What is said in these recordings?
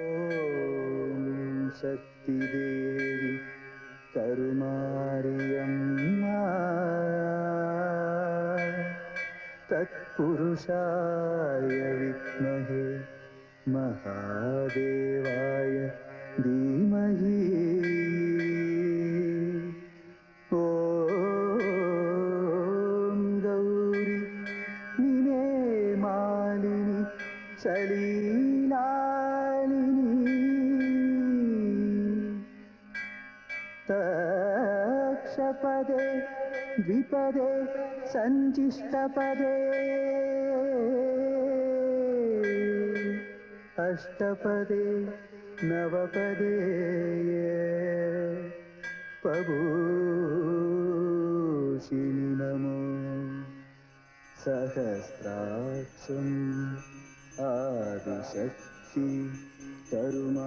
ஓம் சக்தி தேவி கருமாரியம்மா தத்புருஷாய வித்மஹே महादेवाय धीमहि ॐ गौरी निमे मालिनी सलीलालिनी तक्षपदे द्विपदे सञ्चिष्टपदे अष्टपदे नवपदे पभूषिनि नमो सहस्राक्षम् आदिशक्ति करुमारियम्मा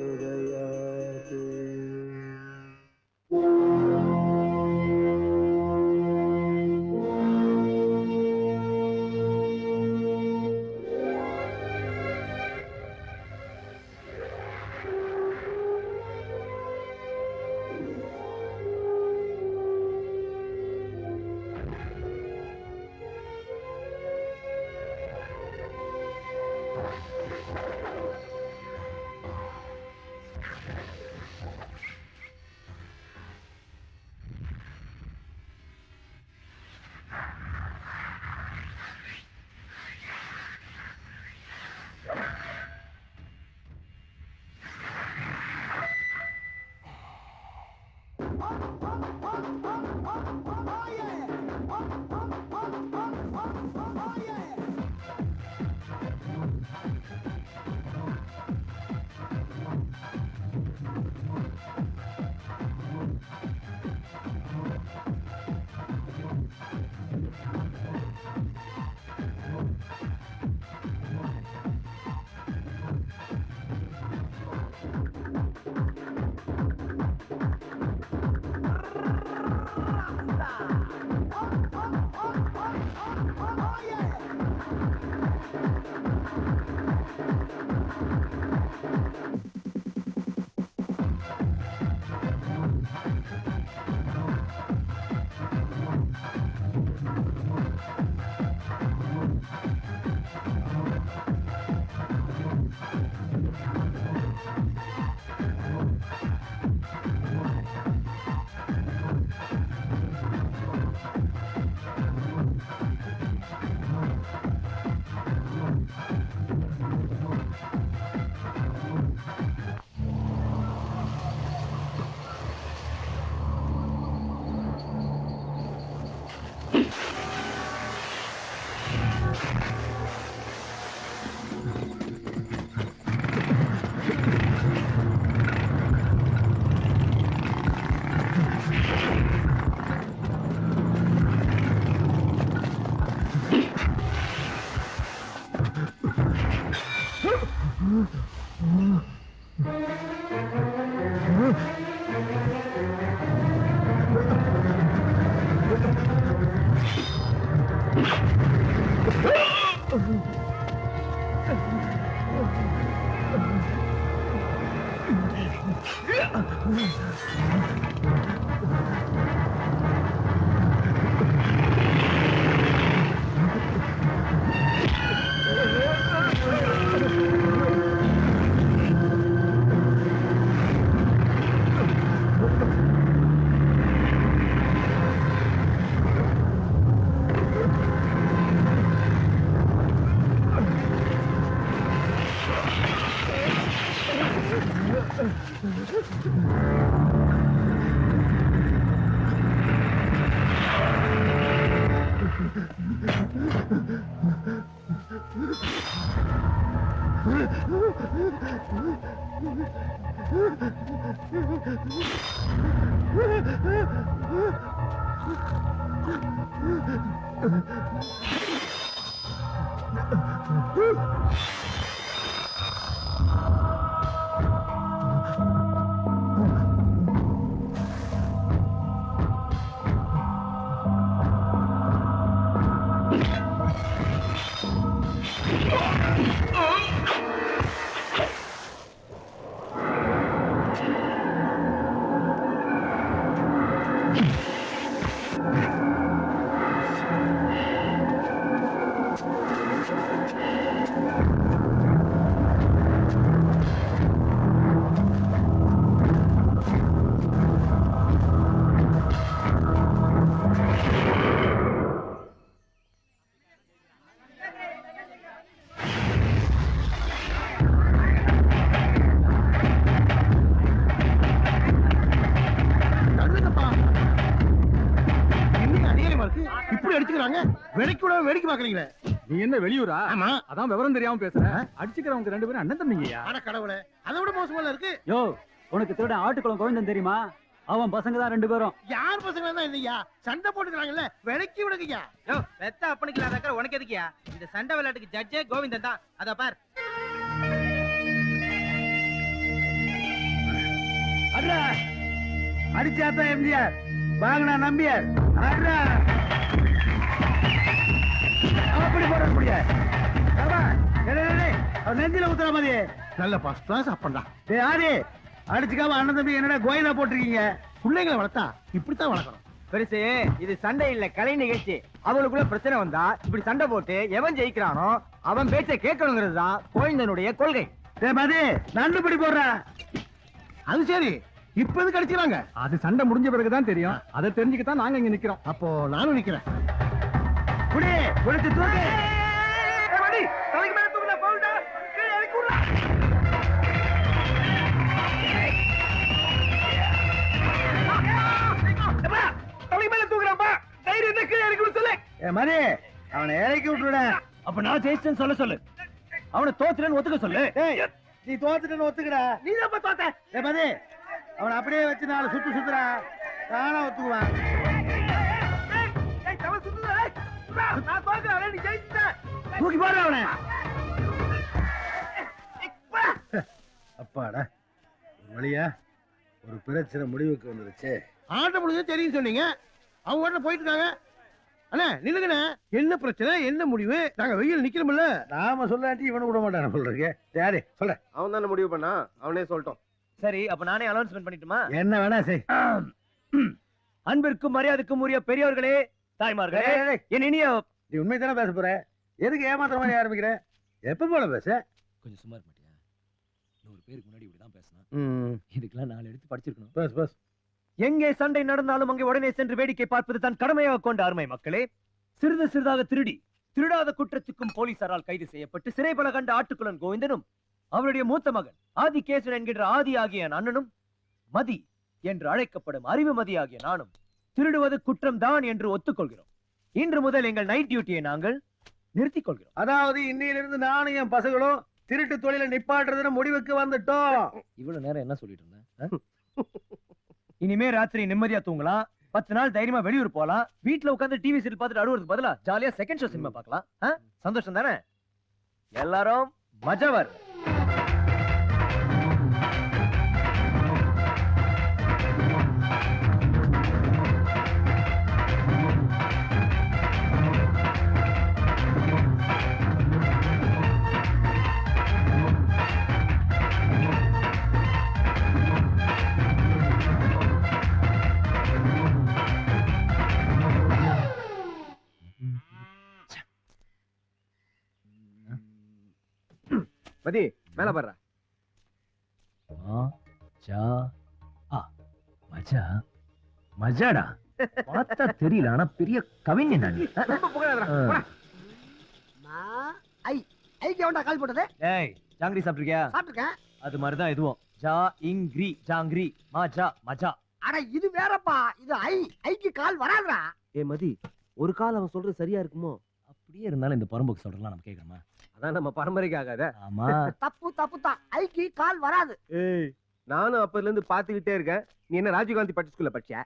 प्रचोदयात् வேடிக்கை பாக்குறீங்க. நீ என்ன வெளியூரா? ஆமா. அதான் விவரம் தெரியாம பேசுற. அடிச்சுக்கிறவங்க 2 பேரும் அண்ணன் தம்பிங்கயா. அட கடவுளே, அதை விட மோசமா இருக்கு. யோ, உனக்கு திருட ஆட்டுக்குளம் கோவிந்தன் தெரியுமா? அவன் பசங்க தான் 2 பேரும். யார் பசங்க தான் இல்லையா? சண்டை போட்டுக்கிறாங்கல்ல, விலைக்கு விடுங்கய்யா. யோ, வெத்த அப்பனுக்கு அக்கறை உனக்கு எதுக்கியா? இந்த சண்டை விளையாட்டுக்கு ஜட்ஜே கோவிந்தன் தான். அத பார். அட்ரா அடிச்சாத்தான் எம்ஜிஆர், வாங்கினா நம்பியார். அட்ரா அப்படி போட முடியாது. நெஞ்சில ஊத்துற மாதிரி நல்ல ஃபர்ஸ்ட் கிளாஸ் அப்பண்டா. டேய் ஆதி, அடிச்சுக்காம அண்ணன் தம்பி என்னடா கோயிலா போட்டிருக்கீங்க? பிள்ளைங்களை வளர்த்தா இப்படித்தான் வளர்க்கணும். பெருசு, இது சண்டை இல்ல, கலை நிகழ்ச்சி. அவளுக்குள்ள பிரச்சனை வந்தா இப்படி சண்டை போட்டு எவன் ஜெயிக்கிறானோ அவன் பேச்ச கேட்கணுங்கிறது தான் கோவிந்தனுடைய கொள்கை. டேய் மதி, நண்டு பிடி போடுற. அது சரி, இப்ப எதுக்கு அடிச்சுறாங்க? அது சண்டை முடிஞ்ச பிறகுதான் தெரியும். அதை தெரிஞ்சுக்கத்தான் நாங்க இங்க நிக்கிறோம். அப்போ நானும் நிக்கிறேன். குடி குடிச்சு தூக்கு. தலைக்கு மேல தூக்குடா, போடா. கீழ இறக்கி விடுடா. அப்பா, தலைக்கு மேல தூக்குறாப்பா. தைரியம் இருந்தா கீழ இறக்கி விடு சொல்லு. மதி, அவனை இறக்கி விட்டுடா. அப்ப நான் ஜெயிச்சேன்னு சொல்ல. அவனை தோத்துறேன்னு ஒத்துக்க சொல்லு. ஏய், நீ தோத்துட்டேன்னு ஒத்துக்கடா. நீ தான் தோத்த. ஏய் மதி, அவனை அப்படியே வச்சு 4 சுத்து சுத்துறா. தானா ஒத்துக்குவான். ஏய், தவ சுத்துடா. நான் தோக்குறேன், நீ ஜெயிச்சிட்ட. தூக்கி போடு அவனை. அப்பாடா, ஒரு வழியா ஒரு பிரச்சனை முடிவுக்கு வந்துருச்சு. ஆட்ட முடிஞ்சு தெரியும் சொன்னீங்க. அவங்க உடனே போயிட்டு இருக்காங்க. அண்ணா நில்லுங்கண்ணே, என்ன பிரச்சனை, என்ன முடிவு? நாங்க வெயில் நிக்கிறோம்ல. நாம சொல்லாட்டி இவனு விட மாட்டான சொல்றீங்க. யாரு சொல்ல? அவன் தானே முடிவு பண்ணா, அவனே சொல்லட்டும். சரி, அப்ப நானே அனௌன்ஸ்மெண்ட் பண்ணிட்டுமா? என்ன வேணா செய். அன்பிற்கும் மரியாதைக்கும் உரிய பெரியவர்களே, தாய்மார்களே, என் இனிய... நீ உண்மைதானே பேச போற? எதுக்கு ஏமாத்துற மாதிரி ஆரம்பிக்கிற? எப்ப போல பேச? கொஞ்சம் சும்மா இருக்க மாட்டியா? 100 பேருக்கு முன்னாடி இப்படிதான் பேசணும். இதுக்கெல்லாம் 4 எடுத்து படிச்சிருக்கணும். Bus bus. எங்கே சண்டை நடந்தாலும் அங்கே உடனே சென்று வேடிக்கை பார்ப்பது தான் கடமையாக கொண்ட அருமை மக்களே. சிறிது சிறிதாக திருடாத குற்றத்துக்கும் போலீசாரால் கைது செய்யப்பட்டு சிறைபல கண்ட ஆட்டுக்குளன் கோவிந்தனும் அவருடைய மூத்த மகன் ஆதிகேசன் என்கின்ற ஆதி ஆகிய அண்ணனும் மதி என்று அழைக்கப்படும் அறிவு மதி ஆகிய நானும் திருடுவது குற்றம் தான் என்று ஒத்துக்கொள்கிறோம். இன்று முதல் எங்கள் நைட் டியூட்டியை நாங்கள் நிறுத்திக் கொள்கிறோம். அதாவது இன்னையிலிருந்து நானும் என் பசங்களும் திருட்டு தொழில நிப்பாட்டுறதுன்னு முடிவுக்கு வந்துட்டோம். இவ்வளவு நேரம் என்ன சொல்லிட்டு இருந்தேன்? இனிமே ராத்திரி நிம்மதியா தூங்கலாம். 10 நாள் தைரியமா வெளியூர் போலாம். வீட்டுல உட்கார்ந்து டிவி சீரியல் பார்த்துட்டு அழுவுறதுக்கு பதிலா ஜாலியா செகண்ட் ஷோ சினிமா பார்க்கலாம். சந்தோஷம் தானே? எல்லாரும் மஜாவர். மதி, மேல பாரு. மஜாடா பார்த்தா தெரியல, ஆனா பெரிய கவிஞன் நான். கால் போட்டது. ஏய், ஜாங்கிரி சாப்பிட்டிருக்கியா? சாப்பிட்டுருக்கேன். அது மாதிரிதான் இதுவும். ஜா இங்கிரி ஜாங்கிரி மஜா மஜா. அட இது வேறப்பா, இது ஐக்கு கால் வராதுடா. ஏ மதி, ஒரு கால் அவன் சொல்றது சரியா இருக்குமோ? அப்படியே இருந்தாலும் இந்த பரம்போக்கு சொல்றலாம் நம்ம கேக்குறோமா? அதான் நம்ம பரம்பரைக்கு ஆகாத. ஆமா. தப்பு தான். ஐக்கு கால் வராது. ஏய், நானும் அப்பல இருந்து பாத்துக்கிட்டே இருக்கேன். நீ என்ன ராஜீவ்காந்தி பட்டு ஸ்கூல்ல படிச்ச?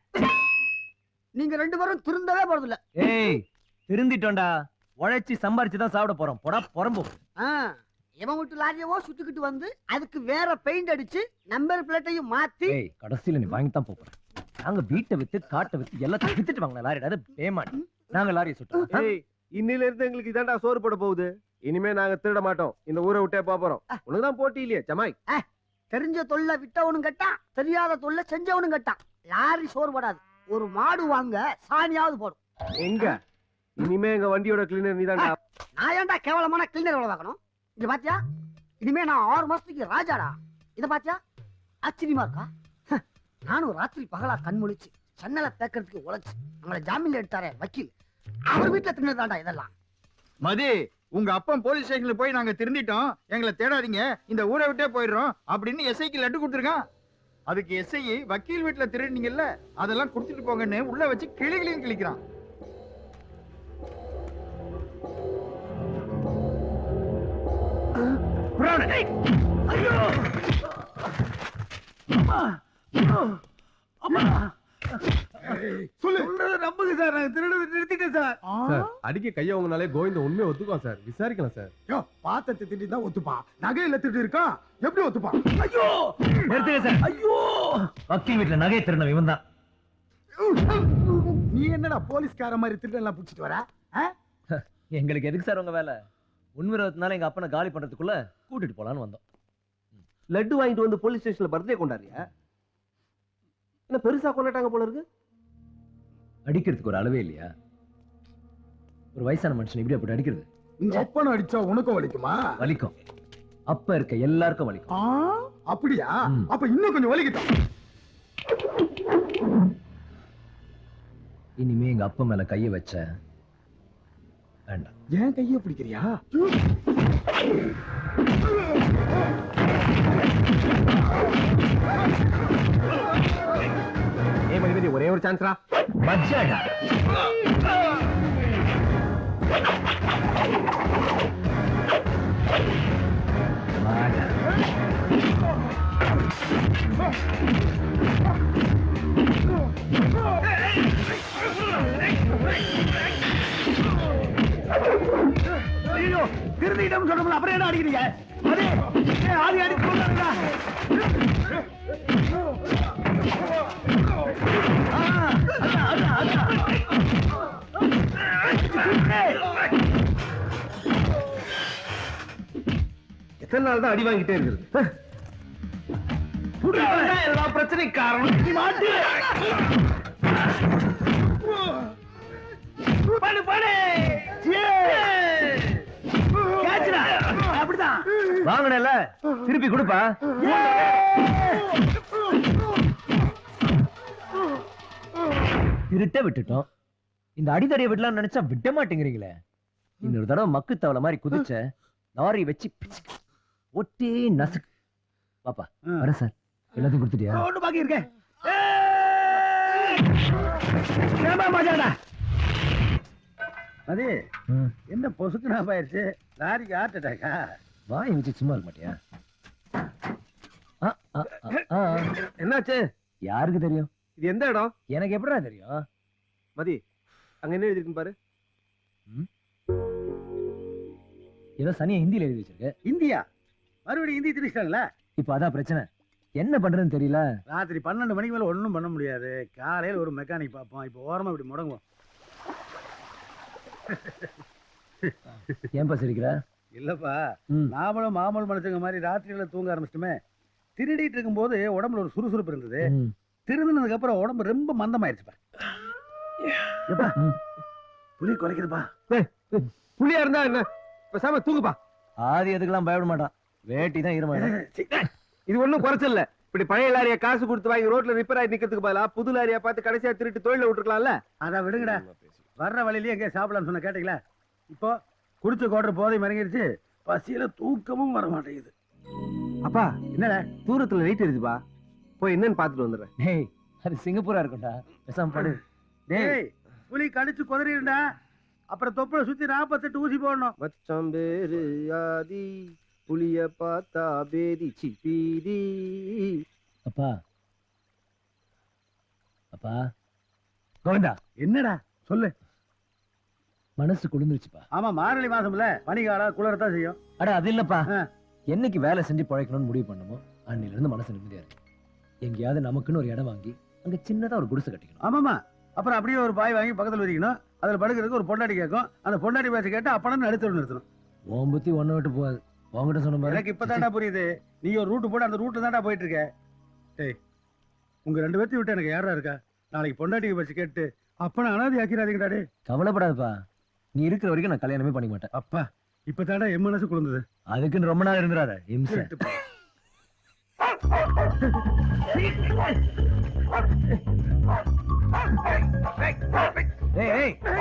நீங்க 2 பேரும் திருந்தவே போறது இல்ல. ஏய், திருந்திட்டோம்டா. உழைச்சி சம்பாரிச்சு தான் சாப்பிட போறோம். போடா பரம்போ. இவன் விட்டு லாரியவோ சுத்திக்கிட்டு வந்து அதுக்கு வேற பெயிண்ட் அடிச்சு நம்பர் பிளேட்டையும் மாத்தி. ஏய், கடைசியில நீ வாங்கி தான் போறேன். நாங்க வீட்டை வித்து காட்டை வித்து எல்லாத்தையும் வித்துட்டு வாங்க லாரி. அது பேமாடி. நாங்க லாரியை சுட்டோம். ஏய், இன்னில இருந்து எங்களுக்கு இதாண்டா சோறு போட போகுது. இனிமே நாங்க திருட மாட்டோம். இந்த ஊரை விட்டே போறோம். உனக்குதான் போட்டி இல்லையே ஜமாய். தெரிஞ்ச தொல்லை விட்டவனும் கட்டான், தெரியாத தொல்லை செஞ்சவனும் கட்டான். லாரி சோறு போடாது, ஒரு மாடு வாங்க சாணியாவது போடும். எங்க இனிமே எங்க வண்டியோட கிளீனர் நீதான்டா. நான் ஏன்டா கேவலமான கிளீனர் வேலை பார்க்கணும்? இது பாத்தியா, இனிமே நான் 6 மாசத்துக்கு ராஜாடா. இத பாத்தியா, ஆச்சரியமா இருக்கா? நானும் ராத்திரி பகலா கண் முழிச்சு சன்னலை தேக்கிறதுக்கு உழைச்சு நம்மளை ஜாமீன்ல எடுத்தாரே வக்கீல், அவர் வீட்டுல தின்னதாண்டா இதெல்லாம். மதி, உங்க அப்பன் போலீஸ் ஸ்டேஷன்ல போய் நாங்க திருந்திட்டோம், எங்களை தேடாதீங்க, இந்த ஊரை விட்டே போயிடுறோம் அப்படின்னு எஸ்ஐக்கு லட்டு கொடுத்துருக்கான். அதுக்கு எஸ்ஐ வக்கீல் வீட்டுல திருடினீங்கல்ல, அதெல்லாம் கொடுத்துட்டு போங்கன்னு உள்ள வச்சு கிளிகளையும் கிழிக்கிறான். சொல்றத நம்புங்க சார், நாங்க திருடுறதை நிறுத்திட்டேன் சார். சார் அடிக்க கைய உங்கனாலே கோவிந்த உண்மையை ஒத்துக்குவான் சார். விசாரிக்கலாம் சார். யோ, பாத்தத்தை திட்டி தான் ஒத்துப்பான், நகையில திட்டு இருக்கா எப்படி ஒத்துப்பான்? ஐயோ நிறுத்துங்க சார். ஐயோ, வக்கீல் வீட்டுல நகை திருடின இவன் தான். நீ என்னடா போலீஸ்கார மாதிரி திருடெல்லாம் புடிச்சிட்டு வர? எங்களுக்கு எதுக்கு சார் உங்க வேலை? முன்விரோதத்தினால எங்க அப்பனை காலி பண்றதுக்குள்ள கூட்டிட்டு போலான்னு வந்தோம். லட்டு வாங்கிட்டு வந்து போலீஸ் ஸ்டேஷன்ல பர்த்டே கொண்டாடுறியா? என்ன பெருசா கொண்டாட்டாங்க போல இருக்கு. அடிக்கிறதுக்கு ஒரு அளவே இல்லையா? ஒரு வயசான மனுஷன் இப்படி அப்படி அடிக்கிறது உங்க அப்பனை அடிச்சா உனக்கும் வலிக்குமா? வலிக்கும். அப்ப இருக்க எல்லாருக்கும் வலிக்கும். அப்படியா? அப்ப இன்னும் கொஞ்சம் வலிக்கிட்டோம். இனிமே எங்க அப்பா மேல கைய வச்ச வேண்டாம். ஏன் கைய பிடிக்கிறியா? ஒரே ஒரு சான்ஸ்ரா. மச்சாடா. திருந்திடம் சொல்லணும், அப்புறம் என்ன அடிக்கிறீங்க? அதே ஆதி அடிச்சு கொண்டாடுங்க. எத்தனை நாள் தான் அடி வாங்கிட்டே இருக்குது? எல்லா பிரச்சனைக்கு காரணம் நீ மாட்டு. படு படு. அப்படிதான் வாங்கினல திருப்பி கொடுப்பா. திருட்ட விட்டுட்டோம். இந்த அடிதடியை விடலாம்னு நினைச்சா விட மாட்டேங்கிறீங்களே. இன்னொரு தடவை மக்கு தவளை மாதிரி குதிச்ச லாரி வச்சு ஒட்டே நசுக்கு. பாப்பா வர சார், எல்லாத்தையும் கொடுத்துட்டியா? ஒண்ணு பாக்கி இருக்கேன். அது என்ன பொசுக்குனா போயிருச்சு? லாரிக்கு ஹார்ட் அட்டாக்கா? வாய் வச்சு சும்மா இருக்க மாட்டியா? என்னாச்சு? யாருக்கு தெரியும்? இது எந்த இடம்? எனக்கு எப்படிடா தெரியும்? மதி, அங்க என்ன எழுதிருக்குன்னு பாரு. ஏதோ சனியா ஹிந்தியில எழுதி வச்சிருக்கு. இந்தியா மறுபடியும் இந்தி திரிச்சிட்டாங்களா? இப்ப அதான் பிரச்சனை. என்ன பண்றதுன்னு தெரியல. ராத்திரி 12 மணிக்கு மேல ஒண்ணும் பண்ண முடியாது. காலையில ஒரு மெக்கானிக் பார்ப்போம். இப்ப ஓரமா இப்படி முடங்குவோம். ஏன்பா சிரிக்கிற? இல்லப்பா, நாமளும் மாமூல் மனுஷங்க மாதிரி ராத்திரியில தூங்க ஆரம்பிச்சிட்டுமே. திருடிட்டு இருக்கும் போது உடம்புல ஒரு சுறுசுறுப்பு இருந்தது. திருந்தினதுக்கு அப்புறம் உடம்பு ரொம்ப மந்தமாயிருச்சுப்பா. புலி குறைக்குதுப்பா. புலியா இருந்தா என்ன, பேசாம தூங்குப்பா. ஆதி எதுக்கெல்லாம் பயப்பட மாட்டான். வேட்டி தான் ஈரமாயிடும். இது ஒண்ணும் குறைச்சல. இப்படி பழைய லாரியா காசு கொடுத்து வாங்கி ரோட்ல ரிப்பேர் ஆகி நிக்கிறதுக்கு பதிலா புது லாரியா பார்த்து கடைசியா திருட்டு தொழில விட்டுருக்கலாம்ல. அதான் விடுங்கடா. வர்ற வழியிலேயே எங்க சாப்பிடலாம்னு சொன்ன கேட்டீங்களா? இப்போ குடிச்ச கோட்டை போதை மறங்கிருச்சு. பசியில தூக்கமும் வர மாட்டேங்குது. அப்பா, என்னடா தூரத்துல லைட் எரியுதுப்பா, போய் என்னன்னு பாத்துட்டு வந்துடுறேன். டேய், அது சிங்கப்பூரா இருக்கும்டா. பேசாம படு. டேய், புலி கடிச்சு குதறிடுடா. அப்புறம் தொப்புல சுத்தி 48 ஊசி போடணும். மச்சான் பேரு ஆதி, புலிய பார்த்தா பேதி சிப்பீதி. அப்பா அப்பா கோவிந்தா, என்னடா சொல்லு. மனசு குளிர்ந்துருச்சுப்பா. ஆமா, மார்கழி மாசம்ல பனிகாலம் குளிரத்தான் செய்யும். அட அது இல்லப்பா, என்னைக்கு வேலை செஞ்சு பழைக்கணும்னு முடிவு பண்ணமோ அன்னில இருந்து மனசு நிம்மதியா இருக்கு. எங்கேயாவது நமக்குன்னு ஒரு இடம் வாங்கி அங்க சின்னதா ஒரு குடிசை கட்டிக்கணும். ஆமாமா, அப்புறம் அப்படியே ஒரு பாய் வாங்கி பக்கத்துல வச்சுக்கணும். அதுல படுக்கிறதுக்கு ஒரு பொண்டாட்டி கேட்கும். அந்த பொண்டாட்டி பேச கேட்டு அப்படம் எடுத்து நிறுத்தணும். உன் புத்தி ஒண்ணு விட்டு போகாது. உன்கிட்ட சொன்ன மாதிரி எனக்கு இப்பதான்டா புரியுது. நீ ஒரு ரூட் போட்டு அந்த ரூட்டு தான்டா போயிட்டு இருக்க. டேய், உங்க 2 பேர்த்தையும் விட்டு எனக்கு யாரா இருக்கா? நாளைக்கு பொண்டாட்டிக்கு பச்சு கேட்டு அப்பனை அனாதை ஆக்கிறாதீங்கடா. டே கவலைப்படாதப்பா, நீ இருக்கிற வரைக்கும் நான் கல்யாணமே பண்ணிக்க மாட்டேன். அப்பா, இப்பதான்டா என் மனசு குளிர்ந்தது. அதுக்குன்னு ரொம்ப நாள் இருந்துடாத இம்சை.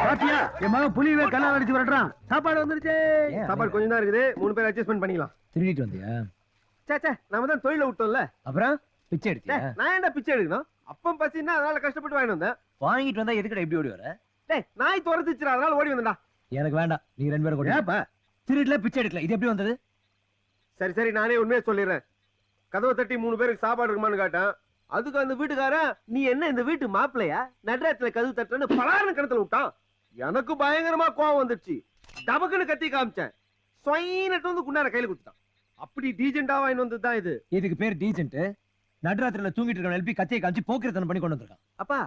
பாத்தியா, என் மகன் புலியவே கல்லால் அடிச்சு வரட்டான். சாப்பாடு வந்துருச்சு. சாப்பாடு கொஞ்சம் தான் இருக்குது, 3 பேர் அட்ஜஸ்ட்மெண்ட் பண்ணிக்கலாம். திருடிட்டு வந்தியா? சே நாம தான் தொழில விட்டோம்ல. அப்புறம் பிச்சை எடுத்தியா? நான் ஏன்டா பிச்சை எடுக்கணும்? அப்பம் பசின்னா அதனால கஷ்டப்பட்டு வாங்கிட்டு வந்தேன். வாங்கிட்டு வந்தா எதுக்குடா இப்படி ஓடி வர? டேய், நாய் துரத்துச்சுடா, அதனால ஓடி வந்தேன்டா. எனக்கு வேண்டாம், நீ 2 பேரும் கூட. ஏப்பா திருடல பிச்சை எடுக்கல, இது எப்படி வந்தது? சரி நானே உண்மையை சொல்லிடுறேன். கதவை தட்டி 3 பேருக்கு சாப்பாடு இருக்குமான்னு கேட்டேன். அதுக்கு அந்த வீட்டுக்காரன், நீ என்ன இந்த வீட்டு மாப்பிள்ளையா, நடுராத்துல கதவு தட்டுன்னு பலாருன்னு கிணத்துல விட்டான். எனக்கு பயங்கரமா கோவம் வந்துடுச்சு. டபக்குன்னு கத்தி காமிச்சேன். சொயினட்டு வந்து குண்டார கையில குடுத்தான். அப்படி டீசெண்டா வாங்கிட்டு வந்ததுதான் இது. இதுக்கு பேர் டீசென்ட். நடுராத்திரில தூங்கிட்டு இருக்க எழுப்பி கத்தியை காமிச்சு போக்கிரத்தனம் பண்ணி கொண்டு வந்திருக்கான். அப்பா,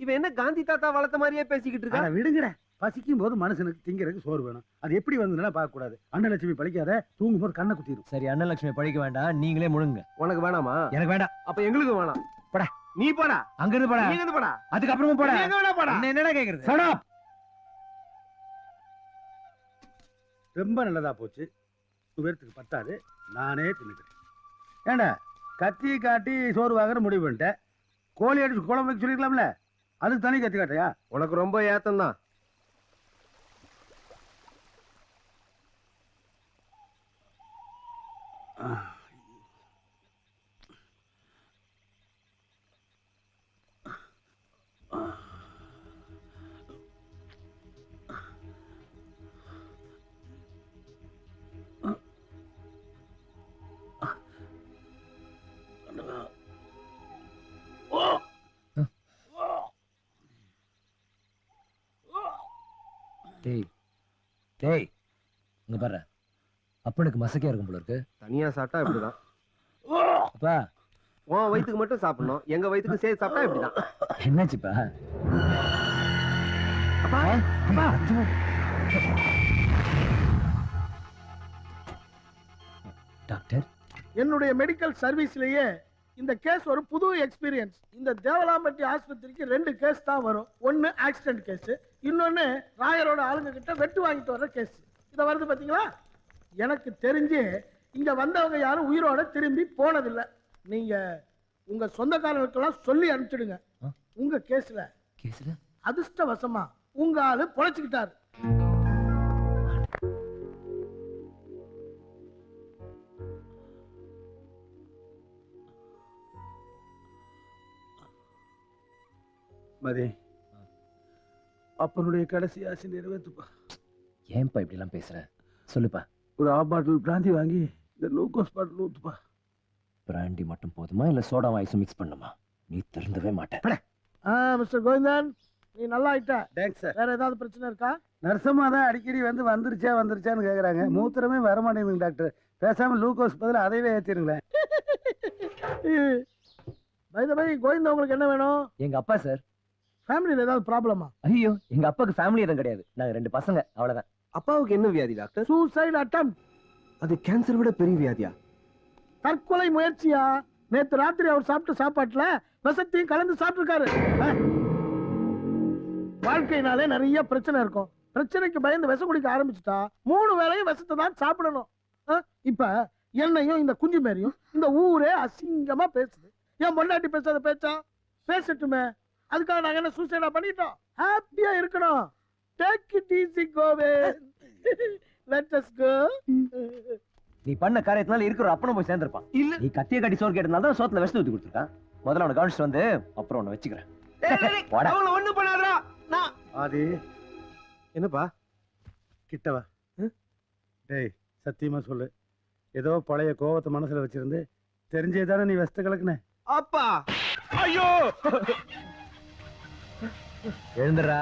இவன் என்ன காந்தி தாத்தா வளர்த்த மாதிரியே பேசிக்கிட்டு இருக்கா? விடுங்கட. பசிக்கும் போது மனுஷனுக்கு திங்கிறதுக்கு சோறு வேணும். அது எப்படி வந்ததுன்னா பார்க்க கூடாது. அண்ணலட்சுமி பழிக்காத, தூங்கும் போது கண்ணை குத்திடும். சரி, அண்ணலட்சுமி பழிக்க வேண்டாம், நீங்களே முழுங்க. உனக்கு வேணாமா? எனக்கு வேண்டாம். அப்ப எங்களுக்கு வேணாம். போடா. நீ போடா. அங்க இருந்து போடா. நீ இருந்து போடா. அதுக்கப்புறமா போடா. நீ எங்க வேணா போடா. என்னடா கேக்குறது? சடா. ரொம்ப நல்லதா போச்சு. 2 பேருக்கு பத்தாது, நானே தின்னுக்கிறேன். ஏண்டா, கத்தி காட்டி சோறு வாங்குற முடிவு பண்ணிட்டேன். கோழி அடிச்சு குழம்பு வைக்க சொல்லிக்கலாம்ல, அதுக்கு தனி கத்தி காட்டையா? உனக்கு ரொம்ப ஏத்தம் தான். டேய், இங்க பாரு, அப்பனுக்கு மசக்கையா இருக்கும் போல இருக்கு. தனியா சாப்பிட்டா இப்படிதான். அப்பா, உன் வயித்துக்கு மட்டும் சாப்பிடணும், எங்க வயித்துக்கு சேர்த்து சாப்பிட்டா இப்படிதான். என்னாச்சுப்பா? டாக்டர், என்னுடைய மெடிக்கல் சர்வீஸ்லயே இந்த கேஸ் ஒரு புது எக்ஸ்பீரியன்ஸ். இந்த தேவலாம்பட்டி ஆஸ்பத்திரிக்கு 2 கேஸ் தான் வரும். ஒன்னு ஆக்சிடென்ட் கேஸ், இன்னொன்னு ராயரோட ஆளுங்க கிட்ட வெட்டு வாங்கிட்டு வர்ற கேஸ். இத வருது பாத்தீங்களா? எனக்கு தெரிஞ்சு இங்க வந்தவங்க யாரும் உயிரோட திரும்பி போனதில்லை. நீங்க உங்க சொந்தக்காரர்களுக்கெல்லாம் சொல்லி அனுப்பிச்சிடுங்க. உங்க கேஸ்ல அதிர்ஷ்டவசமா உங்க ஆளு பொழைச்சுக்கிட்டாரு. மதி, அப்பனுடைய கடைசி ஆசை நிறைவேற்றுப்பா. ஏன்பா இப்படி எல்லாம் பேசுற? சொல்லுப்பா. ஒரு 1/2 பாட்டில் பிராந்தி வாங்கி இந்த லூக்கோஸ் பாட்டில் ஊத்துப்பா. பிராண்டி மட்டும் போதுமா, இல்ல சோடா வாய்ஸும் மிக்ஸ் பண்ணுமா? நீ திருந்தவே மாட்டேன். மிஸ்டர் கோவிந்தன், நீ நல்லா ஆயிட்ட. Thanks sir. வேற ஏதாவது பிரச்சனை இருக்கா? நர்சம்மா தான் அடிக்கடி வந்துருச்சான்னு கேக்குறாங்க. மூத்திரமே வர மாட்டேங்குது டாக்டர். பேசாம லூக்கோஸ் பதில் அதைவே ஏத்திருங்களேன். கோவிந்தன், உங்களுக்கு என்ன வேணும்? எங்க அப்பா சார். ஃபேமிலில ஏதாவது ப்ராப்ளமா? ஐயோ, எங்க அப்பாவுக்கு ஃபேமிலி எதுவும் கிடையாது. நாங்க 2 பசங்க, அவ்வளவுதான். அப்பாவுக்கு என்ன வியாதி டாக்டர்? Suicide attempt. அது கேன்சர் விட பெரிய வியாதியா? தற்கொலை முயற்சியா? நேத்து ராத்திரி அவர் சாப்பிட்ட சாப்பாட்டுல விஷத்தையும் கலந்து சாப்பிட்டுருக்காரு. வாழ்க்கையினாலே நிறைய பிரச்சனை இருக்கும். பிரச்சனைக்கு பயந்து விஷம் குடிக்க ஆரம்பிச்சுட்டா 3 வேளையும் விஷத்தை தான் சாப்பிடணும். இப்ப என்னையும் இந்த குஞ்சு மேரியும் இந்த ஊரே அசிங்கமா பேசுது. என் பொண்டாட்டி பேசாத பேச்சா? பேசட்டுமே. அதுக்காக நாங்க என்ன சூசைடா பண்ணிட்டோம்? ஹாப்பியா இருக்கணும். டேக் இட் ஈஸி கோவே. Let us go. நீ பண்ண காரியத்தினால இருக்கிற அப்பனும் போய் சேர்ந்திருப்பான். இல்ல, நீ கத்திய கட்டி சோறு கேட்டனால தான் சோத்துல விஷத்தை ஊத்தி கொடுத்துருக்கான். முதல்ல அவனை கவனிச்சுட்டு வந்து அப்புறம் உன்னை வச்சுக்கிறேன். ஒண்ணு பண்ணாதடா. அது என்னப்பா? கிட்டவா. டேய், சத்தியமா சொல்லு. ஏதோ பழைய கோவத்தை மனசுல வச்சிருந்து தெரிஞ்சே தானே நீ வெஸ்த கலக்குன? அப்பா, ஐயோ! எழுந்துடா.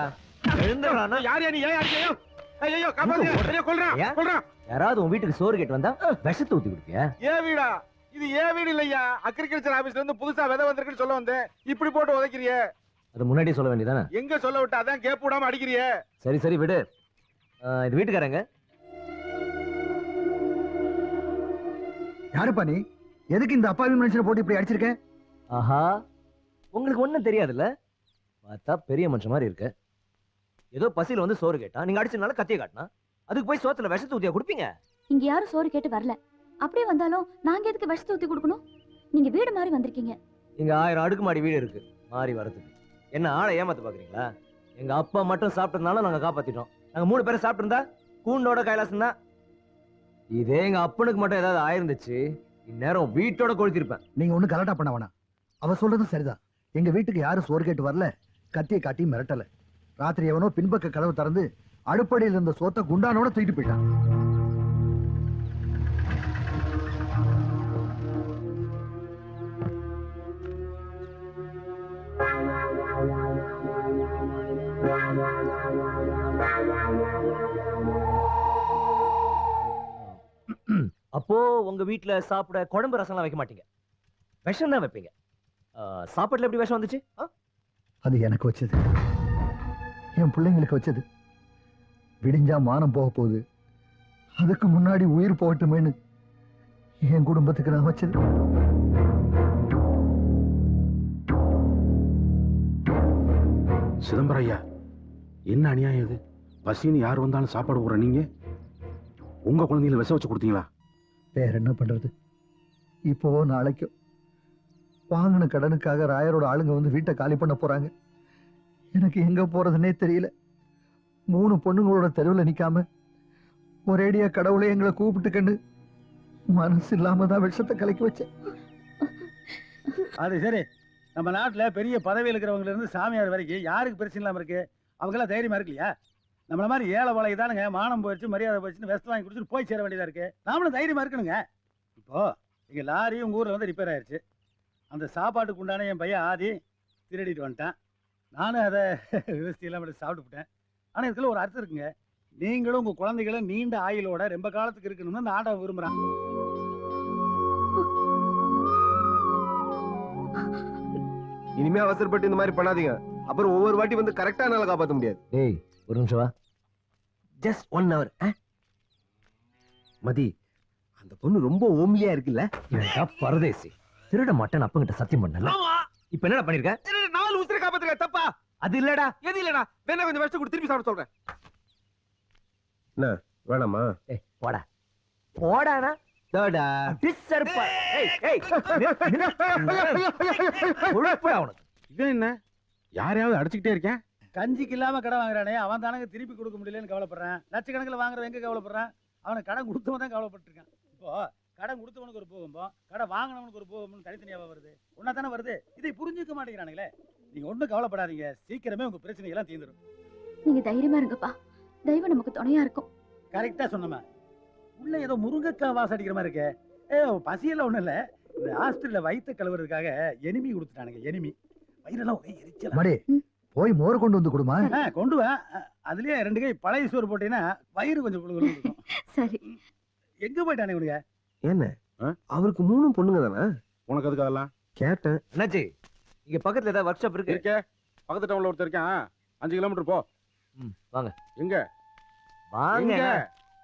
யார் நீ? ஐயோ, யாராவது உன் வீட்டுக்கு சோறு கேட்டு வந்தா விஷத்தை ஊத்தி கொடுப்பியா? ஏன் வீடா இது? ஏன் வீடு இல்லையா? அக்ரிகல்ச்சர் ஆபீஸ்ல இருந்து புதுசா விதை வந்திருக்குன்னு சொல்ல வந்தேன். இப்படி போட்டு உதைக்கிறியே. அது முன்னாடியே சொல்ல வேண்டியதானே? எங்க சொல்ல விட்டா? அதான் கேப் விடாம அடிக்கிறியே. சரி விடு. இது வீட்டுக்காரங்க. யாருப்பா நீ? எதுக்கு இந்த அப்பாவி மனுஷனை போட்டு இப்படி அடிச்சிருக்க? ஆஹா, உங்களுக்கு ஒண்ணும் தெரியாதுல்ல. பார்த்தா பெரிய மனுஷன் மாதிரி இருக்க. ஏதோ பசியில வந்து சோறு கேட்டா, நீங்க அடிச்சனால கத்திய காட்டினா, அதுக்கு போய் சோத்துல விஷத்தை ஊத்தியா கொடுப்பீங்க? இங்க யாரும் சோறு கேட்டு வரல. அப்படியே வந்தாலும் நாங்க எதுக்கு விஷத்தை ஊத்தி கொடுக்கணும்? நீங்க வீடு மாதிரி வந்திருக்கீங்க. இங்க 1000 அடுக்குமாடி வீடு இருக்கு மாறி வரதுக்கு. என்ன ஆளை ஏமாத்த பாக்குறீங்களா? எங்க அப்பா மட்டும் சாப்பிட்டதுனால நாங்க காப்பாத்திட்டோம். நாங்க 3 பேரும் சாப்பிட்டு இருந்தா கூண்டோட கைலாசம் தான். இதே எங்க அப்பனுக்கு மட்டும் ஏதாவது ஆயிருந்துச்சு, இந்நேரம் வீட்டோட கொளுத்திருப்பேன். நீங்க ஒண்ணு கலாட்டா பண்ண வேணாம். அவ சொல்றதும் சரிதான். எங்க வீட்டுக்கு யாரும் சோறு கேட்டு வரல, கத்தியை காட்டி மிரட்டல. ராத்திரி எவனோ பின்பக்க கதவு திறந்து அடுப்படையில் இருந்த சோத்தை குண்டானோட தூக்கிட்டு போயிட்டான். அப்போ உங்க வீட்டுல சாப்பிட குழம்பு ரசம்லாம் வைக்க மாட்டீங்க, விஷம் தான் வைப்பீங்க. சாப்பாட்டுல எப்படி விஷம் வந்துச்சு? அது எனக்கு வச்சது, என் பிள்ளைங்களுக்கு வச்சது. விடிஞ்சா மானம் போக போகுது, அதுக்கு முன்னாடி உயிர் போகட்டுமேன்னு என் குடும்பத்துக்கு நான் வச்சது. சிதம்பரம் ஐயா, என்ன அநியாயம் இது? பசின்னு யார் வந்தாலும் சாப்பாடு போடுற நீங்க உங்க குழந்தைகளை விஷம் வச்சு கொடுத்தீங்களா? வேற என்ன பண்றது? இப்போ நாளைக்கோ வாங்கின கடனுக்காக ராயரோட ஆளுங்க வந்து வீட்டை காலி பண்ண போறாங்க. எனக்கு எங்க போறதுன்னே தெரியல. 3 பொண்ணுங்களோட தெருவில் நிக்காம ஒரேடியா கடவுளை எங்களை கூப்பிட்டுக்கன்னு மனசு இல்லாம தான் விஷத்தை கலக்கி வச்சேன். அது சரி, நம்ம நாட்டுல பெரிய பதவியில் இருக்கிறவங்க இருந்து சாமியார் வரைக்கும் யாருக்கு பிரச்சனை இல்லாம இருக்கு? அவங்கெல்லாம் தைரியமா இருக்கலையா? நம்மள மாதிரி ஏழை வாழைக்கு தானுங்க மானம் போயிடுச்சு, மரியாதை போயிடுச்சுன்னு வெஸ்ட் வாங்கி குடிச்சிட்டு போய் சேர வேண்டியதா இருக்கு. நாமளும் தைரியமா இருக்கணுங்க. இப்போ எங்க லாரி உங்க ஊர்ல வந்து ரிப்பேர் ஆயிடுச்சு. அந்த சாப்பாட்டுக்கு உண்டான என் பையன் ஆதி திருடிட்டு வந்துட்டான். நானும் அதை விவசாயம் எடுத்து சாப்பிட்டுவிட்டேன். ஆனா இதுக்குள்ள ஒரு அர்த்தம் இருக்குங்க. நீங்களும் உங்க குழந்தைகளும் நீண்ட ஆயுளோட ரொம்ப காலத்துக்கு இருக்கணும்னு அந்த ஆண்டவன் விரும்புறான். இனிமே அவசரப்பட்டு இந்த மாதிரி பண்ணாதீங்க. அப்புறம் ஒவ்வொரு வாட்டி வந்து கரெக்டா என்னால காப்பாற்ற முடியாது. ஏய், ஒரு நிமிஷம் வா. Just 1 hour. மதி, அந்த பொண்ணு ரொம்ப ஓமிலியா இருக்குல்ல? இவன் பரதேசி, திருட மாட்டேன் அப்பங்கிட்ட சத்தியம் பண்ணல. இப்ப என்னடா பண்ணிருக்க? 4 உசுரை காப்பாத்துக்க தப்பா? அது இல்லடா. எது இல்லடா? வேணா கொஞ்சம் விஷத்தை கொடுத்து திருப்பி சாப்பிட சொல்றேன். என்ன வேணாமா? ஏய் போடா போடானா டடா டிஸ்சர்பா. ஏய் ஏய் உழைப்பா உனக்கு. இவன் என்ன யாரையாவது அடிச்சுக்கிட்டே இருக்கேன்? கஞ்சிக்கு இல்லாம கடை வாங்குறானே அவன் தானங்க திருப்பி கொடுக்க முடியலன்னு கவலைப்படுறான். லட்சக்கணக்கில் வாங்குறவன் எங்க கவலைப்படுறான்? அவனை கடன் கொடுத்தவன் தான் கவலைப்பட்டிருக்கான். இப்போ கடன் கொடுத்தவனுக்கு ஒரு பூகம்பம், கடை வாங்கினவனுக்கு ஒரு பூகம்பம் தனித்தனியாக வருது. ஒன்னா தானே வருது. இதை புரிஞ்சுக்க மாட்டேங்கிறானுங்களே. நீங்க ஒன்றும் கவலைப்படாதீங்க, சீக்கிரமே உங்க பிரச்சனையெல்லாம் தீர்ந்துடும். நீங்க தைரியமா இருங்கப்பா, தெய்வம் நமக்கு துணையா இருக்கும். கரெக்டா சொன்னமா. உள்ள ஏதோ முருங்கைக்காய் வாசம் அடிக்கிற மாதிரி இருக்கு. பசியெல்லாம் ஒண்ணும் இல்ல. இந்த ஹாஸ்பிட்டல்ல வயிற்று கழுவுறதுக்காக எனிமி கொடுத்துட்டானுங்க. எனிமி வயிறெல்லாம் ஒரே எரிச்சல். மடி போய் மோர் கொண்டு வந்து கொடுமா. கொண்டு வா. அதுலயே 2 கை பழைய சோறு போட்டீங்கன்னா வயிறு கொஞ்சம் குழுகுன்னு இருக்கும். சரி. எங்க போயிட்டானே இவனுங்க? என்ன அவருக்கு 3 பொண்ணுங்க தானே? உனக்கு அதுக்கு அதெல்லாம் கேட்டேன். என்னாச்சு? இங்க பக்கத்துல ஏதாவது ஒர்க் ஷாப் இருக்கு? இருக்கே, பக்கத்து டவுன்ல ஒருத்தர் இருக்கான். 5 கிலோமீட்டர் போ. வாங்க. எங்க வாங்க.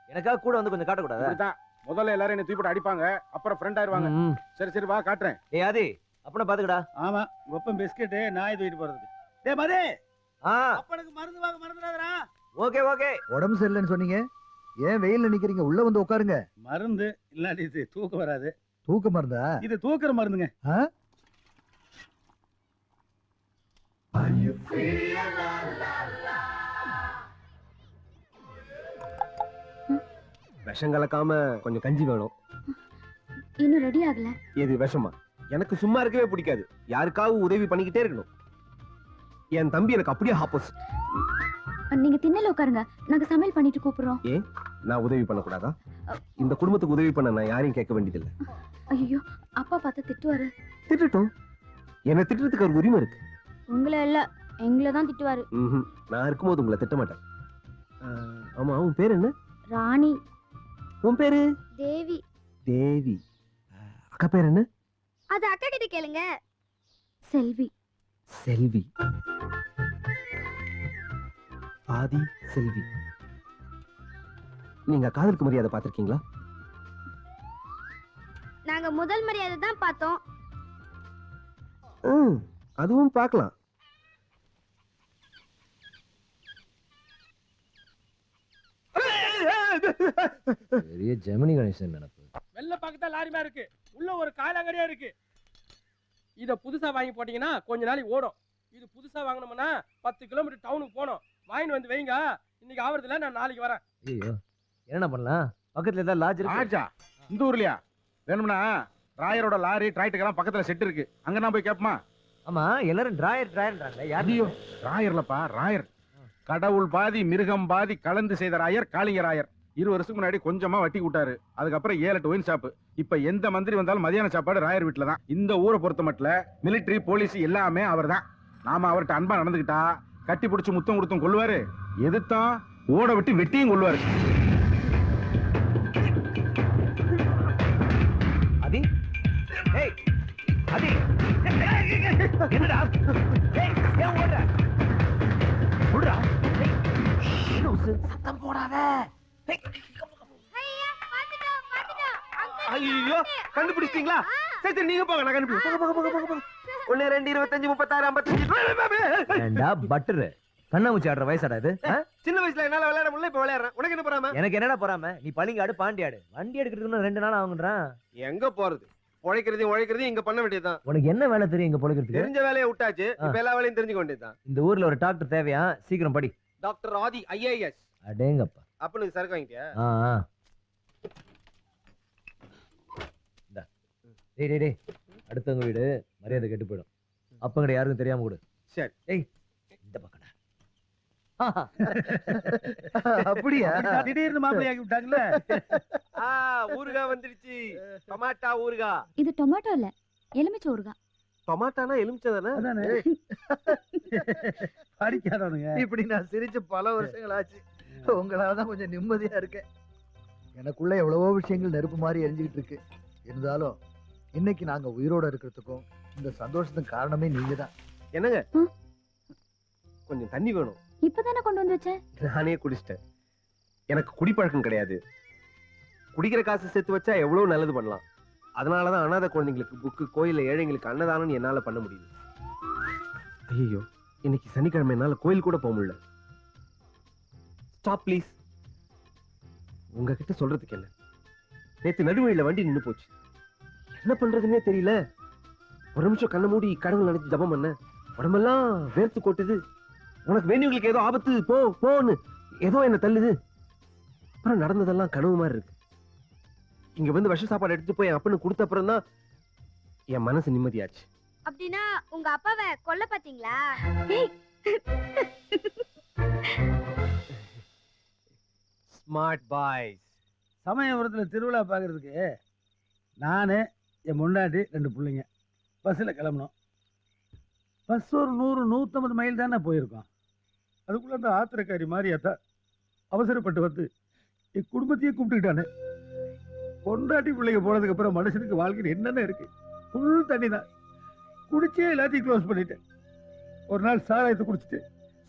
எனக்காக கூட வந்து கொஞ்சம் காட்ட கூடாதா? இப்படிதான் முதல்ல எல்லாரும் என்ன தூக்கி போட்டு அடிப்பாங்க, அப்புறம் ஃப்ரெண்ட் ஆயிருவாங்க. சரி சரி வா காட்டுறேன். ஏய் ஆதி, அப்பனா பாத்துக்கடா. ஆமா, ஒப்பம் பிஸ்கட் நாய் தூக்கிட்டு போறதுக்கு. டேய் மதே, அப்பனுக்கு மருந்து வாங்க மறந்துடாதடா. Okay okay. உடம்பு சரியில்லைன்னு சொன்னீங்க, ஏன் வெயில்ல நிக்கிறீங்க? உள்ள வந்து உட்காருங்க. மருந்து இல்லாட்டி இது தூக்கம் வராது. தூக்க மருந்தா? இது தூக்குற மருந்துங்க. விஷம் கலக்காம கொஞ்சம் கஞ்சி வேணும். இன்னும் ரெடி ஆகல. எது விஷமா? எனக்கு சும்மா இருக்கவே பிடிக்காது. யாருக்காவது உதவி பண்ணிக்கிட்டே இருக்கணும். என் தம்பி எனக்கு அப்படியே ஆப்போசிட். நீங்க திண்ணல உட்காருங்க, நாங்க சமையல் பண்ணிட்டு கூப்பிடுறோம். ஏன் நான் உதவி பண்ணக்கூடாதா? இந்த குடும்பத்துக்கு உதவி பண்ண நான் யாரையும் கேட்க வேண்டியதில்லை. ஐயோ, அப்பா பார்த்து திட்டுவாரு. திட்டட்டும், என்ன திட்டுறதுக்கு ஒரு உரிமை இருக்கு. உங்களை இல்ல, எங்களை தான் திட்டுவாரு. நான் இருக்கும்போது உங்களை திட்ட மாட்டேன். ஆமா, உன் பேர் என்ன? ராணி. உன் பேரு? தேவி. தேவி. அக்கா பேர் என்ன? அது அக்கா கிட்ட கேளுங்க. செல்வி. செல்வி. ஆதி செல்வி. நீங்க காதலுக்கு மரியாதை பார்த்திருக்கீங்களா? நாங்க முதல் மரியாதை தான் பார்த்தோம். அதுவும் பார்க்கலாம். பெரிய ஜெமினி கணேசன் நினைப்பு. வெள்ள பக்கத்துல லாரி மாதிரி இருக்கு, உள்ள ஒரு காலாங்கடியா இருக்கு. இத புதுசா வாங்கி போட்டீங்கன்னா கொஞ்ச நாளைக்கு ஓடும். இது புதுசா வாங்கினோம்னா 10 கிலோமீட்டர் டவுனுக்கு போனோம். வாங்கி வந்து வைங்க, இன்னைக்கு ஆவறதுல நான் நாளைக்கு வரேன். ஐயோ என்ன பண்ணலாம்? பக்கத்துல ஏதாவது லாட்ஜ் இருக்கு? லாட்ஜா? இந்த ஊர்லயா? வேணும்னா ராயரோட லாரி டிராக்டர்லாம் பக்கத்துல செட் இருக்கு, அங்க நான் போய் கேட்போமா? ஆமா, எல்லாரும் டிராயர்ன்றாங்க. யாரு? ராயர்லப்பா, ராயர். கடவுள் பாதி மிருகம் பாதி கலந்து செய்த ராயர் காளிங்க ராயர். 20 வருஷத்துக்கு முன்னாடி கொஞ்சமா வட்டி விட்டாரு. அதுக்கப்புறம் 7-8 ஒயின் ஷாப். இப்ப எந்த மந்திரி வந்தாலும் மதியான சாப்பாடு ராயர் வீட்டுல தான். இந்த ஊரை பொறுத்த மட்டும் மிலிட்டரி போலீஸ் எல்லாமே அவர் தான். நாம அவர்கிட்ட அன்பா நடந்துக்கிட்டா கட்டி பிடிச்சு முத்தம் கொடுத்தும் கொள்வாரு, எதுத்தான் ஓட விட்டு வெட்டியும் கொள்வாரு. அதி ஏய் அதி என்னடா? ஏய் ஏன் ஓடுற? ஓடுடா. சத்தம் போடாத. ஐயோ கண்டுபிடிச்சிட்டீங்களா? சரி நீங்க போங்க, நான் கண்டுபிடிச்சேன். 1 2 25 36 55. ஏண்டா பட்டர் கண்ணாமூச்சி ஆடுற வயசாடா இது? சின்ன வயசுல என்னால விளையாட முடியல, இப்ப விளையாடுறேன். உனக்கு என்ன போறாம? எனக்கு என்னடா போறாம? நீ பளிங்காடு பாண்டியாடு. வண்டி எடுக்கிறதுக்கு 2 நாள் ஆகுன்றான். எங்க போறது? உழைக்கிறதையும் இங்க பண்ண வேண்டியதுதான். உனக்கு என்ன வேலை தெரியும் இங்க பொழைக்கிறதுக்கு? தெரிஞ்ச வேலையை விட்டாச்சு, இப்ப எல்லா வேலையும் தெரிஞ்சுக்க வேண்டியதுதான். இந்த ஊர்ல ஒரு டாக்டர் தேவையா? சீக்கிரம் படி. டாக்டர் ஆதி IAS. அடேங்கப்பா. அப்ப நீ சரக்கு வாங்கிட்டியா? டேய் அடுத்தவங்க வீடு மரியாதை கெட்டு போயிடும். அப்பங்கட யாருக்கும் தெரியாம கொடு. சரி. ஏய் இந்த பக்கடா. அப்படியா? திடீர்னு மாப்பிள்ளையாக்கி விட்டாங்கல்ல. ஊறுகாய் வந்துருச்சு. டொமாட்டோ ஊறுகாய். இது டொமேட்டோ இல்ல, எலுமிச்சை ஊறுகாய். டொமாட்டோனா எலுமிச்சை தானே? படிக்காதவனுங்க. இப்படி நான் சிரிச்சு பல வருஷங்கள் ஆச்சு. உங்களாலதான் கொஞ்சம் நிம்மதியா இருக்கேன். எனக்குள்ள எவ்வளவோ விஷயங்கள் நெருப்பு மாதிரி எரிஞ்சுக்கிட்டு இருக்கு. இருந்தாலும் இன்னைக்கு நாங்க உயிரோட இருக்கிறதுக்கும் இந்த சந்தோஷத்துக்கு காரணமே நீங்க தான். என்னங்க கொஞ்சம் தண்ணி வேணும். இப்பதானே கொண்டு வந்து வச்சேன். நானே குடிச்சிட்டேன். எனக்கு குடிப்பழக்கம் கிடையாது. குடிக்கிற காசு சேர்த்து வச்சா எவ்வளவு நல்லது பண்ணலாம். அதனாலதான் அனாதை குழந்தைங்களுக்கு புக்கு, கோயில ஏழைங்களுக்கு அன்னதானம் என்னால பண்ண முடியுது. ஐயோ இன்னைக்கு சனிக்கிழமை என்னால கோயில் கூட போக முடியல. Stop please. உங்ககிட்ட சொல்றதுக்கு என்ன? நேத்து நடுவழியில வண்டி நின்னு போச்சு. என்ன பண்றதுன்னே தெரியல. ஒரு நிமிஷம் கண்ணை மூடி கடவுள் நினைச்சு ஜபம் பண்ண, உடம்பெல்லாம் வேர்த்து கொட்டுது. உனக்கு வேண்டியவங்களுக்கு ஏதோ ஆபத்து, போன்னு ஏதோ என்ன தள்ளுது. அப்புறம் நடந்ததெல்லாம் கனவு மாதிரி இருக்கு. இங்க வந்து விஷ சாப்பாடு எடுத்துட்டு போய் என் அப்பனுக்கு கொடுத்த அப்புறம் தான் என் மனசு நிம்மதியாச்சு. அப்படின்னா உங்க அப்பாவை கொல்ல பாத்தீங்களா? Smart boys. சமயபுரத்துல திருவிழா பாக்குறதுக்கு நானு, என் முன்னாடி 2 பிள்ளைங்க பஸ்ஸில் கிளம்பணும். பஸ் ஒரு 100-150 மைல் தானே போயிருக்கோம். அதுக்குள்ள அந்த ஆத்திரக்காரி மாரியாத்தா அவசரப்பட்டு வந்து என் குடும்பத்தையே கூப்பிட்டுக்கிட்டானே. பொண்டாட்டி பிள்ளைங்க போனதுக்கு அப்புறம் மனுஷனுக்கு வாழ்க்கையில் என்னென்ன இருக்கு? ஃபுல் தண்ணி தான். குடிச்சே எல்லாத்தையும் க்ளோஸ் பண்ணிட்டேன். ஒரு நாள் சாராயத்தை குடிச்சிட்டு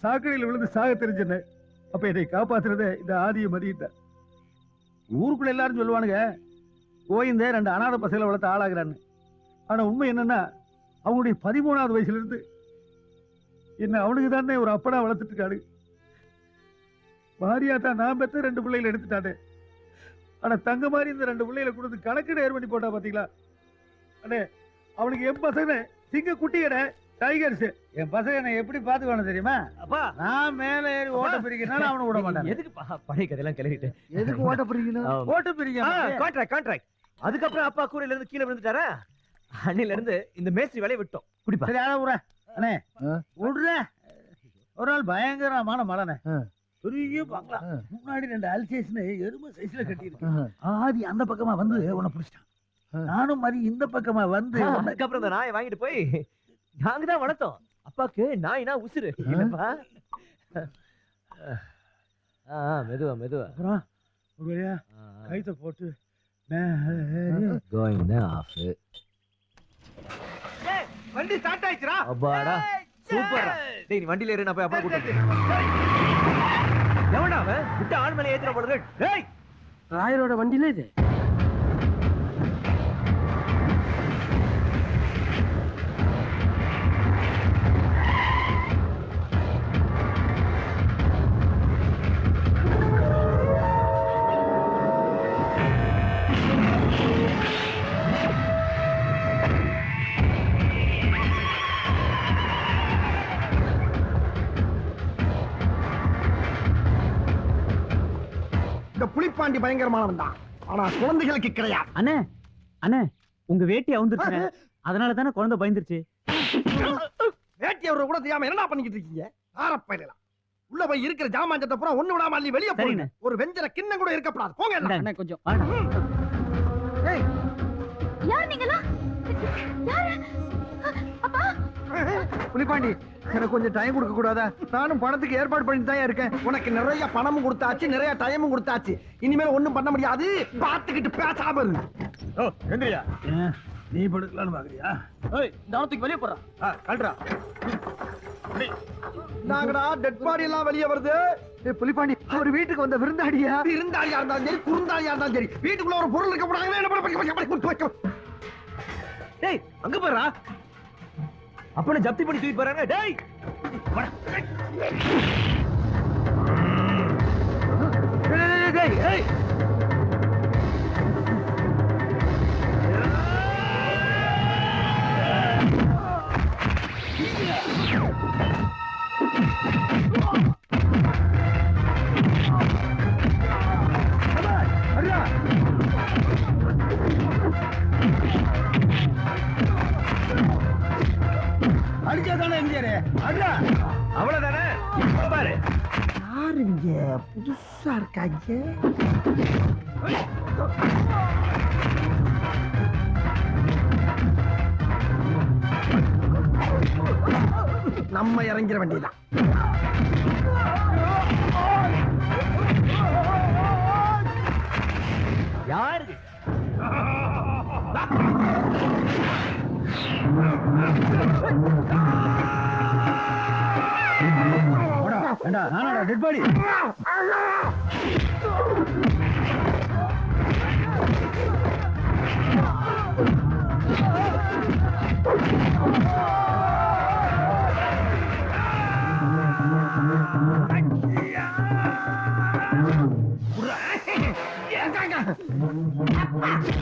சாக்கடையில் விழுந்து சாக தெரிஞ்சேன். அப்ப என்னை காப்பாத்துறத இந்த ஆதிய மதியிட்ட. ஊருக்குள்ள எல்லாரும் சொல்லுவானுங்க கோயிந்தே 2 அனாதை பசங்களை வளர்த்து ஆளாகிறான்னு. ஆனா உண்மை என்னன்னா அவங்களுடைய 13வது வயசுல இருந்து என்ன அவனுக்கு தானே ஒரு அப்படா வளர்த்துட்டு இருக்காரு. மாரியாத்தா நான் பெற்ற 2 பிள்ளைகளை எடுத்துட்டானே. ஆனா தங்க மாதிரி இந்த 2 பிள்ளைகளை கொடுத்து கணக்கு ஏர் பண்ணி போட்டா பாத்தீங்களா? அண்ணே அவனுக்கு என் பசங்க சிங்க குட்டிகடை டைகர்ஸ். என் பசங்க என்ன எப்படி பாத்துக்கணும் தெரியுமா? அப்பா நான் மேல ஏறி ஓட்ட பிரிக்கிறனால அவனை விட மாட்டான். எதுக்குப்பா பழைய கதையெல்லாம் கிளறிட்டு? எதுக்கு ஓட்ட பிரிக்கணும்? ஓட்ட பிரிக்க கான்ட்ராக்ட். அதுக்கப்புறம் அப்பா கூரையில இருந்து கீழே விழுந்துட்டாரா? அன்னில இருந்து இந்த மேஸ்திரி வேலையை விட்டோம். குடிப்பா. சரி அண்ணே விடுற. ஒரு நாள் பயங்கரமான மழைனே. பெரிய பங்களா முன்னாடி 2 அல்சேஷன் எருமை சைஸ்ல கட்டி இருக்கு. ஆதி அந்த பக்கமா வந்து உன்னை பிடிச்சிட்டான். நானும் மாதிரி இந்த பக்கமா வந்து அதுக்கப்புறம் இந்த நாயை வாங்கிட்டு போய் நாங்க தான் வளர்த்தோம். அப்பாக்கு நாய்னா உசுரு இல்லப்பா. மெதுவா அப்புறம் ஒரு வழியா கைத்த போட்டு கோயிங் ஆஃப். வண்டி ஸ்டார்ட் ஆயிடுச்சுடா. அப்பாடா சூப்பர்டா. டேய் நீ வண்டில ஏறு, நான் போய் அப்பா கூட்டிட்டு எவன்டா அவன்? விட்டு ஆள் மேல ஏத்துற போடுங்க. டேய் ராயரோட வண்டியில இது இந்த புலிப்பாண்டி பயங்கரமானவன் தான், ஆனா குழந்தைகளுக்கு கிடையாது. அண்ணே அண்ணே உங்க வேட்டி அவுந்துருச்சு, அதனால தானே குழந்தை பயந்துருச்சு. வேட்டி அவரை கூட தெரியாம என்ன பண்ணிக்கிட்டு இருக்கீங்க? ஆரப்பையில உள்ள போய் இருக்கிற ஜாமாஞ்சத்தை பூரா ஒண்ணு விடாம அள்ளி வெளியே போடுங்க. ஒரு வெஞ்சர கிண்ணம் கூட இருக்கப்படாது. போங்க எல்லாம். கொஞ்சம் ஏய், யார் நீங்களா? யாரு? அப்பா புலிப்பாண்டி எனக்கு கொஞ்சம் டைம் கொடுக்க கூடாதா? நானும் பணத்துக்கு ஏற்பாடு பண்ணி தான் இருக்கேன். உனக்கு நிறைய பணமும் கொடுத்தாச்சு, நிறைய டைமும் கொடுத்தாச்சு. இனிமேல் ஒண்ணும் பண்ண முடியாது. பார்த்துக்கிட்டு பேசாம இரு. ஓ எந்திரியா, நீ படுக்கலான்னு பாக்குறியா? ஏய் இந்த ஆனத்துக்கு வெளியே போறா. கல்றா. நாங்கடா டெட் பாடி எல்லாம் வெளியே வருது. புலிப்பாண்டி அவர் வீட்டுக்கு வந்த விருந்தாடியா? விருந்தாடியா இருந்தாலும் சரி, குறுந்தாடியா இருந்தாலும் சரி, வீட்டுக்குள்ள ஒரு பொருள் இருக்க போறாங்க. என்ன பண்ண? டேய் அங்க போறா, அப்பனை ஜப்தி பண்ணி தூக்கி போறாங்க. டேய் அடிச்சாதானே எஞ்சாரு? அடா அவ்வளவுதானே பாரு. யாருங்க புதுசா இருக்காங்க? நம்ம இறங்கிற வேண்டியதான். யாரு நானடா டெட் பாடி.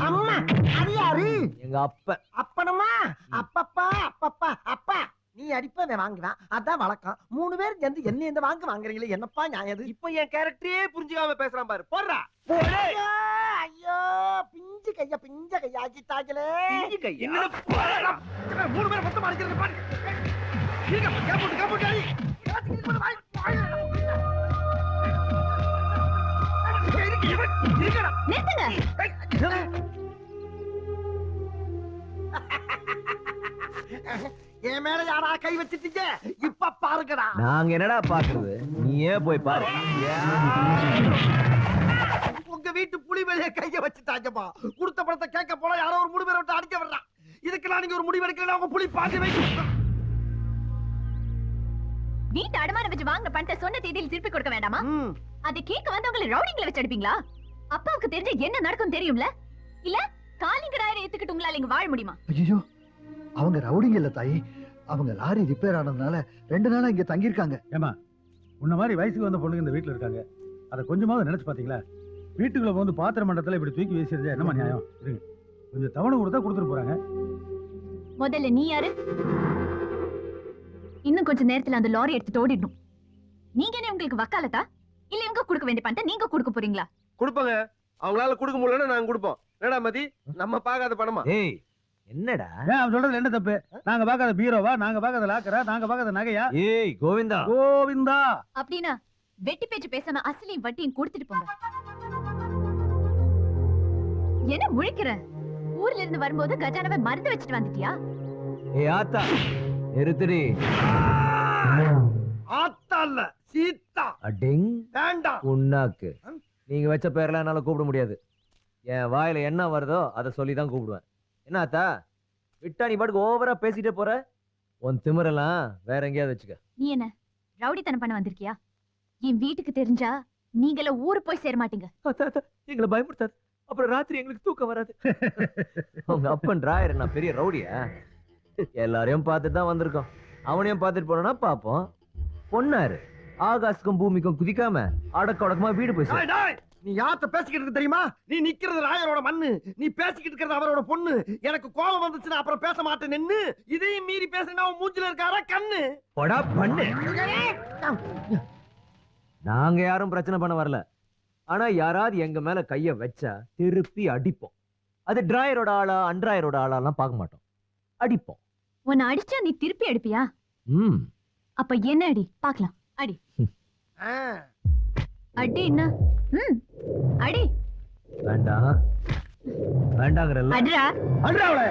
அம்மா அது யாரு? எங்க அப்ப. அப்பனம்மா அப்பப்பா அப்பப்பா அப்பா நீ அடிப்பவன் வாங்குவான், அதான் வழக்கம். 3 பேர் சேர்ந்து என்ன இந்த வாங்குறீங்களே, என்னப்பா நியாயம்? இப்ப என் கேரக்டரே புரிஞ்சுக்காம பேசுறான் பாரு. போடுறா. ஐயோ பிஞ்சு கையா ஆக்கிட்டாங்களே. என்னடா 3 பேர் மொத்தமா அடிக்கிறது பாரு. கேப்போட்டு என் மேல யாரா கை வச்சிட்டீங்க? இப்ப பாருங்கடா. நாங்க என்னடா பாக்குறது, நீ ஏன் போய் பாரு. உங்க வீட்டு புலி மேலே கைய வச்சுட்டாங்கப்பா. கொடுத்த பணத்தை கேட்க போல யாரோ ஒரு 3 பேரை விட்டு அடிக்க வர்றான். இதுக்கெல்லாம் நீங்க ஒரு முடிவு எடுக்கல. உங்க புலி பாதி வைக்க வீட்டு அடமான வச்சு வாங்க பணத்தை சொன்ன தேதியில் திருப்பி கொடுக்க வேண்டாமா? அதை கேட்க வந்தவங்களை ரவுடிங்களை வச்சு அடிப்பீங்களா? அப்பாவுக்கு தெரிஞ்ச என்ன நடக்கும் தெரியும்ல? இல்ல காலிங்கராயிரம் ஏத்துக்கிட்டு உங்களால இங்க வாழ முடியுமா? ஐயோ அவங்க ரவுடிங்க இல்ல தாயி, அவங்க லாரி ரிப்பேர் ஆனதுனால 2 நாளா இங்க தங்கி இருக்காங்க. ஏமா உன்ன மாதிரி வயசுக்கு வந்த பொண்ணுங்க இந்த வீட்டுல இருக்காங்க, அதை கொஞ்சமாவது நினைச்சு பாத்தீங்களா? வீட்டுக்குள்ள வந்து பாத்திர மண்டலத்துல இப்படி தூக்கி வீசிருந்தா என்னமா நியாயம்? இருங்க கொஞ்சம் தவணை கொடுத்தா கொடுத்துட்டு போறாங்க. முதல்ல நீ யாரு? இன்னும் கொஞ்ச நேரத்துல அந்த லாரி எடுத்துட்டு ஓடிடணும். நீங்க என்ன உங்களுக்கு வக்காலத்தா இல்ல இவங்க கொடுக்க வேண்டிய பணத்தை நீங்க கொடுக்க போறீங்களா? கொடுப்பாங்க. அவங்களால கொடுக்க முடியலன்னா நாங்க கொடுப்போம். என்னடா மதி, நம்ம பார்க்காத பணமா? ஏய் என்னடா அவன் சொல்றது என்ன தப்பு? நாங்க பார்க்காத பீரோவா, நாங்க பார்க்காத லாக்கரா, நாங்க பார்க்காத நகையா? ஏய் கோவிந்தா கோவிந்தா அப்படின்னா வெட்டி பேச்சு பேசாம அசலையும் வட்டியும் கொடுத்துட்டு போங்க. என்ன முழிக்கிற? ஊர்ல இருந்து வரும்போது கஜானாவை மறந்து வச்சுட்டு வந்துட்டியா? ஏய் ஆத்தா நிறுத்துடி. ஆத்தா இல்ல சீதா. அடிங் வேண்டாம் உன்னாக்கு. நீங்க வச்ச பேர்லாம் என்னால கூப்பிட முடியாது. என் வாயில என்ன வருதோ அதை சொல்லிதான் கூப்பிடுவேன். என்ன ஆத்தா விட்டா நீ பாட்டுக்கு ஓவரா பேசிட்டே போற? உன் திமிரெல்லாம் வேற எங்கேயாவது வச்சுக்க. நீ என்ன ரவுடித்தனம் பண்ண வந்திருக்கியா? என் வீட்டுக்கு தெரிஞ்சா நீங்கள ஊரு போய் சேர மாட்டீங்க. எங்களை பயமுறுத்தாது, அப்புறம் ராத்திரி எங்களுக்கு தூக்கம் வராது. உங்க அப்பன் ராயர் நான் பெரிய ரவுடியா? எல்லாரையும் பார்த்துட்டு தான் வந்திருக்கோம். அவனையும் பார்த்துட்டு போனா பாப்போம். பொண்ணாரு ஆகாசுக்கும் பூமிக்கும் குதிக்காம அடக்க உடக்கமா வீடு போய் சேரு. நீ யார்கிட்ட பேசிக்கிட்டு இருக்க தெரியுமா? நீ நிக்கிறது ராயரோட மண்ணு, நீ பேசிக்கிட்டு இருக்கிறது அவரோட பொண்ணு. எனக்கு கோபம் வந்துச்சுன்னா அப்புறம் பேச மாட்டேன் நின்னு. இதையும் மீறி பேசினா அவன் மூஞ்சில இருக்காரா கண்ணு. போடா பண்ணு. நாங்க யாரும் பிரச்சனை பண்ண வரல. ஆனா யாராவது எங்க மேல கைய வச்சா திருப்பி அடிப்போம். அது டிராயரோட ஆளா அன்றாயரோட ஆளாலாம் பார்க்க மாட்டோம், அடிப்போம். உன்னை அடிச்சா நீ திருப்பி அடிப்பியா? அப்ப என்ன அடி பாக்கலாம். அடி அடி. என்ன அடி. வேண்டாம் வேண்டாங்கறல்ல. அடிடா அடிடா அவளை.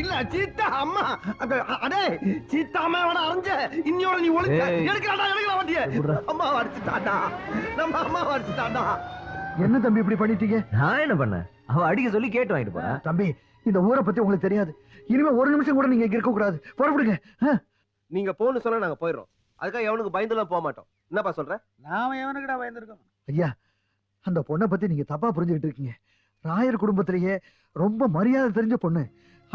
இல்ல சீத்தா அம்மா. அடே சீத்தா அம்மாவோட அரைஞ்ச இன்னியோட நீ ஒளிஞ்ச. எடுக்கலாடா எடுக்கல வண்டிய. அம்மா அடிச்சுட்டாடா, நம்ம அம்மா அடிச்சுட்டாடா. என்ன தம்பி இப்படி பண்ணிட்டீங்க? நான் என்ன பண்ணேன்? அவ அடிக்க சொல்லி கேட்டு வாங்கிட்டு போறா. தம்பி இந்த ஊரை பத்தி உங்களுக்கு தெரியாது. இனிமே ஒரு நிமிஷம் கூட நீங்க இங்க இருக்க கூடாது. புறப்படுங்க. நீங்க போன்னு சொன்னா நாங்க போயிடுறோம். அதுக்காக எவனுக்கு பயந்துலாம் போக மாட்டோம். என்னப்பா சொல்ற? நாம எவனுக்குடா பயந்துருக்கோம்? ஐயா அந்த பொண்ணை பத்தி நீங்க தப்பா புரிஞ்சுக்கிட்டு இருக்கீங்க. ராயர் குடும்பத்திலேயே ரொம்ப மரியாதை தெரிஞ்ச பொண்ணு,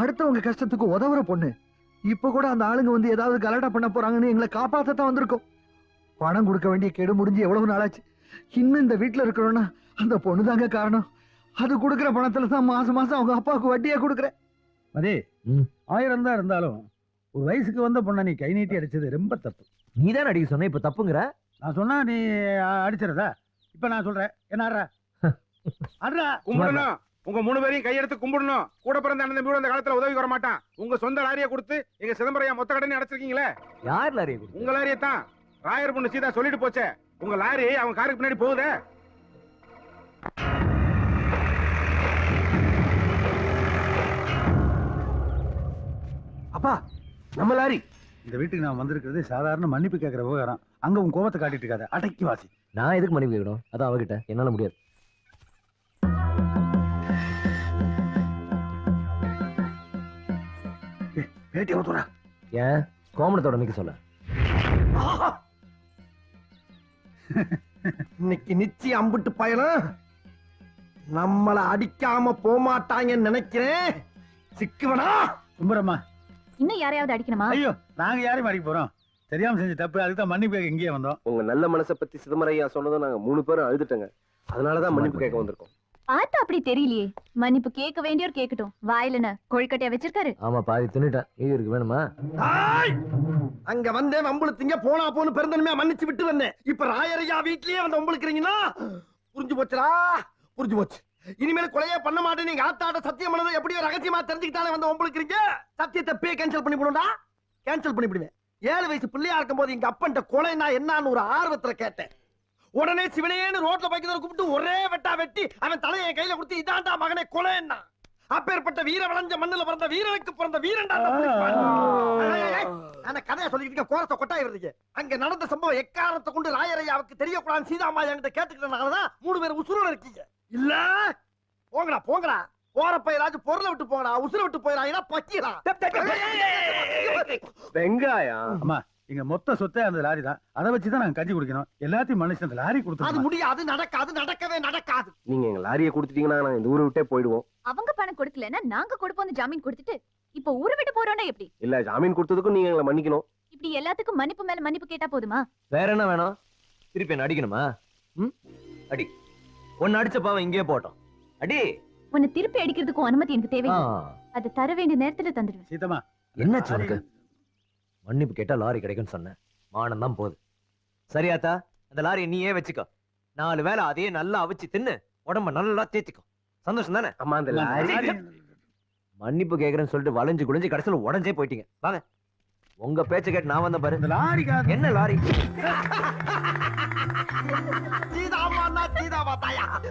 அடுத்தவங்க கஷ்டத்துக்கு உதவுற பொண்ணு. இப்ப கூட அந்த ஆளுங்க வந்து ஏதாவது கலாட்டா பண்ண போறாங்கன்னு எங்களை காப்பாத்தத்தான் வந்திருக்கோம். பணம் கொடுக்க வேண்டிய கெடு முடிஞ்சு எவ்வளவு நாளாச்சு. இன்னும் இந்த வீட்டுல இருக்கிறோம்னா அந்த பொண்ணு தாங்க காரணம். அது கொடுக்குற பணத்துல தான் மாசம் மாசம் அவங்க அப்பாவுக்கு வட்டியா கொடுக்குறேன். அதே 1000 தான் இருந்தாலும் ஒரு வயசுக்கு வந்த பொண்ணை நீ கை நீட்டி அடிச்சது ரொம்ப தப்பு. நீ தான் அடிக்க சொன்ன, இப்ப தப்புங்கிற. நான் சொன்னா நீ அடிச்சிருதா? இப்ப நான் சொல்றேன், என்ன ஆடுறா ஆடுறா. கும்பிடணும். உங்க 3 பேரையும் கையெடுத்து கும்பிடணும். கூட பிறந்த அண்ணன் தம்பி அந்த காலத்துல உதவி வர மாட்டான். உங்க சொந்த லாரியை கொடுத்து எங்க சிதம்பரம் மொத்த கடனை அடைச்சிருக்கீங்களே. யார் லாரியை? உங்க லாரியை தான். ராயர் பொண்ணு சீதா சொல்லிட்டு போச்சே, உங்க லாரி அவங்க காருக்கு பின்னாடி போகுதே. அப்பா நம்ம லாரி. இந்த வீட்டுக்கு நான் வந்திருக்கிறது சாதாரண மன்னிப்பு கேட்கிற விவகாரம். அங்க உன் கோபத்தை காட்டிட்டு இருக்காத, அடக்கி வாசி. நான் எதுக்கு மன்னிப்பு கேட்கணும்? அதான் அவகிட்ட என்னால முடியாது. ஏன் கோமணத்தோட நிக்க சொல்ல? இன்னைக்கு நிச்சயம் அம்பிட்டு பயணம் நம்மள அடிக்காம போமாட்டாங்கன்னு நினைக்கிறேன். சிக்குவனா கும்பரம்மா, இன்னும் யாரையாவது அடிக்கணுமா? ஐயோ நாங்க யாரையும் அடிக்க போறோம்? தெரியாம செஞ்ச தப்பு, அதுதான் மன்னிப்பு கேட்க இங்கேயே வந்தோம். உங்க நல்ல மனசை பத்தி சிதம்பரையா சொன்னதும் நாங்க 3 பேரும் அழுதுட்டோங்க. அதனாலதான் மன்னிப்பு கேட்க வந்திருக்கோம். பார்த்தா அப்படி தெரியலையே. மன்னிப்பு கேட்க வேண்டியோர் கேட்கட்டும். வாயில கொழுக்கட்டையா வச்சிருக்காரு. ஆமா பாதி தின்னுட்டேன், இது இருக்கு வேணுமா? அங்க வந்தேன் வம்புழுத்தீங்க, போனா போன்னு பெருந்தன்மையா மன்னிச்சு விட்டு வந்தேன். இப்ப ராயரையா வீட்லயே வந்து வம்புழுக்கிறீங்கன்னா புரிஞ்சு போச்சுடா, புரிஞ்சு போச்சு. இனிமேல் கொலையே பண்ண மாட்டேன். நீங்க ஆத்தாட்ட சத்தியம் பண்ணதை எப்படியோ ரகசியமா தெரிஞ்சுக்கிட்டாலே வந்து வம்புழுக்கிறீங்க. சத்தியத்தை பே கேன்சல் பண்ணி போடுடா. கேன்சல் பண்ணி விடுவேன். 7 வயசு பிள்ளையா இருக்கும் போது எங்க அப்பன்ட்ட கொலைனா என்னன்னு ஒரு ஆர்வத்துல கேட்டேன். உடனே சிவனேன்னு ரோட்ல பைக்கிறத கூப்பிட்டு ஒரே வெட்டா வெட்டி அவன் தலையை கையில கொடுத்து இதாண்டா மகனே கொலைன்னா. அப்பேற்பட்ட வீர விளைஞ்ச மண்ணுல பிறந்த வீரனுக்கு பிறந்த வீரன்டா. ஆனா கதையை சொல்லிக்கிட்டு கோரத்தை கொட்டாய் வருதுங்க. அங்க நடந்த சம்பவம் எக்காரணத்தை கொண்டு ராயரையாவுக்கு தெரியக்கூடாது சீதாமா என்கிட்ட கேட்டுக்கிட்டனாலதான் 3 பேர் உசுரோட இருக்கீங்க. இல்ல போங்கடா போங்கடா. போறப்ப ஏதாச்சும் பொருளை விட்டு போங்கடா. உசுரை விட்டு போயிடா பக்கிடா. வெங்காயம் அம்மா, இங்க மொத்த சொத்தே அந்த லாரி தான். அதை வச்சுதான் நாங்க கஞ்சி குடிக்கணும். எல்லாத்தையும் மனுஷன் அந்த லாரி கொடுத்து. அது முடியாது, நடக்காது, நடக்கவே நடக்காது. நீங்க எங்க லாரியை கொடுத்துட்டீங்கன்னா நாங்க இந்த ஊரை விட்டே போயிடுவோம். அவங்க பணம் கொடுக்கலன்னா நாங்க கொடுப்போம் ஜாமீன் கொடுத்துட்டு இப்ப ஊரை விட்டு போறோம்னா எப்படி? இல்ல ஜாமீன் கொடுத்ததுக்கும் நீங்க எங்களை மன்னிக்கணும். இப்படி எல்லாத்துக்கும் மன்னிப்பு மேல மன்னிப்பு கேட்டா போதுமா? வேற என்ன வேணும்? திருப்பி என்ன அடிக்கணுமா? அடி. ஒன்னு அடிச்ச பாவம் இங்கே போட்டோம். அடி. உன்னை திருப்பி அடிக்கிறதுக்கும் அனுமதி எனக்கு தேவையில்லை. அது தர வேண்டிய நேரத்துல தந்துடுவேன். சீதம்மா, என்ன சொல்லுங்க? மன்னிப்பு கேட்டா லாரி கிடைக்கும்னு சொன்னேன். மானம் தான் போகுது. சரியாத்தா, அந்த லாரியை நீயே வச்சுக்கோ. 4 வேளை அதையே நல்லா அவிச்சு தின்னு உடம்ப நல்லா தேத்திக்கோ. சந்தோஷம் தானே? அம்மா அந்த லாரி மன்னிப்பு கேக்குறேன்னு சொல்லிட்டு வளைஞ்சு குளிஞ்சு கடைசியில் உடஞ்சே போயிட்டீங்க. வாங்க, உங்க பேச்ச கேட்டு நான் வந்த பாரு. என்ன லாரி?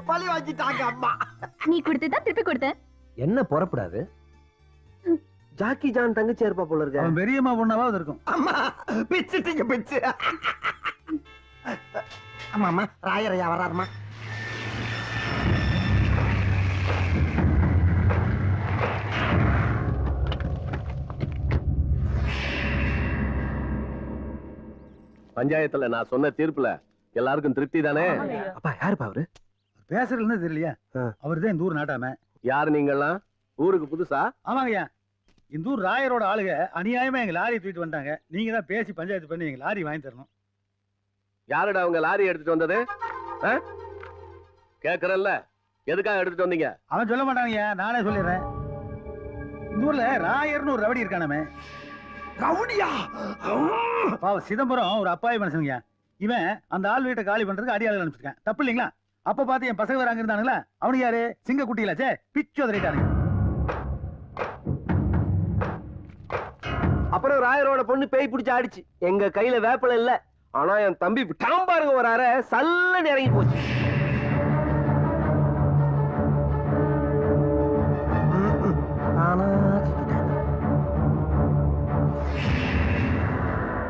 பழி வாங்கிட்டாங்க அம்மா. நீ கொடுத்துதான் திருப்பி கொடுத்தேன். என்ன புறப்படாது? ஜாக்கி ஜான் தங்கச்சி இருப்பா போல இருக்கு. அவன் பெரியம்மா பொண்ணாவது இருக்கும். அம்மா பிச்சுட்டீங்க பிச்சு. ஆமா அம்மா, ராயரையா வர்றாருமா. பஞ்சாயத்துல நான் சொன்ன தீர்ப்புல எல்லாருக்கும் திருப்தி தானே? அப்பா யாருப்பா அவரு? பேசுறதுன்னு தெரியலையா? அவர்தான் இந்த ஊர் நாட்டாம. யாரு நீங்கெல்லாம்? ஊருக்கு புதுசா? ஆமாங்கய்யா, இந்த ஊர் ராயரோட ஆளுங்க அநியாயமா எங்க லாரி தூக்கிட்டு வந்தாங்க. நீங்க தான் பேசி பஞ்சாயத்து பண்ணி எங்க லாரி வாங்கி தரணும். யாருடா அவங்க லாரி எடுத்துட்டு வந்தது? கேக்குறல்ல, எதுக்காக எடுத்துட்டு வந்தீங்க? அவன் சொல்ல மாட்டாங்கய்யா, நானே சொல்லிடுறேன். இந்த ஊர்ல ராயர்னு ஒரு ரவுடி இருக்கானமே. ரவுடியா? பாவ சிதம்பரம் ஒரு அப்பாவி மனுஷனுங்கய்யா. இவன் அந்த ஆள் வீட்டை காலி பண்றதுக்கு அடியாளர் அனுப்பிச்சிருக்கேன். தப்பு இல்லைங்களா? அப்ப பார்த்து என் பசங்க வராங்க இருந்தானுங்களா, அவனுக்கு யாரு? சிங்க குட்டியிலாச்சே, பிச்சு உதறிட்டானுங்க. அப்புறம் ராயரோட பொண்ணு பேய் பிடிச்சு ஆடிச்சு. எங்க கையில வேப்பல இல்ல, ஆனா என் தம்பி டாம்பாருங்க ஒரு அரை சல்ல இறங்கி போச்சு.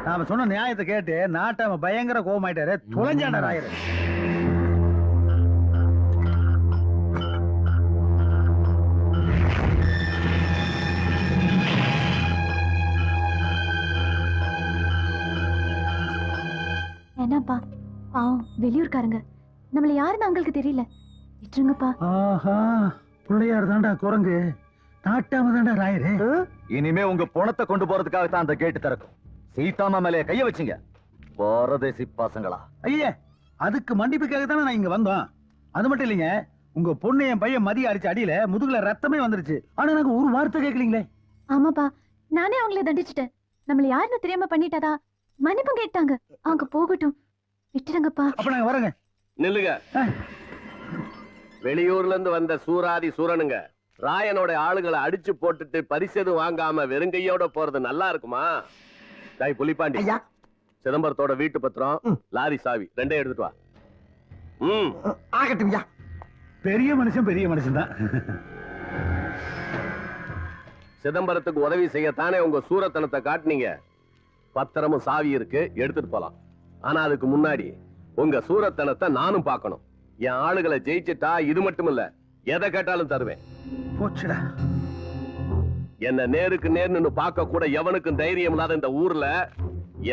நாம சொன்ன நியாயத்தை கேட்டு நாட்டாம பயங்கர கோபமாயிட்டாரு. தொலைஞ்சாண்ட ராயர். என்னப்பா பாவம் வெளியூர்காரங்க, நம்மள யாருன்னு அவங்களுக்கு தெரியல. விட்டுருங்கப்பா. ஆஹா, பிள்ளையார் தாண்டா குரங்கு, நாட்டாம தாண்டா ராயரு. இனிமே உங்க பணத்தை கொண்டு போறதுக்காக தான் அந்த கேட்டு திறக்கும். சீதாமா மேலே கைய வச்சுங்க பாரதேசி பாசங்களா. ஐயா, அதுக்கு மன்னிப்புக்காக தானே நான் இங்க வந்தோம். அது மட்டும் இல்லைங்க, உங்க பொண்ணு என் பையன் மதிய அடிச்ச அடியில முதுகுல ரத்தமே வந்துருச்சு. ஆனா நாங்க ஒரு வார்த்தை கேட்கலீங்களே. ஆமாப்பா, நானே அவங்கள தண்டிச்சிட்டேன். நம்மள யாருன்னு தெரியாம பண்ணிட்டாதா மன்னிப்பு கேட்டாங்க. அவங்க போகட்டும், விட்டுருங்கப்பா. அப்ப நாங்க வரங்க. நில்லுங்க. வெளியூர்ல இருந்து வந்த சூராதி சூரனுங்க ராயனோட ஆளுகளை அடிச்சு போட்டுட்டு பரிசு வாங்காம வெறுங்கையோட போறது நல்லா இருக்குமா? தாய் புலிப்பாண்டி, சிதம்பரத்தோட வீட்டு பத்திரம், லாரி சாவி ரெண்டே எடுத்துட்டு வா. ஆகட்டும்யா. பெரிய மனுஷன் பெரிய மனுஷன் தான். சிதம்பரத்துக்கு உதவி செய்யத்தானே உங்க சூரத்தனத்தை காட்டுனீங்க. பத்திரமும் சாவி இருக்கு, எடுத்துட்டு போலாம். ஆனா அதுக்கு முன்னாடி உங்க சூரத்தனத்தை நானும் பார்க்கணும். என் ஆளுகளை ஜெயிச்சுட்டா இது மட்டும் இல்ல, எதை கேட்டாலும் தருவேன். போச்சுடா. என்ன நேருக்கு நேர்னு பார்க்க கூட எவனுக்கும் தைரியம் இல்லாத இந்த ஊர்ல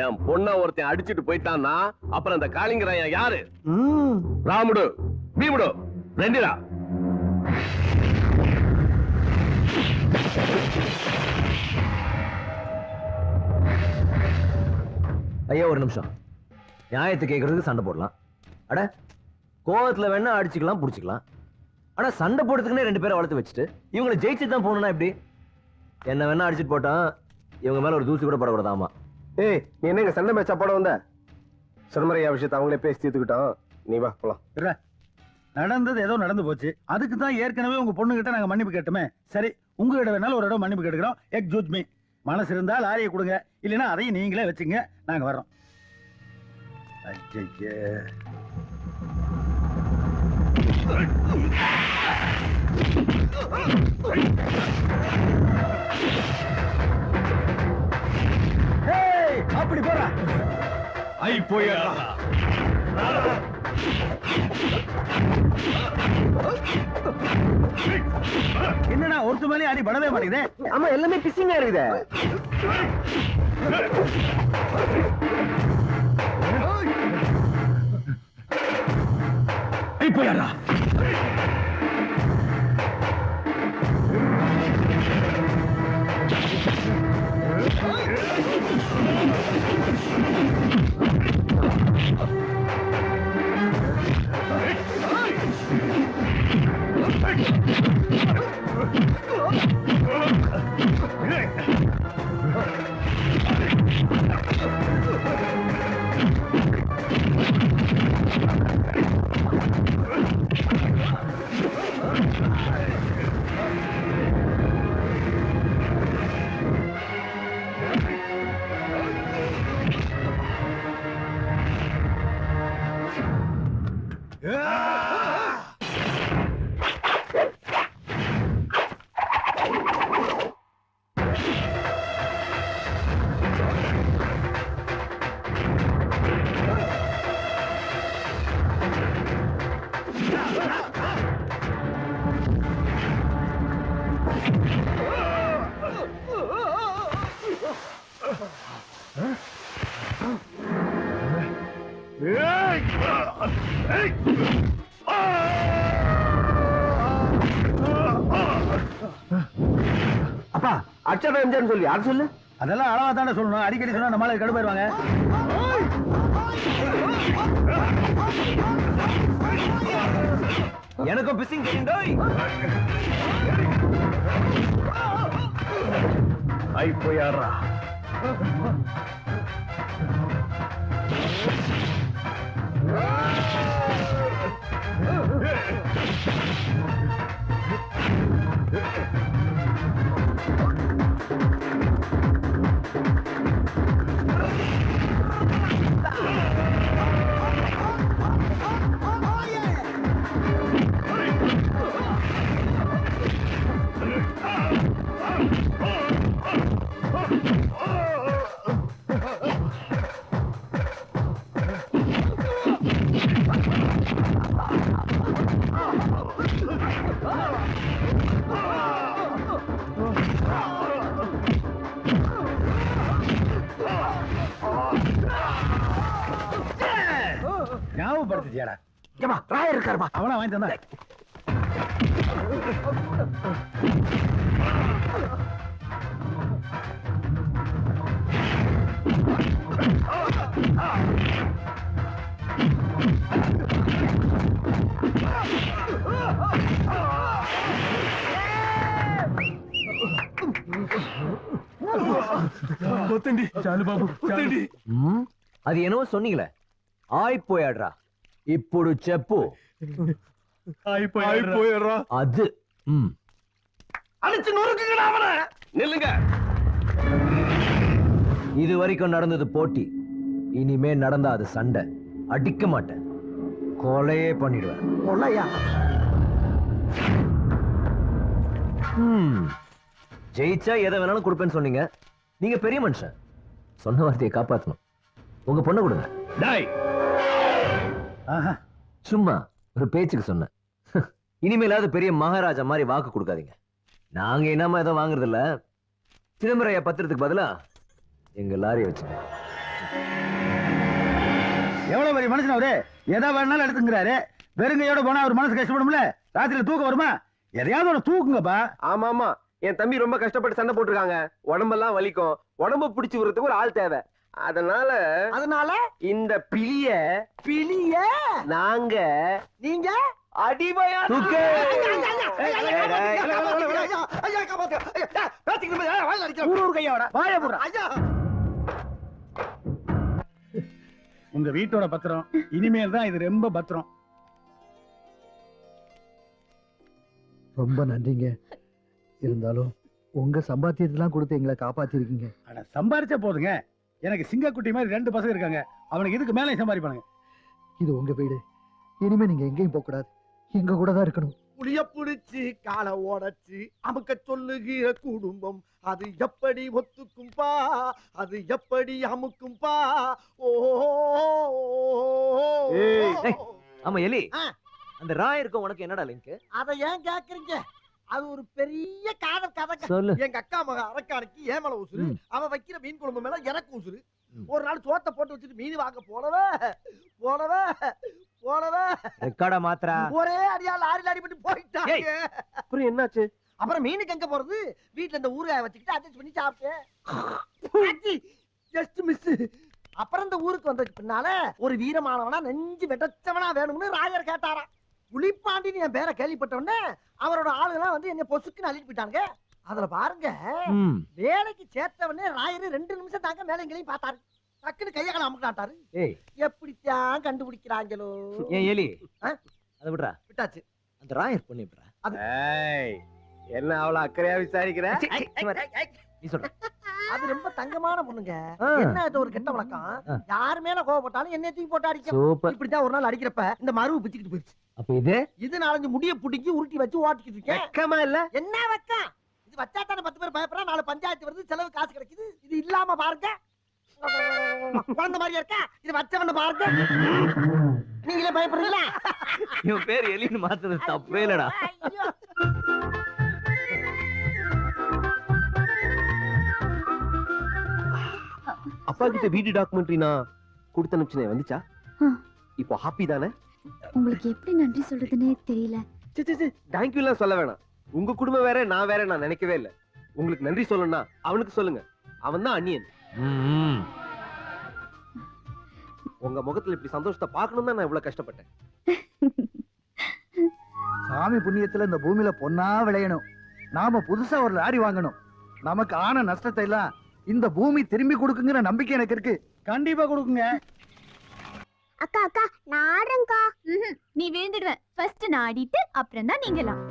என் பொண்ண ஒருத்தன் அடிச்சுட்டு போயிட்டான்னா அப்புறம் அந்த காளிங்கராயன் யாரு? ராமுடு பீமுடு ரெண்டிரா. ஐயா ஒரு நிமிஷம். நியாயத்தை கேட்கறதுக்கு சண்டை போடலாம். அட கோவத்துல வேணா அடிச்சுக்கலாம், புடிச்சுக்கலாம். ஆனா சண்டை போடுறதுக்குன்னே ரெண்டு பேரை வளர்த்து வச்சுட்டு இவங்களை ஜெயிச்சுட்டு தான் போகணும்னா எப்படி? என்ன வேணா அடிச்சுட்டு போட்டான், இவங்க மேல ஒரு தூசி கூட படக்கூடாதாமா. ஏய், நீ என்ன சண்டை மேட்சா போட வந்த? சிதம்பரையா விஷயத்தை அவங்களே பேசி தீர்த்துக்கிட்டோம். நீ வா போலாம். நடந்தது ஏதோ நடந்து போச்சு. அதுக்கு தான் ஏற்கனவே உங்க பொண்ணு கிட்ட நாங்க மன்னிப்பு கேட்டோமே. சரி, உங்ககிட்ட வேணாலும் ஒரு இடம் மன்னிப்பு கேட்டுக்கிறோம். Excuse me. மனசு இருந்தா லாரியை கொடுங்க, இல்லைன்னா அதையும் நீங்களே வச்சுங்க. நாங்க வர்றோம். ஐயே, அப்படி போறா. ஐ போயா. என்னடா ஒருத்த மேலே அடி படவே மாட்டேங்குது. ஆமா, எல்லாமே பிசிங்கா இருக்குது. போயாடா. மச்சான் எம்ஜிஆர் சொல்லி அது சொல்லு. அதெல்லாம் அளவா தானே சொல்லணும். அடிக்கடி சொன்னா நம்மளால கடுப்பாயிருவாங்க. எனக்கும் பிசிங் தெரியுண்டோய். போயாடுறா. ஞாபகப்படுத்தியாடா. ராயர் இருக்காருமா. அவனா வாங்கி தந்தா. అది ఏనో సొన్నీలే ఆయిపోయాడ్రా. ఇప్పుడు చెప్పు. ஆயிப்போயிடுறா. அது அடிச்சு நொறுக்குங்கடா அவனை. நில்லுங்க. இது வரைக்கும் நடந்தது போட்டி. இனிமே நடந்தா அது சண்டை. அடிக்க மாட்டேன், கொலையே பண்ணிடுவேன். கொலையா? ஜெயிச்சா எதை வேணாலும் கொடுப்பேன்னு சொன்னீங்க. நீங்க பெரிய மனுஷன், சொன்ன வார்த்தையை காப்பாத்தணும். உங்க பொண்ணை கொடுங்க. சும்மா ஒரு பேச்சுக்கு சொன்னேன். இனிமேலாவது பெரிய மகாராஜா மாதிரி வாக்கு கொடுக்காதீங்க. நாங்க என்னமா ஏதோ வாங்குறது இல்ல. சிதம்பரையா பத்திரத்துக்கு பதிலா எங்க லாரியை வச்சுங்க. எவ்வளவு பெரிய மனுஷன் அவரு. எதை வேணாலும் எடுத்துங்கிறாரு. வெறுங்கையோட போனா அவர் மனசு கஷ்டப்படும்ல. ராத்திரில தூக்கம் வருமா? எதையாவது ஒண்ணு தூக்குங்கப்பா. ஆமா ஆமா, என் தம்பி ரொம்ப கஷ்டப்பட்டு சண்டை போட்டுருக்காங்க. உடம்பெல்லாம் வலிக்கும். உடம்பு பிடிச்சு விடுறதுக்கு ஒரு ஆள் தேவை. அதனால இந்த பிலிய நாங்க நீங்க அடிமையா உங்க வீட்டோட பத்திரம். இனிமேல் தான் இது ரொம்ப பத்திரம். ரொம்ப நன்றிங்க. இருந்தாலும் உங்க சம்பாத்தியத்தெல்லாம் கொடுத்து எங்களை காப்பாத்திருக்கீங்க. அட சம்பாரிச்சா போதுங்க. எனக்கு சிங்கக்குட்டி மாதிரி 2 பசங்க இருக்காங்க. அவனுக்கு இதுக்கு மேலே சம்பாதிப்பானுங்க. இது உங்க வீடு. இனிமே நீங்க எங்கேயும் போக கூடாது. எங்க கூட தான் இருக்கணும். புளிய புடிச்சு காலை ஓடச்சு அமுக்க சொல்லுகிற குடும்பம் அது எப்படி ஒத்துக்கும்பா, அது எப்படி அமுக்கும்பா. ஆமா எலி, அந்த ராயருக்கும் உனக்கு என்னடா லிங்க்? அதை ஏன் கேக்குறீங்க? அது ஒரு பெரிய காதல் கதை. சொல்லு. எங்க அக்கா மக அரக்கானுக்கு ஏமல உசுரு, அவ வைக்கிற மீன் குழம்பு மேல எனக்கு உசுரு. ஒரு நாள் சோத்த போட்டு வச்சுட்டு மீன் வாங்க போனவே ரெக்கார்டா மாத்திரா ஒரே அடியா லாரில அடிபட்டு போயிட்டாங்க. அப்புறம் என்னாச்சு? அப்புறம் மீனுக்கு எங்க போறது? வீட்டுல இந்த ஊறுகாய வச்சுக்கிட்டு அட்ஜஸ்ட் பண்ணி சாப்பிட்டேன். Just miss. அப்புறம் இந்த ஊருக்கு வந்ததுக்கு பின்னால ஒரு வீரமானவனா நெஞ்சு வெட்டச்சவனா வேணும்னு ராயர் கேட்டாராம். புலிப்பாண்டின்னு என் பேரை கேள்விப்பட்டவொடனே அவரோட ஆளுங்கெல்லாம் வந்து என்ன பொசுக்குன்னு அள்ளிட்டு போயிட்டாங்க. அதுல பாருங்க, வேலைக்கு சேர்த்தவனே ராயரு 2 நிமிஷம் தாங்க மேலைங்களையும் பார்த்தாரு. டக்குன்னு கையை கால அமுக்கிட்டாரு. எப்படித்தான் கண்டுபிடிக்கிறாங்களோ. ஏன் எலி அதை விடுறா. விட்டாச்சு. அந்த ராயர் பொண்ணு விடுறா. என்ன அவ்வளவு அக்கறையா விசாரிக்கிற? நீ சொல்ற. அது ரொம்ப தங்கமான பொண்ணுங்க. என்ன இது ஒரு கெட்ட வழக்கம். யாரு மேல கோவப்பட்டாலும் என்ன தூக்கி போட்டு அடிக்கும். இப்படிதான் ஒரு நாள் அடிக்கிறப்ப இந்த மருவு பிச்சுக்கிட்டு போயிடுச்சு. அப்ப இது 4 முடிய புடிக்கி உருட்டி வச்சு ஓட்டிக்கிட்டு இருக்கேன். வெக்கமா இல்ல? என்ன வெக்கம்? இது வச்சா தானே 10 பேர் பயப்படுறா. 4 பஞ்சாயத்து வருது, செலவு காசு கிடைக்குது. இது இல்லாம பாருங்க குழந்தை மாதிரியா இருக்கா. இது வச்சவன பாருங்க. நீங்களே பயப்படுறீங்களா? இவன் பேர் எலின்னு மாத்துறது தப்பே இல்லடா. அப்பா கிட்ட வீடியோ டாக்குமெண்ட்ரி நான் கொடுத்து அனுப்பிச்சேன், வந்துச்சா? இப்போ ஹாப்பி தானே? உங்களுக்கு எப்படி நன்றி சொல்றதுன்னே தெரியல. தேங்க்யூ எல்லாம் சொல்ல வேணாம். உங்க குடும்பம் வேற நான் வேற நான் நினைக்கவே இல்லை. உங்களுக்கு நன்றி சொல்லணும்னா அவனுக்கு சொல்லுங்க. அவன் தான் அந்நியன். உங்க முகத்துல இப்படி சந்தோஷத்தை பார்க்கணும் தான் நான் இவ்வளவு கஷ்டப்பட்டேன். சாமி புண்ணியத்துல இந்த பூமியில பொன்னா விளையணும். நாம புதுசா ஒரு லாரி வாங்கணும். நமக்கு ஆன நஷ்டத்தை எல்லாம் இந்த பூமி திரும்பி கொடுக்குங்கிற நம்பிக்கை எனக்கு இருக்கு. கண்டிப்பா கொடுக்குங்க. அக்கா அக்கா நான் ஆடுறேன்க்கா. நீ விழுந்துடுவ. ஃபர்ஸ்ட் நான் ஆடிட்டு அப்புறம் தான் நீங்கலாம்.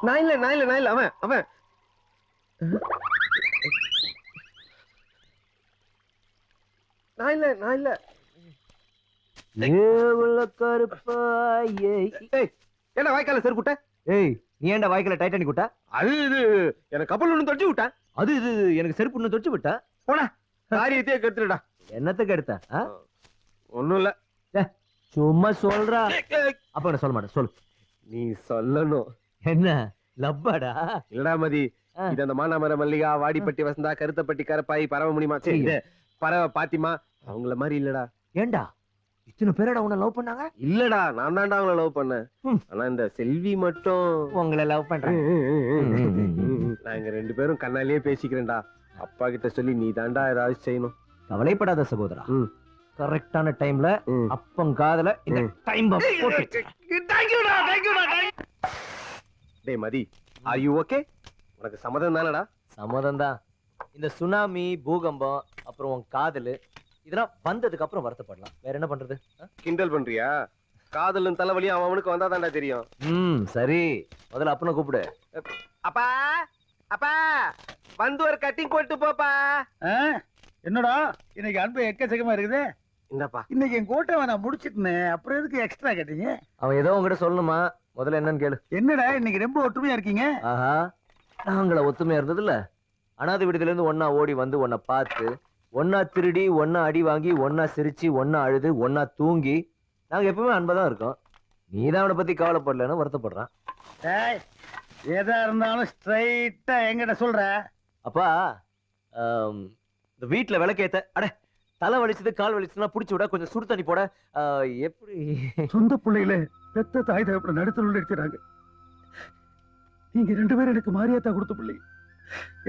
நான் இல்ல அவன் நான் இல்ல என்ன வாய்க்கால செரு குட்ட? ஏய் நீ ஏன்டா வாய்க்கால டைட்டானி குட்ட? அது இது எனக்கு கப்பல் ஒண்ணு தொட்டு விட்டா. அது இது எனக்கு செருப்பு ஒண்ணு தொட்டு விட்டா. போடா காரியத்தையே கெடுத்துடா. என்னத்துக்கு எடுத்த? ஒண்ணும் இல்ல. சும்மா சொல்றா. அப்ப என்ன சொல்ல மாட்டேன் சொல்லு. நீ சொல்லணும். என்ன லப்பாடா? இல்லடா மதி, இது அந்த மானாமர மல்லிகா, வாடிப்பட்டி வசந்தா, கருத்தப்பட்டி கரப்பாய், பறவை முடியுமா, பறவை பாத்திமா அவங்கள மாதிரி இல்லடா. ஏண்டா இத்தனை பேரடா உன்னை லவ் பண்ணாங்க? இல்லடா நான் தான்டா அவங்கள லவ் பண்ணேன். ஆனா இந்த செல்வி மட்டும் உங்களை லவ் பண்றேன். நாங்க ரெண்டு பேரும் கண்ணாலேயே பேசிக்கிறேன்டா. அப்பா கிட்ட சொல்லி நீ தாண்டா ஏதாவது செய்யணும். கவலைப்படாத சகோதரா, கரெக்டான டைம்ல அப்பம் காதல இந்த டைம் போட்டு. டேய் மதி, ஆர் யூ ஓகே? உனக்கு சம்மதம் தானடா? சம்மதம் தான். இந்த சுனாமி, பூகம்பம், அப்புறம் உன் காதல் இதெல்லாம் வந்ததுக்கு அப்புறம் வருத்தப்படலாம். வேற என்ன பண்றது? கிண்டல் பண்றியா? காதலும் தலைவலியும் அவனுக்கு வந்தாதான்டா தெரியும். சரி, முதல்ல அப்பனை கூப்பிடு. அப்பா அப்பா வந்து ஒரு கட்டிங் போட்டு போப்பா. என்னடா இன்னைக்கு அன்பு எக்கச்சக்கமா இருக்குது. என்னப்பா இன்னைக்கு என் கோட்டை நான் முடிச்சிட்டேன், அப்புறம் எதுக்கு எக்ஸ்ட்ரா கேட்டீங்க? அவன் ஏதோ உங்ககிட்ட சொல்லணுமா? முதல்ல என்னன்னு கேளு. என்னடா இன்னைக்கு ரொம்ப ஒற்றுமையா இருக்கீங்க? ஆஹா, நாங்கள ஒத்துமையா இருந்தது இல்ல. அனாதை விடுதல இருந்து ஒன்னா ஓடி வந்து உன்னை பார்த்து, ஒன்னா திருடி, ஒன்னா அடி வாங்கி, ஒன்னா சிரிச்சு, ஒன்னா அழுது, ஒன்னா தூங்கி, நாங்க எப்பவுமே அன்பதான் இருக்கோம். நீதான் அவனை பத்தி கவலைப்படலன்னு வருத்தப்படுறான். எதா இருந்தாலும் ஸ்ட்ரைட்டா என்கிட்ட சொல்ற. அப்பா, இந்த வீட்டுல விளக்கேத்த அட தலை வலிச்சது கால் வலிச்சதுன்னா புடிச்சு விட, கொஞ்சம் சுடு தண்ணி போட. எப்படி சொந்த பிள்ளையில பெத்த தாய் தகப்பட நடுத்தல் எடுக்கிறாங்க. நீங்க ரெண்டு பேரும் எனக்கு மாரியாத்தா கொடுத்த பிள்ளை.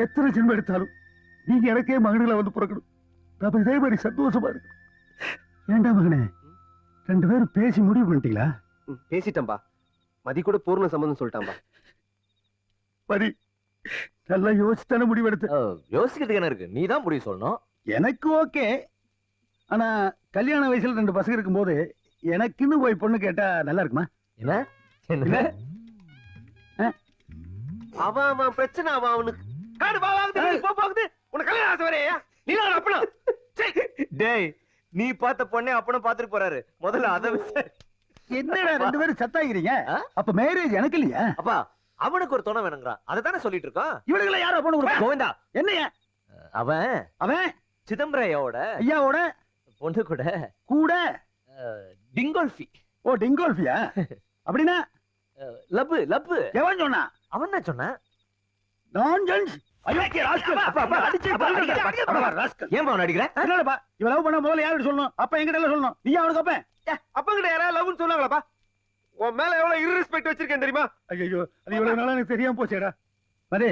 எத்தனை ஜென்மம் எடுத்தாலும் நீங்க எனக்கே மகன்களை வந்து பிறக்கணும். நம்ம இதே மாதிரி சந்தோஷமா இருக்கு. ஏண்டா மகனே, ரெண்டு பேரும் பேசி முடிவு பண்ணிட்டீங்களா? பேசிட்டம்பா. மதி கூட பூர்ண சம்மதம் சொல்லிட்டாம்பா. மதி நல்லா யோசித்தானே முடிவு எடுத்து. யோசிக்கிறதுக்கு என்ன இருக்கு? நீதான் முடிவு சொல்லணும். எனக்கு ஓகே. ஆனா கல்யாண வயசுல ரெண்டு பசங்க இருக்கும்போது எனக்குன்னு போய் பொண்ணு கேட்டா நல்லா இருக்குமா? என்ன என்ன அவன் பிரச்சனை. அவன் அவனுக்கு காடு பாவாகுது. உனக்கு கல்யாணம் ஆசை வரையா? நீ அப்பனா? டேய், நீ பார்த்த பொண்ணே அப்பனும் பாத்துட்டு போறாரு. முதல்ல அதை என்னடா ரெண்டு பேரும் சத்தாகிறீங்க? அப்ப மேரேஜ் எனக்கு இல்லையா? அப்பா, அவனுக்கு ஒரு துணை வேணுங்கிறான். அதை தானே சொல்லிட்டு இருக்கான். இவனுங்களை யாரோ பொண்ணு கொடுக்க? கோவிந்தா, என்னையா அவன் அவன் சிதம்பரையோட ஐயாவோட பொண்ணு கூட கூட டிங்கோல்ஃபி. ஓ டிங்கோல்ஃபியா? அப்படின்னா லப்பு லப்பு. எவன் சொன்னா? அவன் தான் சொன்னான். நான்சென்ஸ். ஐயோ ராஸ்கல். அப்பா அப்பா அடிச்சு ராஸ்கல். ஏன் அவன் அடிக்கிற? என்னடா இவன் லவ் பண்ண முதல்ல யாருக்கு சொல்லணும்? அப்பா என்கிட்ட எல்லாம் சொல்லணும். நீ அவனுக்கு அப்பன். அப்பா கிட்ட யாராவது லவ்னு சொன்னாங்களாப்பா? உன் மேல எவ்வளவு இர்ரெஸ்பெக்ட் வச்சிருக்கேன் தெரியுமா? ஐயோ அது இவ்வளவு நாளா எனக்கு தெரியாம போச்சேடா. மதே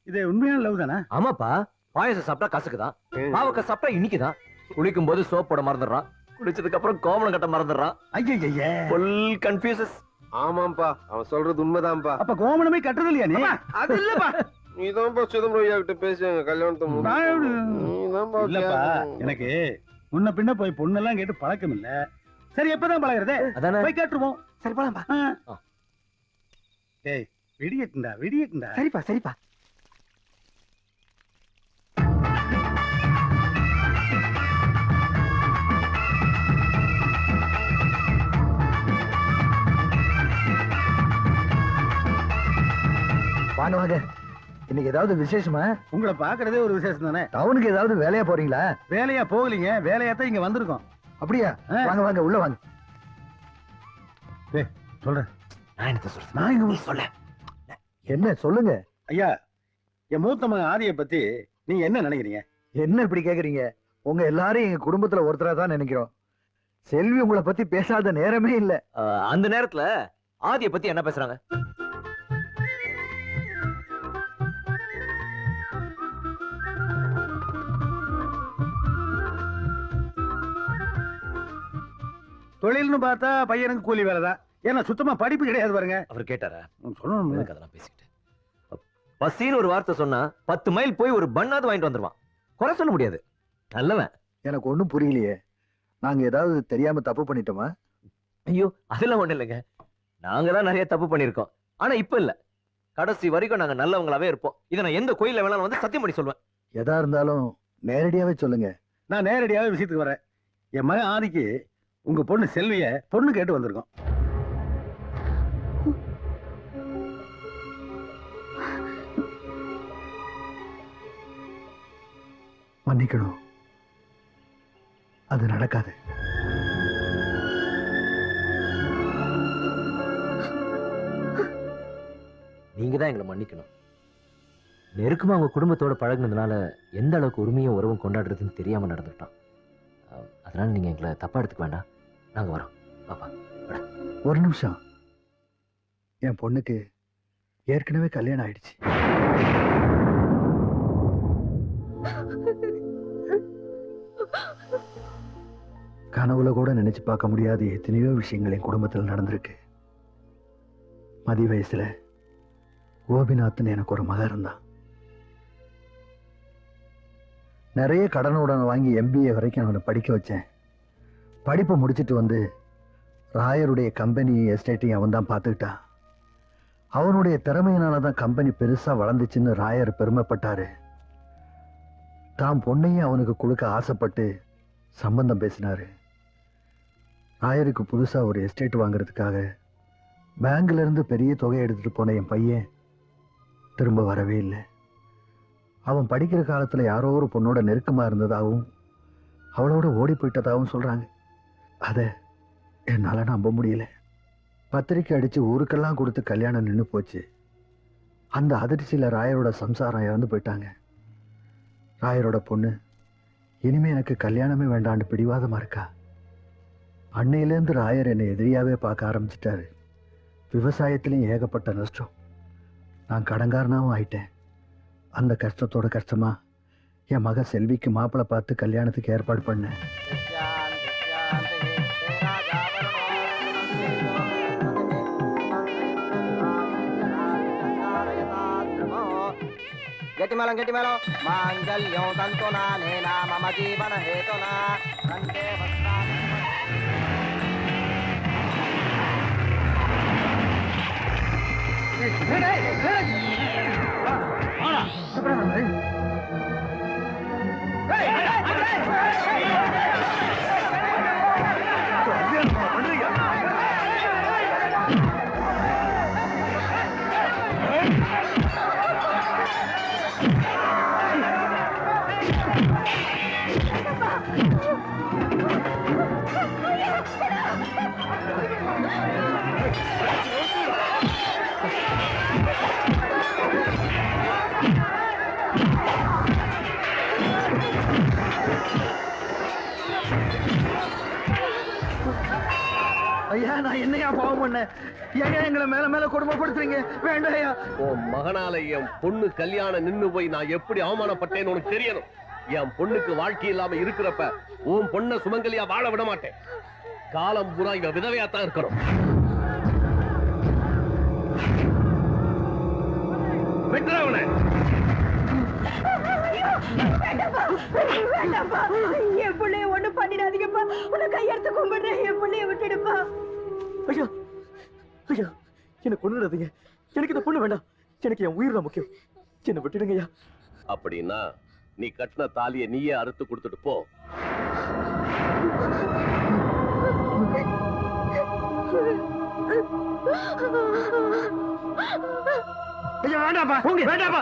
இது உண்மையான லவ் தானே? ஆமாப்பா. பாயசம் சாப்பிட்டா கசக்குதான், பாவக்காய் சாப்பிட்டா இனிக்குதான். குளிக்கும் போது சோப் போட மறந்துடுறான், குளிச்சதுக்கு அப்புறம் கோமணம் கட்ட மறந்துடுறான். ஐயய்ய ஃபுல் கன்ஃபியூசஸ். ஆமாம்பா, அவன் சொல்றது உண்மைதான்ப்பா. அப்ப கோமணமே கட்டது இல்லையா நீ? அது இல்லப்பா. நீதான்ப்பா சிதம்பரம் ஐயா கிட்ட பேசுங்க கல்யாணத்தை நீதான்ப்பா. இல்லப்பா எனக்கு முன்ன பின்ன போய் பொண்ணெல்லாம் கேட்டு பழக்கம் இல்ல. சரி எப்பதான் பழகுறது? அதானே போய் கேட்டுருவோம். சரி போலாம்பா. டேய் வெடியட்டுண்டா வெடியட்டுண்டா. சரிப்பா சரிப்பா. வாங்க வாங்க. இன்னைக்கு ஏதாவது விசேஷமா? உங்களை பாக்குறதே ஒரு விசேஷம் தானே. டவுனுக்கு ஏதாவது வேலையா போறீங்களா? வேலையா போகலீங்க, வேலையா தான் இங்க வந்திருக்கோம். அப்படியா? வாங்க வாங்க உள்ள வாங்க. சொல்றேன். நான் என்ன சொல்றேன்? நான் இங்க சொல்ல. என்ன சொல்லுங்க ஐயா. என் மூத்த மகன் ஆதிய பத்தி நீங்க என்ன நினைக்கிறீங்க? என்ன இப்படி கேக்குறீங்க? உங்க எல்லாரும் எங்க குடும்பத்துல ஒருத்தரா தான் நினைக்கிறோம். செல்வி உங்களை பத்தி பேசாத நேரமே இல்ல. அந்த நேரத்துல ஆதிய பத்தி என்ன பேசுறாங்க? தொழில்னு பார்த்தா பையனுக்கு கூலி வேலை தான். ஏன்னா சுத்தமா படிப்பு கிடையாது பாருங்க. அவர் கேட்டாரா? சொல்லணும். அதெல்லாம் பேசிக்கிட்டு பசின்னு ஒரு வார்த்தை சொன்னா 10 மைல் போய் ஒரு பண்ணாவது வாங்கிட்டு வந்துருவான். குறை சொல்ல முடியாது, நல்லவன். எனக்கு ஒண்ணும் புரியலையே. நாங்க ஏதாவது தெரியாம தப்பு பண்ணிட்டோமா? ஐயோ அதெல்லாம் ஒண்ணு இல்லைங்க. நாங்க தான் நிறைய தப்பு பண்ணிருக்கோம். ஆனா இப்ப இல்ல, கடைசி வரைக்கும் நாங்க நல்லவங்களாவே இருப்போம். இதை நான் எந்த கோயில்ல வேணாலும் வந்து சத்தியம் பண்ணி சொல்லுவேன். எதா இருந்தாலும் நேரடியாவே சொல்லுங்க. நான் நேரடியாவே விஷயத்துக்கு வரேன். என் மகன் ஆதிக்கு உங்க பொண்ணு செல்விய பொண்ணு கேட்டு வந்திருக்கோம். மன்னிக்கணும், அது நடக்காது. நீங்க தான் எங்களை மன்னிக்கணும். நெருக்கமா அவங்க குடும்பத்தோட பழகுனதுனால எந்த அளவுக்கு உரிமையும் உறவும் கொண்டாடுறதுன்னு தெரியாம நடந்துட்டோம். அதனால நீங்க எங்களை தப்பா எடுத்துக்க வேண்டாம். நாங்க வரோம். பாப்பா ஒரு நிமிஷம். என் பொண்ணுக்கு ஏற்கனவே கல்யாணம் ஆயிடுச்சு. கனவுல கூட நினைச்சு பார்க்க முடியாத எத்தனையோ விஷயங்கள் என் குடும்பத்தில் நடந்திருக்கு. மதி வயசுல கோபிநாத்னு எனக்கு ஒரு மகன் இருந்தான். நிறைய கடனுடன் வாங்கி MBA வரைக்கும் அவனை படிக்க வச்சேன். படிப்பை முடிச்சுட்டு வந்து ராயருடைய கம்பெனி எஸ்டேட்டையும் அவன் தான் பார்த்துக்கிட்டான். அவனுடைய திறமையினால தான் கம்பெனி பெருசா வளர்ந்துச்சுன்னு ராயர் பெருமைப்பட்டாரு. தான் பொண்ணையும் அவனுக்கு கொடுக்க ஆசைப்பட்டு சம்பந்தம் பேசினாரு. ராயருக்கு புதுசா ஒரு எஸ்டேட் வாங்குறதுக்காக பேங்க்ல இருந்து பெரிய தொகை எடுத்துட்டு போன என் பையன் திரும்ப வரவே இல்லை. அவன் படிக்கிற காலத்துல யாரோ ஒரு பொண்ணோட நெருக்கமா இருந்ததாகவும் அவளோட ஓடி போயிட்டதாகவும் சொல்றாங்க. அதை என்னால நம்ப முடியல. பத்திரிக்கை அடிச்சு ஊருக்கெல்லாம் கொடுத்து கல்யாணம் நின்று போச்சு. அந்த அதிர்ச்சியில ராயரோட சம்சாரம் இறந்து போயிட்டாங்க. ராயரோட பொண்ணு இனிமே எனக்கு கல்யாணமே வேண்டான்னு பிடிவாதமா இருக்கா. அன்னையிலேருந்து ராயர் என்னை எதிரியாவே பார்க்க ஆரம்பிச்சிட்டாரு. விவசாயத்திலையும் ஏகப்பட்ட நஷ்டம். நான் கடங்காரனாவும் ஆயிட்டேன். அந்த கஷ்டத்தோட கஷ்டமா என் மக செல்விக்கு மாப்பிள்ளை பார்த்து கல்யாணத்துக்கு ஏற்பாடு பண்ணேன். గట్టిమేళం గట్టిమేళం మాంగళ్యం తంతునా నేనా మమ జీవన హేతునా కంటే ஐயா நான் என்னையா பாவம் பண்ணேன்? ஏங்க எங்களை மேல மேல கொடுமைப்படுத்துறீங்க? வேண்டாம் ஐயா. உன் மகனால என் பொண்ணு கல்யாணம் நின்னு போய் நான் எப்படி அவமானப்பட்டேன்னு உனக்கு தெரியணும். என் பொண்ணுக்கு வாழ்க்கை இல்லாம இருக்கிறப்ப உன் பொண்ண சுமங்கலியா வாழ விட மாட்டேன். காலம் பூரா இவ விதவையாத்தான் இருக்கணும். வெட்டுறவனை என் பிள்ளைய ஒண்ணு பண்ணிடாதீங்கப்பா. உன்னை கையெடுத்து கும்பிடுறேன். என் பிள்ளைய விட்டுடுப்பா. ஐயா ஐயா என்ன கொண்டுடாதீங்க. எனக்கு இந்த பொண்ணு வேண்டாம். எனக்கு என் உயிர் தான் முக்கியம். என்ன விட்டுடுங்க ஐயா. அப்படின்னா நீ கட்டின தாலியை நீயே அறுத்து கொடுத்துட்டு போ. ஐயா வேண்டாப்பா, வேண்டாப்பா.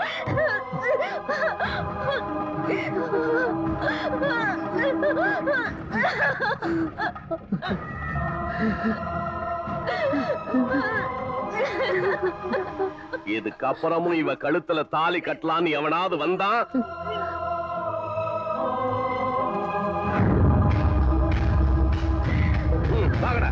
இதுக்கப்புறமும் இவ கழுத்துல தாலி கட்டலான்னு எவனாவது வந்தா வாங்கடா.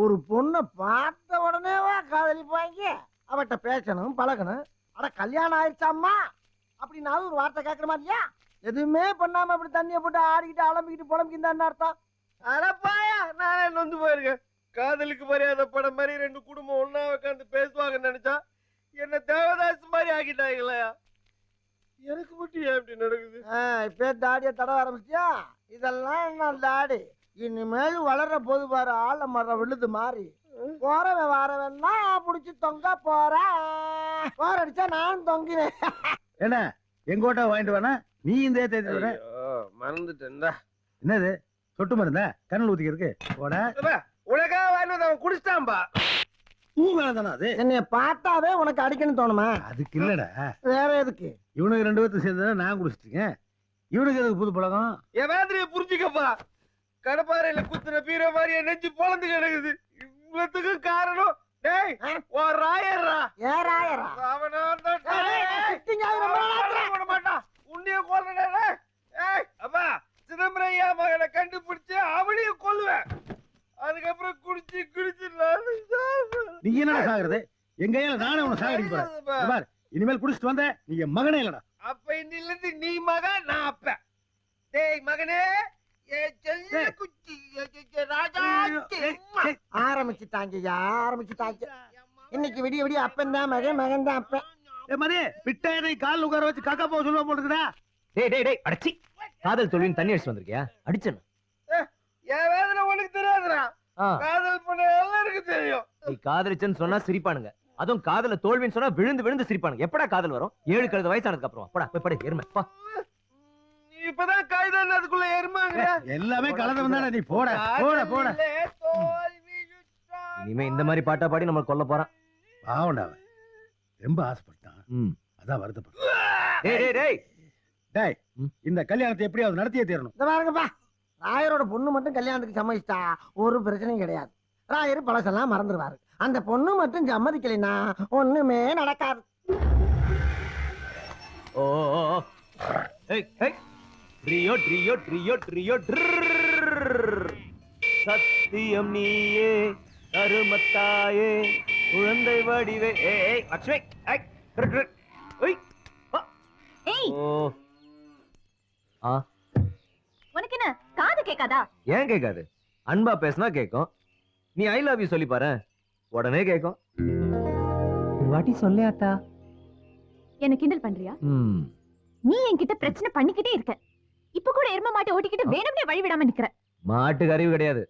ஒரு பொண்ணை பார்த்த உடனேவா காதலிப்பாங்க? அவட்ட பேசணும், பழகணும். அட கல்யாணம் ஆயிடுச்சாம்மா அப்படின்னாலும் ஒரு வார்த்தை கேட்கணுமா இல்லையா? எதுவுமே பண்ணாம அப்படி தண்ணியை போட்டு ஆடிக்கிட்டு அலம்பிக்கிட்டு புலம்பிக்கிட்டு அர்த்தம். அடப்பாயா, நானே நொந்து போயிருக்கேன். காதலுக்கு மரியாதை படம் மாதிரி ரெண்டு குடும்பம் ஒன்னா உட்காந்து பேசுவாங்கன்னு நினைச்சா என்ன தேவதாஸ் மாதிரி ஆக்கிட்டாங்களா? எனக்கு மட்டும் ஏன் இப்படி நடக்குது? இப்ப தாடியை தடவ ஆரம்பிச்சியா? இதெல்லாம் என்ன தாடி? இனிமேல் வளர்ற போது பாரு ஆள மரம் விழுது மாறி போறவன் வாரவன்னா புடிச்சு தொங்க போறேன். போற அடிச்சா நான் தொங்கினேன். என்ன எங்கோட்டா வாங்கிட்டு வேணா நீ இந்த தேதி வர மறந்துட்டேன்டா. என்னது சொட்டு மருந்தா கண்ணில் ஊத்திக்கிறதுக்கு? போட உனக்காக வாங்கிட்டு அவன் குடிச்சிட்டான்பா. பூ வேலை தானே அது? என்னைய பார்த்தாவே உனக்கு அடிக்கணும் தோணுமா? அதுக்கு இல்லடா. வேற எதுக்கு? இவனுக்கு 2 பேர்த்து சேர்ந்தா நான் குடிச்சிட்டேன். இவனுக்கு எதுக்கு புது பழக்கம்? என் வேதனைய புரிஞ்சுக்கப்பா. கடப்பாறையில குத்துன பீர மாதிரி நெஞ்சு பொழந்து கிடக்குது. இவ்வளவுக்கு காரணம் டேய் ஒரு ராயர்ரா. ஏன் ராயரா? அவன மாட்டான் உன்னைய கொல்றடா. ஏய் அப்பா சிதம்பரையா மகனை கண்டுபிடிச்சு அவனையும் கொல்லுவேன். அதுக்கப்புறம் குடிச்சு குடிச்சு நீ என்னடா சாகுறது? எங்க கையில நானே உன்னை சாகடிக்க போறேன் பார். இனிமேல் குடிச்சிட்டு வந்த நீ என் மகனே இல்லடா. அப்ப இன்னில இருந்து நீ மகன் நான் அப்ப. டேய் மகனே ஆரம்பிச்சுட்டாங்க ஆரம்பிச்சுட்டாங்க. இன்னைக்கு விடிய விடிய அப்பன் தான் மகன், மகன் தான் அப்பன். மதே பிட்டாயனை கால் உட்கார வச்சு காக்கா போக சொல்லுவா போட்டுக்கிறா. டேய் டேய் டேய் அடிச்சி காதல் தோல்வின்னு தண்ணி அடிச்சு வந்திருக்கியா? அடிச்சேன். என் வேதனை உனக்கு தெரியாதுடா. காதல் பண்ண எல்லாம் எனக்கு தெரியும். நீ காதலிச்சேன்னு சொன்னா சிரிப்பானுங்க. அதுவும் காதல தோல்வின்னு சொன்னா விழுந்து விழுந்து சிரிப்பானுங்க. எப்படா காதல் வரும்? 7 கழுத வயசானதுக்கு அப்புறம். போடா போய் படி எருமை பா. இப்பதான் காய்தான் அதுக்குள்ள எருமாங்க. எல்லாமே கலந்து தானே. நீ போட போட போட. இனிமே இந்த மாதிரி பாட்டா பாடி நம்ம கொல்ல போறான். பாவண்டா ரொம்ப ஆசைப்பட்டான். அதான் வருத்தப்பட்டான். டேய் டேய் டேய் டேய் இந்த கல்யாணத்தை எப்படியாவது நடத்தியே தீரணும். இந்த பாருங்கப்பா, ராயரோட பொண்ணு மட்டும் கல்யாணத்துக்கு சம்மதிச்சிட்டா ஒரு பிரச்சனையும் கிடையாது. ராயர் பழசெல்லாம் மறந்துடுவாரு. அந்த பொண்ணு மட்டும் சம்மதிக்கலைன்னா ஒண்ணுமே நடக்காது. ஓ ஏய் ஏய் ட்ரியோ ட்ரியோ ட்ரியோ ட்ரியோ சத்தியம் நீயே கருமத்தாயே குழந்தை வடிவே. ஏய் லட்சுமி ஏய் ஏய் ஏய் ஓ ஆ உனக்கு என்ன காது கேட்காதா? ஏன் கேட்காது? அன்பா பேசினா கேட்கும். நீ ஐ லவ் யூ சொல்லி பாரு, உடனே கேட்கும். ஒரு வாட்டி சொல்லியாத்தா. என்ன கிண்டல் பண்றியா? நீ என்கிட்ட பிரச்சனை பண்ணிக்கிட்டே இருக்க. இப்ப கூட எரும மாட்டை ஓட்டிக்கிட்டு வேணும்னே வழி விடாம நிக்கிற. மாட்டுக்கு அறிவு கிடையாது.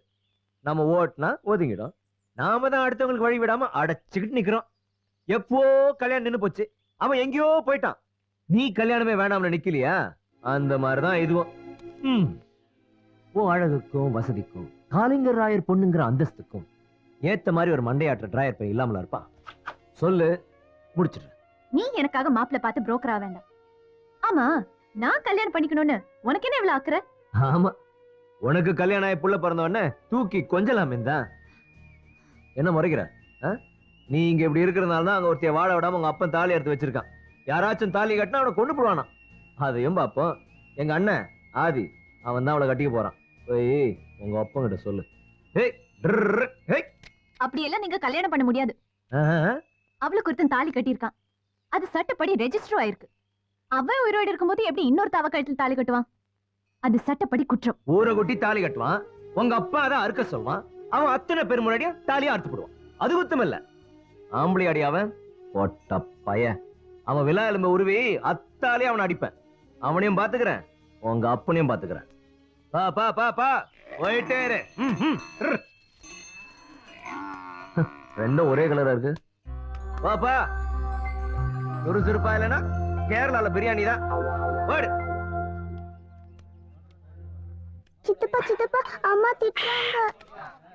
நம்ம ஓட்டுனா ஒதுங்கிடும். நாம தான் அடுத்தவங்களுக்கு வழி விடாம அடைச்சுக்கிட்டு நிக்கிறோம். எப்போ கல்யாணம் நின்னு போச்சு. அவன் எங்கேயோ போயிட்டான். நீ கல்யாணமே வேணாம்னு நிக்கலையா? அந்த மாதிரிதான் இதுவும். உன் அழகுக்கும் வசதிக்கும் காளிங்கர் ராயர் பொண்ணுங்கிற அந்தஸ்துக்கும் ஏத்த மாதிரி ஒரு மண்டையாற்ற டிராயர் பை இல்லாமல இருப்பான். சொல்லு, முடிச்சிடு. நீ எனக்காக மாப்பிள்ள பார்த்து புரோக்கரா வேண்டாம். ஆமா, நான் கல்யாணம் பண்ணிக்கணும்னு உனக்கு என்ன இவ்வளவு ஆக்குற? ஆமா, உனக்கு கல்யாணம் ஆகி புள்ள பிறந்தவன தூக்கி கொஞ்சலாமே தான். என்ன முறைக்கிற? நீ இங்க இப்படி இருக்கிறதுனால தான் அங்க ஒருத்தைய வாழ விடாம உங்க அப்பன் தாலி எடுத்து வச்சிருக்கான். யாராச்சும் தாலி கட்டினா அவனை கொண்டு போடுவானா. அதையும் பாப்போம். எங்க அண்ணன் ஆதி, அவன் தான் அவளை கட்டிக்க போறான். போய் உங்க அப்பன் கிட்ட சொல்லு. அப்படியெல்லாம் நீங்க கல்யாணம் பண்ண முடியாது. அவளுக்கு ஒருத்தன் தாலி கட்டியிருக்கான். அது சட்டப்படி ரெஜிஸ்டர் ஆயிருக்கு. அவன் உயிரோடு இருக்கும்போது எப்படி இன்னொரு தவ கழுத்தில் தாலி கட்டுவான்? அது சட்டப்படி குற்றம். ஊரை கொட்டி தாலி கட்டுவான். உங்க அப்பா அதை அறுக்க சொல்வான். அவன் அத்தனை பேர் முன்னாடியும் தாலியா அறுத்து போடுவான். அது குத்தம் இல்ல. ஆம்பளை அடி அவன் பொட்ட பைய. அவன் விழா எலும்ப உருவி அத்தாலே அவனை அடிப்பேன். அவனையும் பாத்துக்கிறேன், உங்க அப்பனையும் பாத்துக்கிறேன். பா பா பா பா போயிட்டே இரு. ரெண்டும் ஒரே கலரா இருக்கு. பாப்பா சுறுசுறுப்பா இல்லைன்னா கேரளால பிரியாணி தான். சித்தப்பா அம்மா திட்டுறாங்க.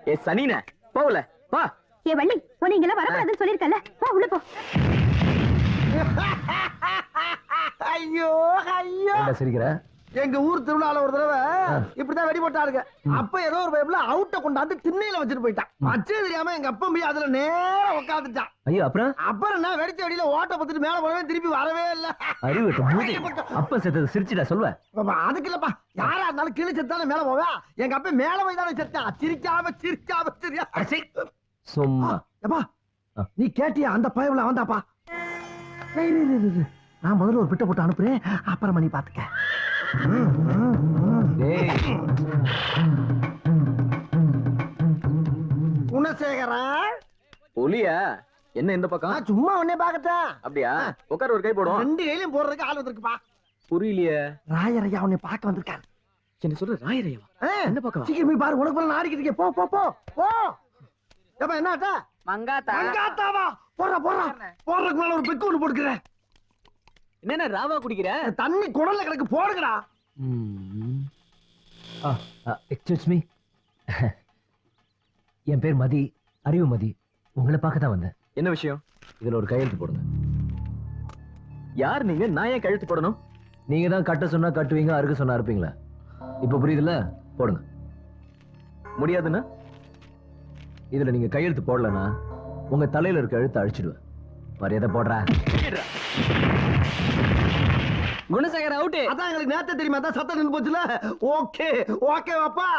ஏ சனின போல பா. ஏ வள்ளி, உன்னை இங்கெல்லாம் வரக்கூடாதுன்னு சொல்லிருக்கல. போ உள்ள போ. ஐயோ ஐயோ சிரிக்கிற? எங்க ஊர் திருவிழால ஒரு தடவை இப்படிதான் வெடி போட்டாருங்க. அப்ப ஏதோ ஒரு பைப்ல அவுட்ட கொண்டாந்து திண்ணையில வச்சுட்டு போயிட்டான். வச்சே தெரியாம எங்க அப்பா போய் அதுல நேரா உட்காந்துட்டான். ஐயோ அப்புறம் நான் வெடிச்ச வெடியில ஓட்ட பத்துட்டு மேல போனவே திருப்பி வரவே இல்ல. அறிவு அப்ப செத்தது சிரிச்சுடா சொல்லுவ. அதுக்கு இல்லப்பா, யாரா இருந்தாலும் கீழே செத்தாலும் மேல போவா. எங்க அப்பா மேல போய் தானே செத்தான். சிரிக்காம சரியா சும்மா. எப்பா நீ கேட்டியா? அந்த பயவுல வந்தாப்பா. நான் முதல்ல ஒரு பிட்ட போட்டு அனுப்புறேன், அப்புறமா நீ பாத்துக்க. குணசேகரா புலியா? என்ன இந்த பக்கம்? சும்மா உடனே பாக்கட்டேன். அப்படியா? உட்கார், ஒரு கை போடும். ரெண்டு கையிலும் போடுறதுக்கு ஆள் வந்திருக்குப்பா. புரியலையே. ராயரையா உன்னை பார்க்க வந்திருக்காரு. என்ன சொல்ற? ராயரையாவா? என்ன பார்க்க? சீக்கிரம் போய் பாரு, உனக்கு போல நாடிக்கிட்டு இருக்கே. போ போ போ போ. ஏப்பா என்ன மங்காத்தாவா? போடுறதுக்கு மேல ஒரு பெக்கு ஒண்ணு போட்டுக்கிறேன். என்ன ராவா குடிக்கிற? தண்ணி குடல்ல கிடக்கு, போடுங்கடா. எக்ஸ்கியூஸ் மீ, என் பேர் மதி, அறிவு மதி. உங்களை பார்க்க தான் வந்தேன். என்ன விஷயம்? இதுல ஒரு கையெழுத்து போடுங்க. யார் நீங்க? நான் ஏன் கையெழுத்து போடணும்? நீங்க தான் கட்ட சொன்னா கட்டுவீங்க, அறுக்க சொன்னா அறுப்பீங்களா? இப்ப புரியுதுல்ல? போடுங்க. முடியாதுன்னா இதுல நீங்க கையெழுத்து போடலன்னா உங்க தலையில இருக்க எழுத்து அழிச்சிடுவேன். மரியாதை போடுற. குணசேகர் அவுட். அதான் எங்களுக்கு நேரத்தை தெரியுமா? அதான் சத்தம் நின்னு போச்சுல. ஓகே ஓகே வாப்பா.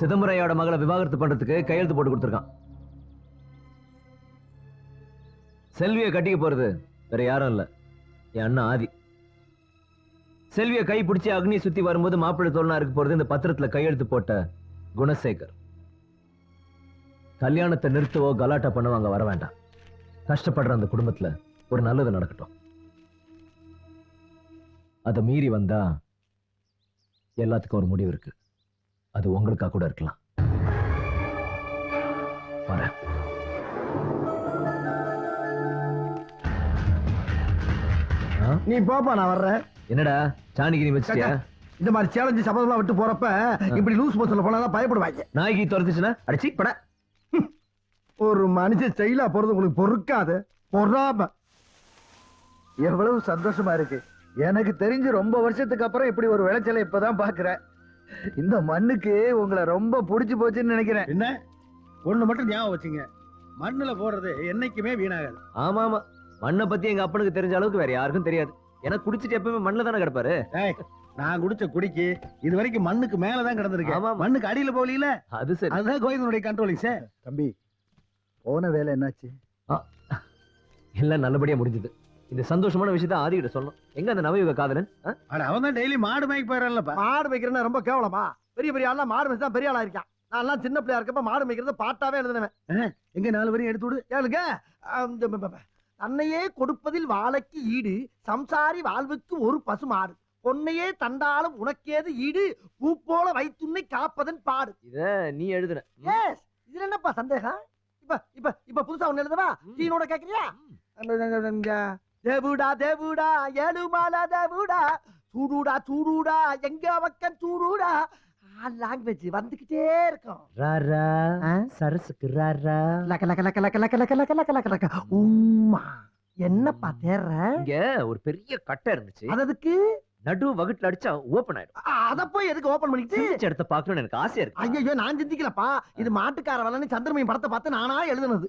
சிதம்பரையோட மகளை விவாகரத்து பண்றதுக்கு கையெழுத்து போட்டு கொடுத்திருக்கான். செல்வியை கட்டிக்க போறது வேற யாரும் இல்ல, என் அண்ணன் ஆதி. செல்வியை கை பிடிச்சி அக்னி சுத்தி வரும்போது மாப்பிள்ளை தோல்னா இருக்க போறது இந்த பத்திரத்துல கையெழுத்து போட்ட குணசேகர். கல்யாணத்தை நிறுத்தவோ கலாட்டா பண்ணவோ அங்க வர வேண்டாம். கஷ்டப்படுற அந்த குடும்பத்துல ஒரு நல்லது நடக்கட்டும். அதை மீறி வந்தா எல்லாத்துக்கும் ஒரு முடிவு இருக்கு. அது உங்களுக்கா கூட இருக்கலாம். வரேன். நீ போப்பா, நான் வர்றேன். என்னடா சாணிக்கு நீ வச்சிட்டியா? இந்த மாதிரி சேலஞ்சு சபதம்லாம் விட்டு போறப்ப இப்படி லூஸ் போஸ்ல போனா பயப்படுவாங்க. நாய்க்கு துரத்துச்சுன்னா அடிச்சு பட. ஒரு மனுஷன் ஸ்டைலா போறது உங்களுக்கு பொறுக்காது. பொறாம. எவ்வளவு சந்தோஷமா இருக்கு. எனக்கு தெரிஞ்சு ரொம்ப வருஷத்துக்கு அப்புறம் இப்படி ஒரு விளைச்சலை இப்பதான் பாக்குறேன். இந்த மண்ணுக்கு உங்களை ரொம்ப பிடிச்சு போச்சுன்னு நினைக்கிறேன். என்ன ஒண்ணு மட்டும் ஞாபகம் வச்சுங்க, மண்ணுல போடுறது என்னைக்குமே வீணாகாது. ஆமா ஆமா, மண்ணை பத்தி எங்க அப்பனுக்கு தெரிஞ்ச அளவுக்கு வேற யாருக்கும் தெரியாது. எனக்கு குடிச்சிட்டு எப்பவுமே மண்ணுல தானே கிடப்பாரு. நான் குடிச்ச குடிக்கு இது வரைக்கும் மண்ணுக்கு மேலதான் கிடந்திருக்கேன். மண்ணுக்கு அடியில போகல. அது சரி. அதுதான் கோவிந்தனுடைய கண்ட்ரோலிங் சார். தம்பி, போன வேலை என்னாச்சு? எல்லாம் நல்லபடியா முடிஞ்சது. இந்த சந்தோஷமான விஷயத்த ஆதிகிட்ட சொல்லணும். எங்க அந்த நவயுக காதலன்? அவன் தான் டெய்லி மாடு மேய்க்க போயிடறல்லப்பா. மாடு மேய்க்கிறேன்னா ரொம்ப கேவலமா? பெரிய பெரிய ஆள்லாம் மாடு மேய்ச்சா பெரிய ஆளா இருக்கான். நான் எல்லாம் சின்ன பிள்ளையா இருக்கப்ப மாடு மேய்க்கிறத பாட்டாவே எழுதுனவன். எங்க 4 வரையும் எடுத்து விடு. கேளுங்க. தன்னையே கொடுப்பதில் வாழைக்கு ஈடு, சம்சாரி வாழ்வுக்கு ஒரு பசு மாடு. பொன்னையே தண்டாலும் உனக்கேது ஈடு, பூ போல வைத்துன்னை காப்பதன் பாடு. இத நீ எழுதுன. இதுல என்னப்பா சந்தேகம்? இப்ப புதுசா ஒண்ணு எழுதவா டீனோட கேக்குறியா தேவுடா தேவுடா ஏழுமாலா தேவுடா சூடுடா சூடுடா எங்க பக்கம் சூடுடா லாங்குவேஜ் வந்துகிட்டே இருக்கும் ராரா சரசுக்கு ராரா லக்க லக்க லக்க லக்க லக்க லக்க லக்க லக்க லக்க லக்க உம்மா என்னப்பா தேர்ற இங்க ஒரு பெரிய கட்டை இருந்துச்சு அதுக்கு நடு வகுட்டுல அடிச்சா ஓபன் ஆயிடும். அத போய் எதுக்கு ஓபன் பண்ணிட்டு இடத்த பாக்கணும்னு எனக்கு ஆசையா இருக்கு. ஐயோ நான் சிந்திக்கலப்பா, இது மாட்டுக்கார வலன்னு சந்திரமணி படத்தை பார்த்து நானா எழுதுனது.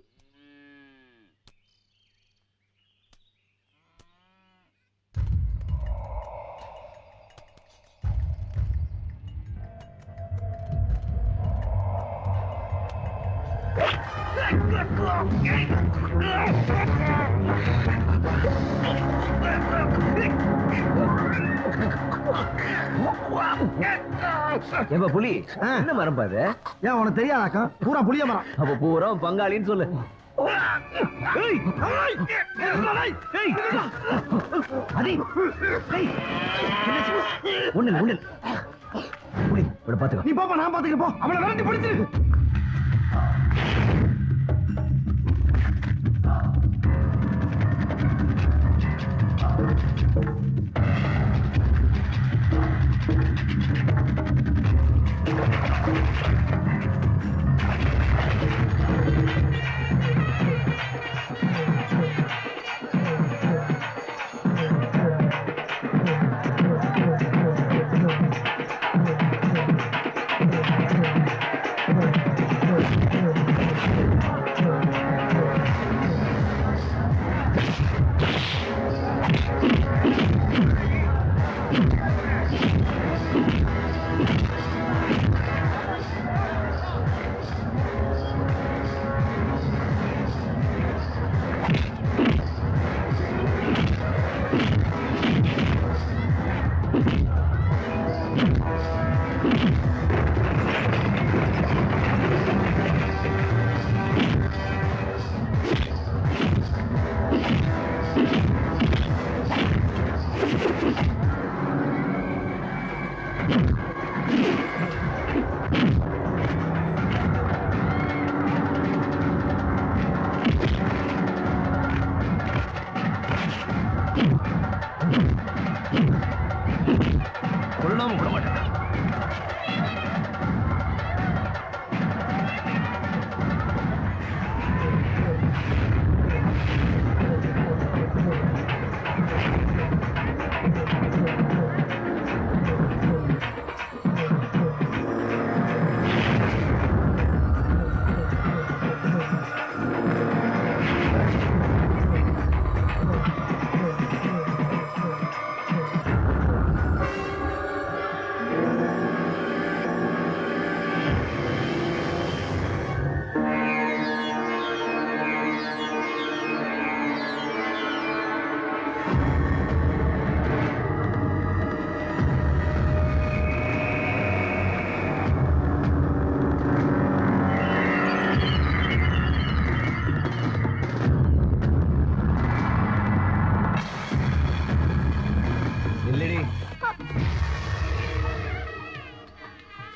ஏப்பா புலி என்ன மரம் பாது? ஏன் உனக்கு தெரியாதாக்கா? பூரா புளிய மரம். அப்ப பூரா பங்காளின்னு சொல்லு. ஒண்ணு பாத்துக்கோ. நீ பாப்பா, நான் பாத்துக்க போ. அவளை விரட்டி பிடிச்சிரு.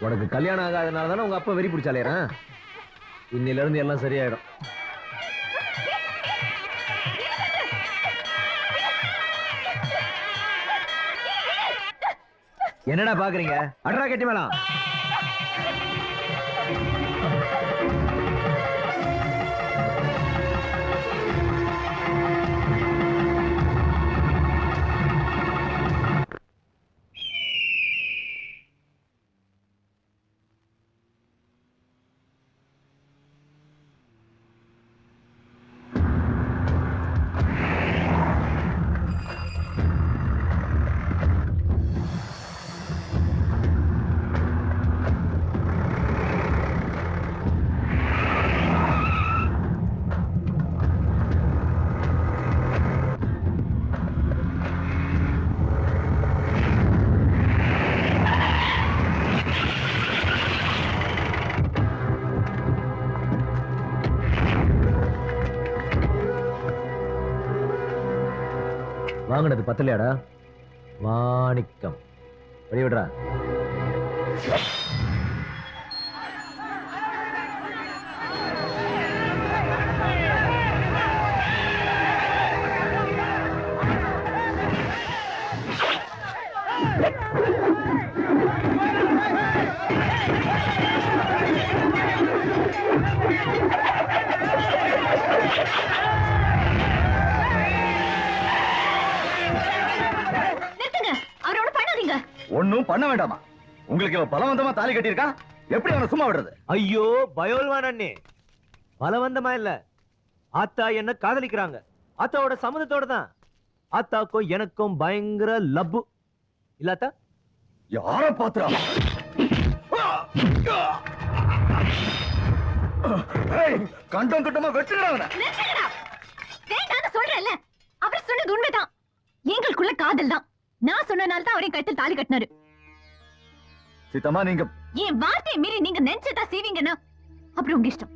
உனக்கு கல்யாணம் ஆகாதனால தானே உங்க அப்பா வெறி பிடிச்சாலேறான். இன்னில இருந்து எல்லாம் சரியாயிடும். என்னடா பாக்குறீங்க? அட்ரா கட்டி மேலாம். வாங்கினது பத்தலையாடா? வாணிக்கம் வெளிவிடுறா. ஒன்னும் பண்ண வேண்டாமா? உங்களுக்கு பலவந்தமா தாலி கட்டியிருக்கா, எப்படி அவனை சும்மா விடுறது? ஐயோ பயோல்வான் அண்ணே, பலவந்தமா இல்ல, ஆத்தா என்ன காதலிக்கிறாங்க. ஆத்தாவோட சம்மதத்தோட தான். ஆத்தாக்கும் எனக்கும் பயங்கர லப்பு இல்லாத்தா? யார பாத்துறா? கண்டம் கட்டமா வெட்டுறாங்க. சொல்றேன்ல, அவர் சொன்னது உண்மைதான். எங்களுக்குள்ள காதல் தான். நான் சொன்னனால தான் அவரை கழுத்தில் தாலி கட்டினாரு. சீதம்மா, நீங்க என் வார்த்தையை மீறி நீங்க நினைச்சதா செய்வீங்கன்னா அப்புறம் உங்க இஷ்டம்.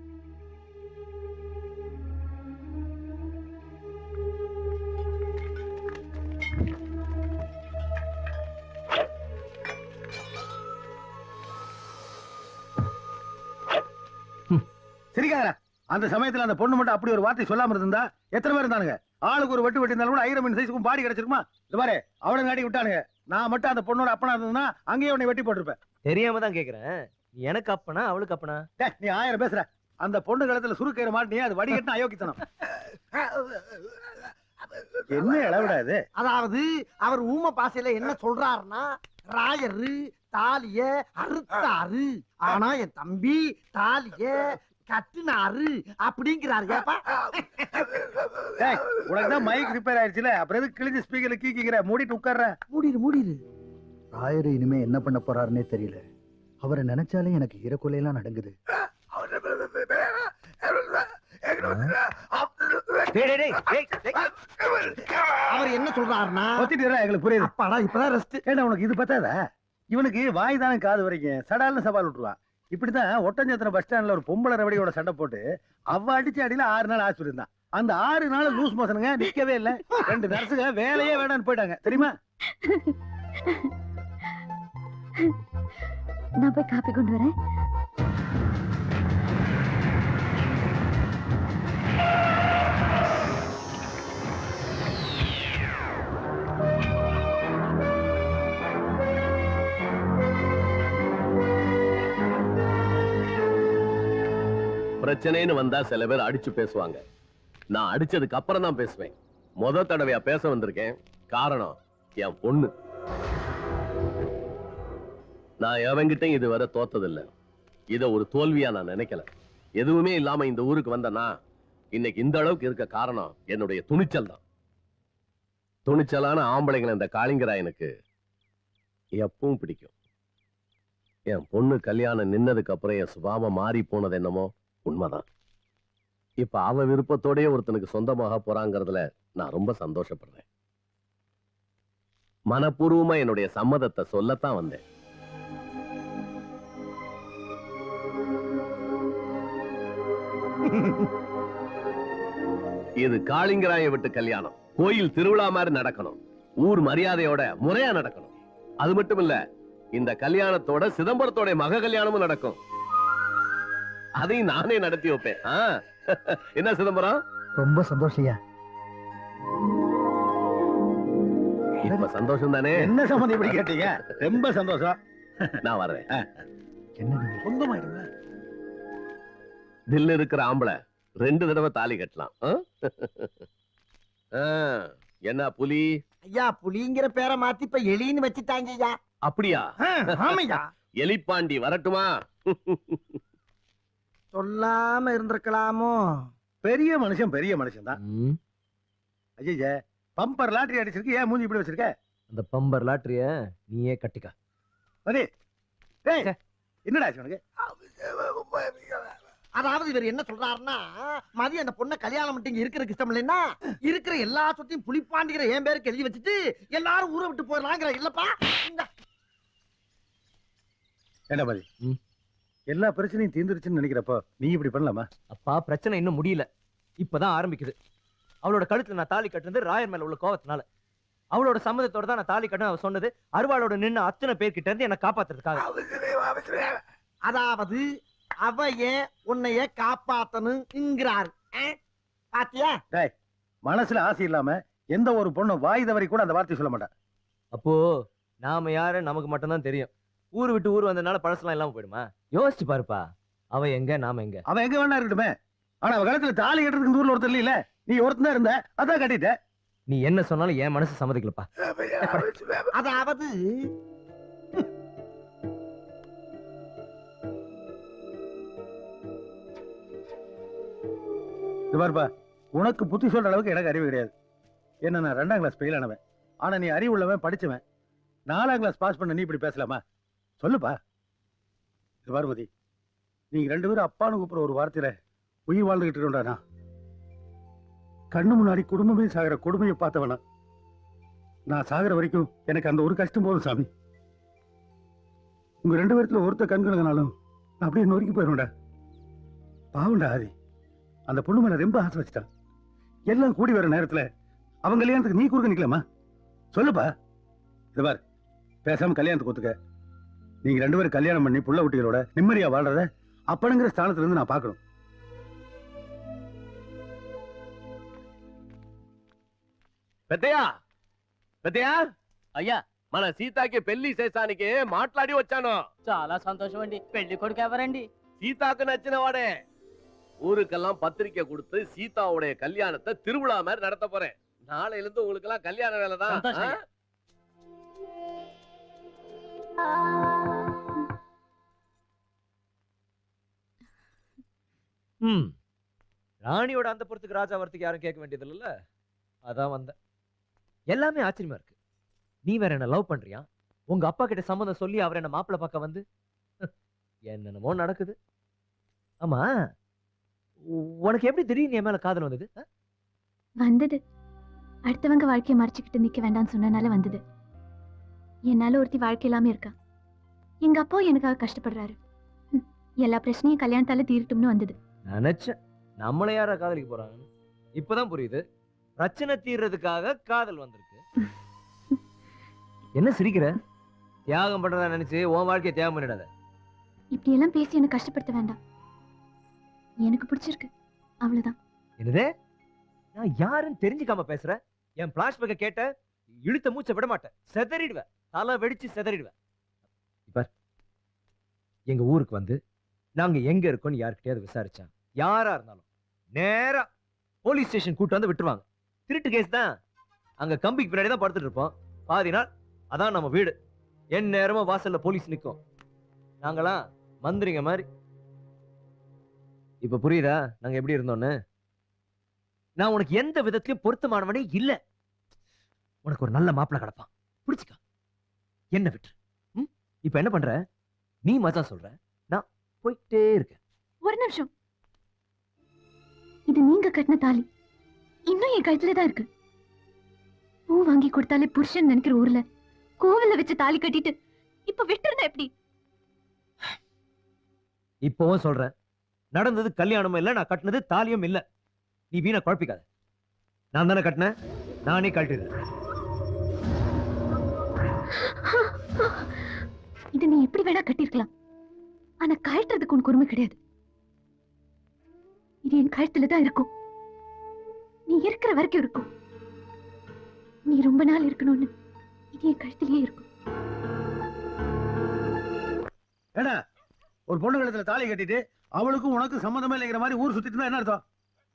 சரிக்காரா, அந்த சமயத்துல அந்த பொண்ணு மட்டும் அப்படி ஒரு வார்த்தை சொல்லாம இருந்தா எத்தனை பேர் இருந்தானுங்க? ஆளுக்கு ஒரு வெட்டு வெட்டினாலும் கூட 1000 மீன் சைஸுக்கும் பாடி கிடைச்சிருக்குமா? இது பாரு, அவனை நாட்டி விட்டானுங்க. நான் மட்டும் அந்த பொண்ணோட அப்பனா இருந்ததுன்னா அங்கேயே உன்னை வெட்டி போட்டிருப்பேன். தெரியாம தான் கேக்குறேன். எனக்கு அப்பனா அவளுக்கு அப்பனா? நீ 1000 பேசுற. அந்த பொண்ணு கழுத்துல சுருக்கயிறு மாட்டினே, அது வடிகட்டின அயோக்கித்தனம். என்ன இளவிடாது? அதாவது அவர் ஊம பாசையில என்ன சொல்றாருன்னா, ராயரு தாலிய அறுத்தாரு, ஆனா என் தம்பி தாலிய கட்டுனாரு அப்படிங்கிறாரு. உனக்குதான் மைக் ரிப்பேர் ஆயிடுச்சுல, அப்புறம் எதுக்கு கிழிஞ்ச ஸ்பீக்கர்ல கீக்கிற? மூடிட்டு உட்கார்ற. மூடிடு. ராயரு இனிமே என்ன பண்ண போறாருன்னே தெரியல. அவரை நினைச்சாலே எனக்கு ஈரக்குலையெல்லாம் நடங்குது. அவர் என்ன சொல்றாருன்னா, எங்களுக்கு புரியுது. அப்பாடா இப்பதான் ரெஸ்ட். ஏன்னா உனக்கு இது பத்தாதா? இவனுக்கு வாய் தானே காது வரைக்கும் சடால்னு சவால் விட்டுருவான். இப்படிதான் ஒட்டஞ்சத்திர பஸ் ஸ்டாண்ட்ல ஒரு பொம்பளை ரவடியோட சண்டை போட்டு அவ அடிச்சு அடியில 6 நாள் ஆஸ்பத்திரி இருந்தான். அந்த 6 நாள் லூஸ் மோசனுங்க நிக்கவே இல்ல. 2 நர்ஸுங்க வேலையே வேண்டான்னு போயிட்டாங்க தெரியுமா? நான் போய் காப்பி கொண்டு வரேன். பிரச்சனைன்னு வந்தா சில பேர் அடிச்சு பேசுவாங்க. நான் அடிச்சதுக்கு அப்புறம் தான் பேசுவேன். முத தடவையா பேச வந்திருக்கேன். காரணம் என் பொண்ணு. நான் எவங்கிட்டையும் இதுவரை தோத்ததில்லை. இத ஒரு தோல்வியா நான் நினைக்கல. எதுவுமே இல்லாம இந்த ஊருக்கு வந்தனா இன்னைக்கு இந்த அளவுக்கு இருக்க காரணம் என்னுடைய துணிச்சல் தான். துணிச்சலான ஆம்பளைங்களை இந்த காளிங்கராயனுக்கு எப்பவும் பிடிக்கும். என் பொண்ணு கல்யாணம் நின்னதுக்கு அப்புறம் என் சுபாவம் மாறி போனது என்னமோ உண்மைதான். இப்ப அவ விருப்பத்தோடய ஒருத்தனுக்கு சொந்தமாக போறாங்கிறதுல நான் ரொம்ப சந்தோஷப்படுறேன். மனப்பூர்வமா என்னுடைய சம்மதத்தை சொல்லத்தான் வந்தேன். இது காளிங்கராய விட்டு கல்யாணம். கோயில் திருவிழா மாதிரி நடக்கணும். ஊர் மரியாதையோட முறையா நடக்கணும். அது மட்டும் இல்ல, இந்த கல்யாணத்தோட சிதம்பரத்தோட மக கல்யாணமும் நடக்கும். அதையும் நானே நடத்தி வைப்பேன். என்ன சிதம்பரம்? ரொம்ப சந்தோஷம். இப்ப சந்தோஷம் தானே? என்ன சம்பந்தம் இப்படி கேட்டீங்க? ரொம்ப சந்தோஷம். நான் வர்றேன். என்ன சொந்தமாயிடுங்க. தில்லு இருக்கிற ஆம்பளை 2 தடவை தாலி கட்டலாம். என்ன புலி? ஐயா, புலிங்கிற பேரை மாத்தி இப்ப எலின்னு வச்சுட்டாங்க ஐயா. அப்படியா? ஆமையா. எலிப்பாண்டி வரட்டுமா? சொல்லாம இருந்திருக்கலாமோ? பெரிய மனுஷன் தான். ஐயா, பம்பர் லாட்டரி அடிச்சிருக்கு. ஏன் மூஞ்சி இப்படி வச்சிருக்க? அந்த பம்பர் லாட்டரிய நீயே கட்டிக்க. என்னடா உனக்கு? அதாவது இவர் என்ன சொல்றாருன்னா, மதியம் அந்த பொண்ணை கல்யாணம் பண்ணிட்டு இருக்கிறதுக்கு இஷ்டம் இல்லைன்னா இருக்கிற எல்லா சொத்தையும் புலிப்பாண்டிக்கிற என் பேருக்கு எழுதி வச்சுட்டு எல்லாரும் ஊரை விட்டு போயிடலாங்கிற. இல்லப்பா, என்ன மாதிரி எல்லா பிரச்சனையும் தீர்ந்துருச்சுன்னு நினைக்கிறப்போ நீ இப்படி பண்ணலாமா? அப்பா, பிரச்சனை இன்னும் முடியல. இப்பதான் ஆரம்பிக்குது. அவளோட கழுத்துல நான் தாலி கட்டுறது ராயர் மேல உள்ள கோவத்தினால. அவளோட சம்மதத்தோட தான் நான் தாலி கட்ட. அவ சொன்னது அருவாளோட நின்று அத்தனை பேர்கிட்ட இருந்து என்ன காப்பாத்துறதுக்காக. அதாவது அவைய உன்னைய காப்பாத்தணுங்கிறாரு. பாத்தியா? மனசுல ஆசை இல்லாம எந்த ஒரு பொண்ணு வாய் தவறி கூட அந்த வார்த்தை சொல்ல மாட்டா. அப்போ நாம யாரு நமக்கு மட்டும்தான் தெரியும். ஊர் விட்டு ஊர் வந்ததுனால பழசெல்லாம் இல்லாம போயிடுமா? யோசிச்சு பாருப்பா, அவ எங்க நாம எங்க. அவன் எங்க வேணா இருக்கட்டுமே, ஆனா அவ காலத்துல தாலி கட்டுறதுக்கு இந்த ஊர்ல ஒருத்தர் இல்ல. நீ ஒருத்தன் தான் இருந்த, அதான் கட்டிட்ட. நீ என்ன சொன்னாலும் என் மனசு சம்மதிக்கலப்பா. அதாவது இது பாருப்பா, உனக்கு புத்தி சொல்ற அளவுக்கு எனக்கு அறிவு கிடையாது. என்ன நான் 2ஆம் கிளாஸ் ஃபெயில் ஆனவன், ஆனா நீ அறிவு உள்ளவன், படிச்சவன். 4ஆம் கிளாஸ் பாஸ் பண்ண நீ இப்படி பேசலாமா? சொல்லுப்பா. இது பார்வதி, நீங்க 2 பேரும் அப்பான்னு கூப்பிடுற ஒரு வார்த்தையில உயிர் வாழ்ந்துகிட்டு இருக்கா? கண்ணு முன்னாடி குடும்பமே சாகிற கொடுமையை பார்த்தவனா? நான் சாகிற வரைக்கும் எனக்கு அந்த ஒரு கஷ்டம் போதும் சாமி. உங்க 2 பேர்த்துல ஒருத்த கண்களுங்கனாலும் நான் அப்படியே நொறுக்கி போயிடும்டா. பாவண்டா ஆதி, அந்த பொண்ணு மேல ரொம்ப ஆசை வச்சுட்டான். எல்லாம் கூடி வர நேரத்துல அவங்க கல்யாணத்துக்கு நீ குறுக்க நிக்கலாமா? சொல்லுப்பா. இது பார், பேசாம கல்யாணத்துக்கு ஒத்துக்க. நீங்க 2 பேரும் கல்யாணம் பண்ணி புள்ள குட்டிகளோட நிம்மதியா வாழ்றத அப்பனுங்கிற ஸ்தானத்துல இருந்து நான் பார்க்கணும். పెద్దయ్యా పెద్దయ్యా అయ్యా మన సీతాకి పెళ్లి చేసానికి మాట్లాడి వచ్చాను. చాలా సంతోషం అండి. పెళ్లి కొడుకు ఎవరండి? சீதாக்கு நச்சின வாடே. ஊருக்கெல்லாம் பத்திரிக்கை கொடுத்து சீதாவுடைய கல்யாணத்தை திருவிழா மாதிரி நடத்த போறேன். நாளையில இருந்து உங்களுக்கு எல்லாம் கல்யாண வேலை தான். ராணியோட அந்த புறத்துக்கு ராஜா வரத்துக்கு யாரும் கேட்க வேண்டியது இல்ல. அதான் வந்தேன். எல்லாமே ஆச்சரியமா இருக்கு. நீ வேற என்ன லவ் பண்றியா? உங்க அப்பா கிட்ட சம்மதம் சொல்லி அவர் என்ன மாப்பிள்ளை பார்க்க வந்து என்னென்னமோ நடக்குது. ஆமா, உனக்கு எப்படி திடீர்னு என் மேல காதல் வந்தது? வந்தது அடுத்தவங்க வாழ்க்கையை மறைச்சுக்கிட்டு நிக்க வேண்டாம்னு சொன்னனால வந்தது. என்னால ஒருத்தி வாழ்க்கை இல்லாம இருக்கா. எங்க அப்பா எனக்காக கஷ்டப்படுறாரு. எல்லா பிரச்சனையும் கல்யாணத்தால தீரட்டும்னு வந்தது. நினைச்சேன் நம்மள யாரா காதலிக்க போறாங்க. இப்பதான் புரியுது, பிரச்சனை தீர்றதுக்காக காதல் வந்திருக்கு. என்ன சிரிக்கிற? தியாகம் பண்றதா நினைச்சு உன் வாழ்க்கையை தியாகம் பண்ணிடாத. இப்படி எல்லாம் பேசி எனக்கு கஷ்டப்படுத்த வேண்டாம். எனக்கு பிடிச்சிருக்கு, அவ்வளவுதான். என்னதே? நான் யாருன்னு தெரிஞ்சுக்காம பேசுற? என் பிளாஷ்பேக்க கேட்ட இழுத்த மூச்சை விட மாட்டேன், செதறிடுவேன், தலை வெடிச்சு செதறிடுவேன். இப்ப எங்க ஊருக்கு வந்து நாங்க எங்க இருக்கோம்னு யாருக்கிட்டையாவது விசாரிச்சா யாரா இருந்தாலும் நேரா போலீஸ் ஸ்டேஷன் கூட்டு வந்து விட்டுருவாங்க. திருட்டு கேஸ் தான். அங்க கம்பிக்கு பின்னாடி தான் படுத்துட்டு இருப்போம். பாதி நாள் அதான் நம்ம வீடு. என் நேரமும் வாசல்ல போலீஸ் நிற்கும். நாங்களாம் மந்திரிங்க மாதிரி. இப்ப புரியுதா நாங்க எப்படி இருந்தோன்னு? நான் உனக்கு எந்த விதத்திலையும் பொருத்தமானவனே இல்ல. உனக்கு ஒரு நல்ல மாப்பிள்ளை கிடப்பான், பிடிச்சுக்க. என்ன விட்டு இப்ப என்ன பண்ற? நீ மச்சான் சொல்ற, நான் போயிட்டே இருக்கேன். ஒரு நிமிஷம். இது நீங்க கட்டின தாலி இன்னும் என் கழுத்துல தான் இருக்கு. பூ வாங்கி கொடுத்தாலே புருஷன் நினைக்கிற ஊர்ல கோவில்ல வச்சு தாலி கட்டிட்டு இப்ப விட்டுருந்தா எப்படி? இப்பவும் சொல்றேன், நடந்தது கல்யாணமும் இல்ல, நான் கட்டினது தாலியும் இல்ல. நீ வீணா குழப்பிக்காத. நான் தானே கட்டினேன், நானே கழட்டிடுறேன். இது நீ எப்படி வேணா கட்டிருக்கலாம், ஆனா கழட்டுறதுக்கு உனக்கு உரிமை கிடையாது. இது என் கழுத்துல தான் இருக்கும். நீ இருக்கிற வரைக்கும் இருக்கும். நீ ரொம்ப நாள் இருக்கணும்னு இது என் கழுத்திலேயே இருக்கும். ஏடா, ஒரு பொண்ணு கழுத்துல தாலி கட்டிட்டு அவளுக்கும் உனக்கு சம்மந்தமே இல்லைங்கிற மாதிரி ஊர் சுத்திட்டு இருந்தா என்ன அர்த்தம்?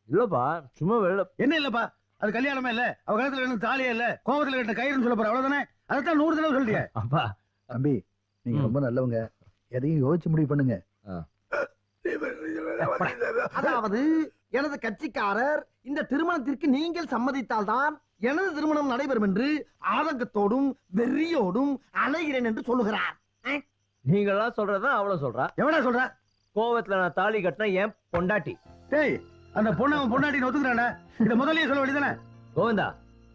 இல்லப்பா, சும்மா வெளில. என்ன இல்லப்பா, அது கல்யாணமே இல்ல, அவ கழுத்துல எனக்கு தாலியே இல்ல, கோபத்துல கட்ட கயிறுன்னு சொல்ல போற, அவ்வளவுதானே? அதைத்தான் 100 தடவை சொல்லிட்டியே. அப்பா தம்பி, நீங்க ரொம்ப நல்லவங்க, எதையும் யோசிச்சு முடிவு பண்ணுங்க. அதாவது எனது கட்சிக்காரர் இந்த திருமணத்திற்கு நீங்கள் சம்மதித்தால்தான் எனது திருமணம் நடைபெறும் என்று ஆதங்கத்தோடும் வெறியோடும் அலைகிறேன் என்று சொல்லுகிறார். நீங்களாம் சொல்றதா அவ்வளவு சொல்றா? எவனா சொல்ற? கோவத்துல நான் தாலி கட்டினா என் பொண்டாட்டி. டேய், அந்த பொண்ணு அவன் பொண்டாட்டின்னு ஒத்துக்கிறானே, இத முதல்லயே சொல்ல வேண்டியதானே? கோவிந்தா,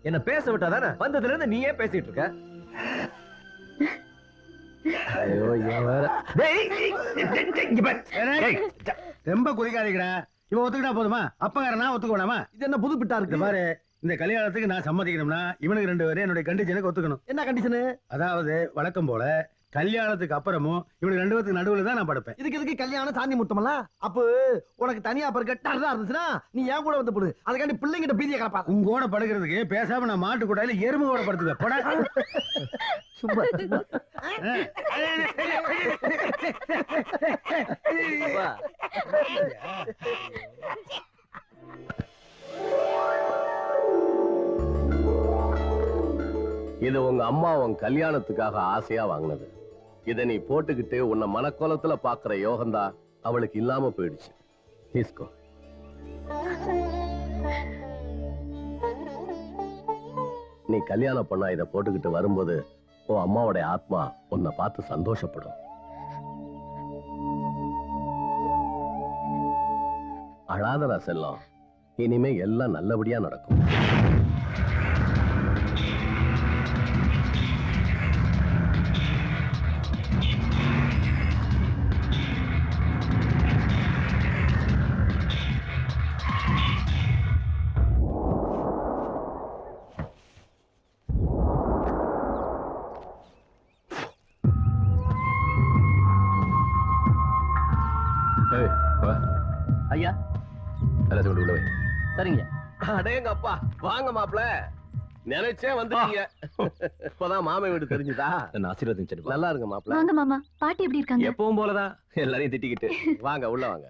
என்ன பேச விட்டாதானே? வந்ததுல இருந்து நீயே பேசிட்டு இருக்க. ஐயோ, இவன் வேற. ரொம்ப குறிக்காதீங்கடா. இவன் ஒத்துக்கிட்டா போதுமா? அப்பகாரனா ஒத்துக்க வேணாமா? இது என்ன புது பிட்டா இருக்கு பாரு, இந்த கல்யாணத்துக்கு நான் சம்மதிக்கணும்னா இவனுக்கு 2 பேரும் என்னுடைய கண்டிஷனுக்கு ஒத்துக்கணும். என்ன கண்டிஷனு? அதாவது வழக்கம் போல கல்யாணத்துக்கு அப்புறமும் இவனுக்கு 2 பேத்துக்கு நடுவுல தான் நான் படுப்பேன். இதுக்கு எதுக்கு கல்யாணம் சாந்தி முத்தமல்ல? அப்போ உனக்கு தனியா படுக்க டர்ரா இருந்துச்சுன்னா நீ ஏன் கூட வந்து போடு. அதுக்காண்டி பிள்ளைங்கிட்ட பீதியை கலப்பாத. உங்க கூட படுக்கிறதுக்கு பேசாம நான் மாட்டு கூடாயில எறும்பு கூட படுத்துவேன். போடா. சும்மா இது உங்க அம்மா உன் கல்யாணத்துக்காக ஆசையா வாங்கினது. இதை நீ போட்டுக்கிட்டு உன்னை மனக்கோலத்துல பாக்குற யோகந்தா அவளுக்கு இல்லாம போயிடுச்சு. தீஸ்கோ. நீ கல்யாணம் பண்ணா இதை போட்டுக்கிட்டு வரும்போது உன் அம்மாவோட ஆத்மா உன்னை பார்த்து சந்தோஷப்படும். அழாதடா செல்லம், இனிமே எல்லாம் நல்லபடியா நடக்கும். ஐயா எல்லாத்தையும் கொண்டு உள்ள வை. சரிங்க. அடேங்க அப்பா, வாங்க மாப்ள. நினைச்சே வந்துட்டீங்க. இப்பதான் மாமன் வீடு தெரிஞ்சுதா? ஆசீர்வாதம். நல்லா இருங்க மாப்ள. வாங்க மாமா. பாட்டி எப்படி இருக்காங்க? எப்பவும் போலதான் எல்லாரையும் திட்டிக்கிட்டு. வாங்க உள்ள வாங்க.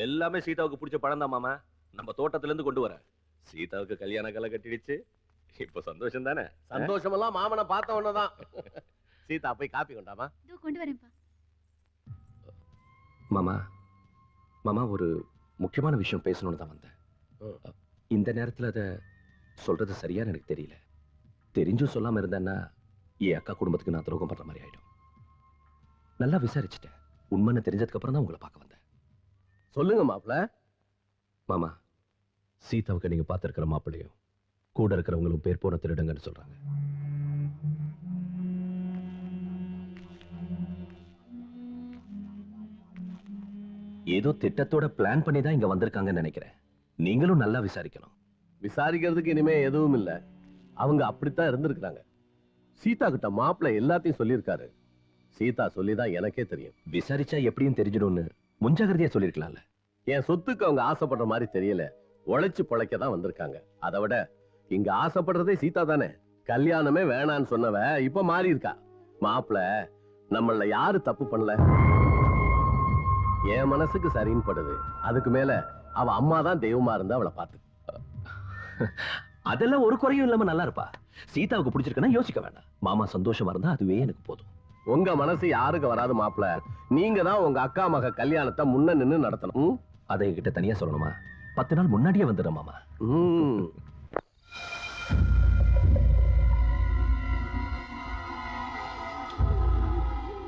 எல்லாமே சீதாவுக்கு பிடிச்ச படம் தான் மாமா. நம்ம தோட்டத்துல இருந்து கொண்டு வர. சீதாவுக்கு கல்யாண கலை கட்டிடுச்சு. இப்ப சந்தோஷம் தானே? சந்தோஷமெல்லாம் மாமனை பார்த்த உடனேதான். சீதா போய் காப்பி கொண்டாமா? இதோ கொண்டு வரேன்ப்பா. மாமா மாமா ஒரு முக்கியமான விஷயம் பேசணும்னு தான் வந்தேன். இந்த நேரத்துல அத சொல்றது சரியான்னு எனக்கு தெரியல. தெரிஞ்சும் சொல்லாம இருந்தேன்னா என் அக்கா குடும்பத்துக்கு நான் துரோகம் பண்ற மாதிரி ஆயிடும். நல்லா விசாரிச்சுட்டேன். உண்மைன்னு தெரிஞ்சதுக்கு அப்புறம் தான் உங்களை பார்க்க வந்தேன். சொல்லுங்க மாப்ள. மாமா, சீதாவுக்கு நீங்க பார்த்திருக்கிற மாப்பிள்ளையும் கூட இருக்கிறவங்களும் பேர் போன திருடங்கன்னு சொல்றாங்க. ஏதோ திட்டத்தோட பிளான் பண்ணி தான் இங்க வந்திருக்காங்கன்னு நினைக்கிறேன். நீங்களும் நல்லா விசாரிக்கணும். விசாரிக்கிறதுக்கு இனிமே எதுவும் இல்ல. அவங்க அப்படித்தான் இருந்திருக்கிறாங்க. சீதா கிட்ட மாப்பிள்ள எல்லாத்தையும் சொல்லியிருக்காரு. சீதா சொல்லிதான் எனக்கே தெரியும். விசாரிச்சா எப்படியும் தெரிஞ்சிடும்னு முன்ஜாகிரதையா சொல்லிருக்கலாம்ல. என் சொத்துக்கு அவங்க ஆசைப்படுற மாதிரி தெரியல. உழைச்சு பொழைக்க தான் வந்திருக்காங்க. அதை விட இங்க ஆசைப்படுறதே சீதா தானே. கல்யாணமே வேணான்னு சொன்னவ இப்ப மாறி இருக்கா. மாப்பிள்ள நம்மள யாரு தப்பு பண்ணல? என் மனசுக்கு சரின்னு படுது. அதுக்கு மேல அவ அம்மா தான் தெய்வமா இருந்தா அவளை பார்த்து. அதெல்லாம் ஒரு குறையும் இல்லாம நல்லா இருப்பா. சீதாவுக்கு பிடிச்சிருக்குன்னா யோசிக்க வேண்டாம். மாமா சந்தோஷமா இருந்தா அதுவே எனக்கு போதும். உங்க மனசு யாருக்கு வராது மாப்பிள்ள. நீங்க தான் உங்க அக்கா மக கல்யாணத்தை முன்ன நின்னு நடத்தணும். அதை என்கிட்ட தனியா சொல்லணுமா? 10 நாள் முன்னாடியே வந்துடுறேன் மாமா.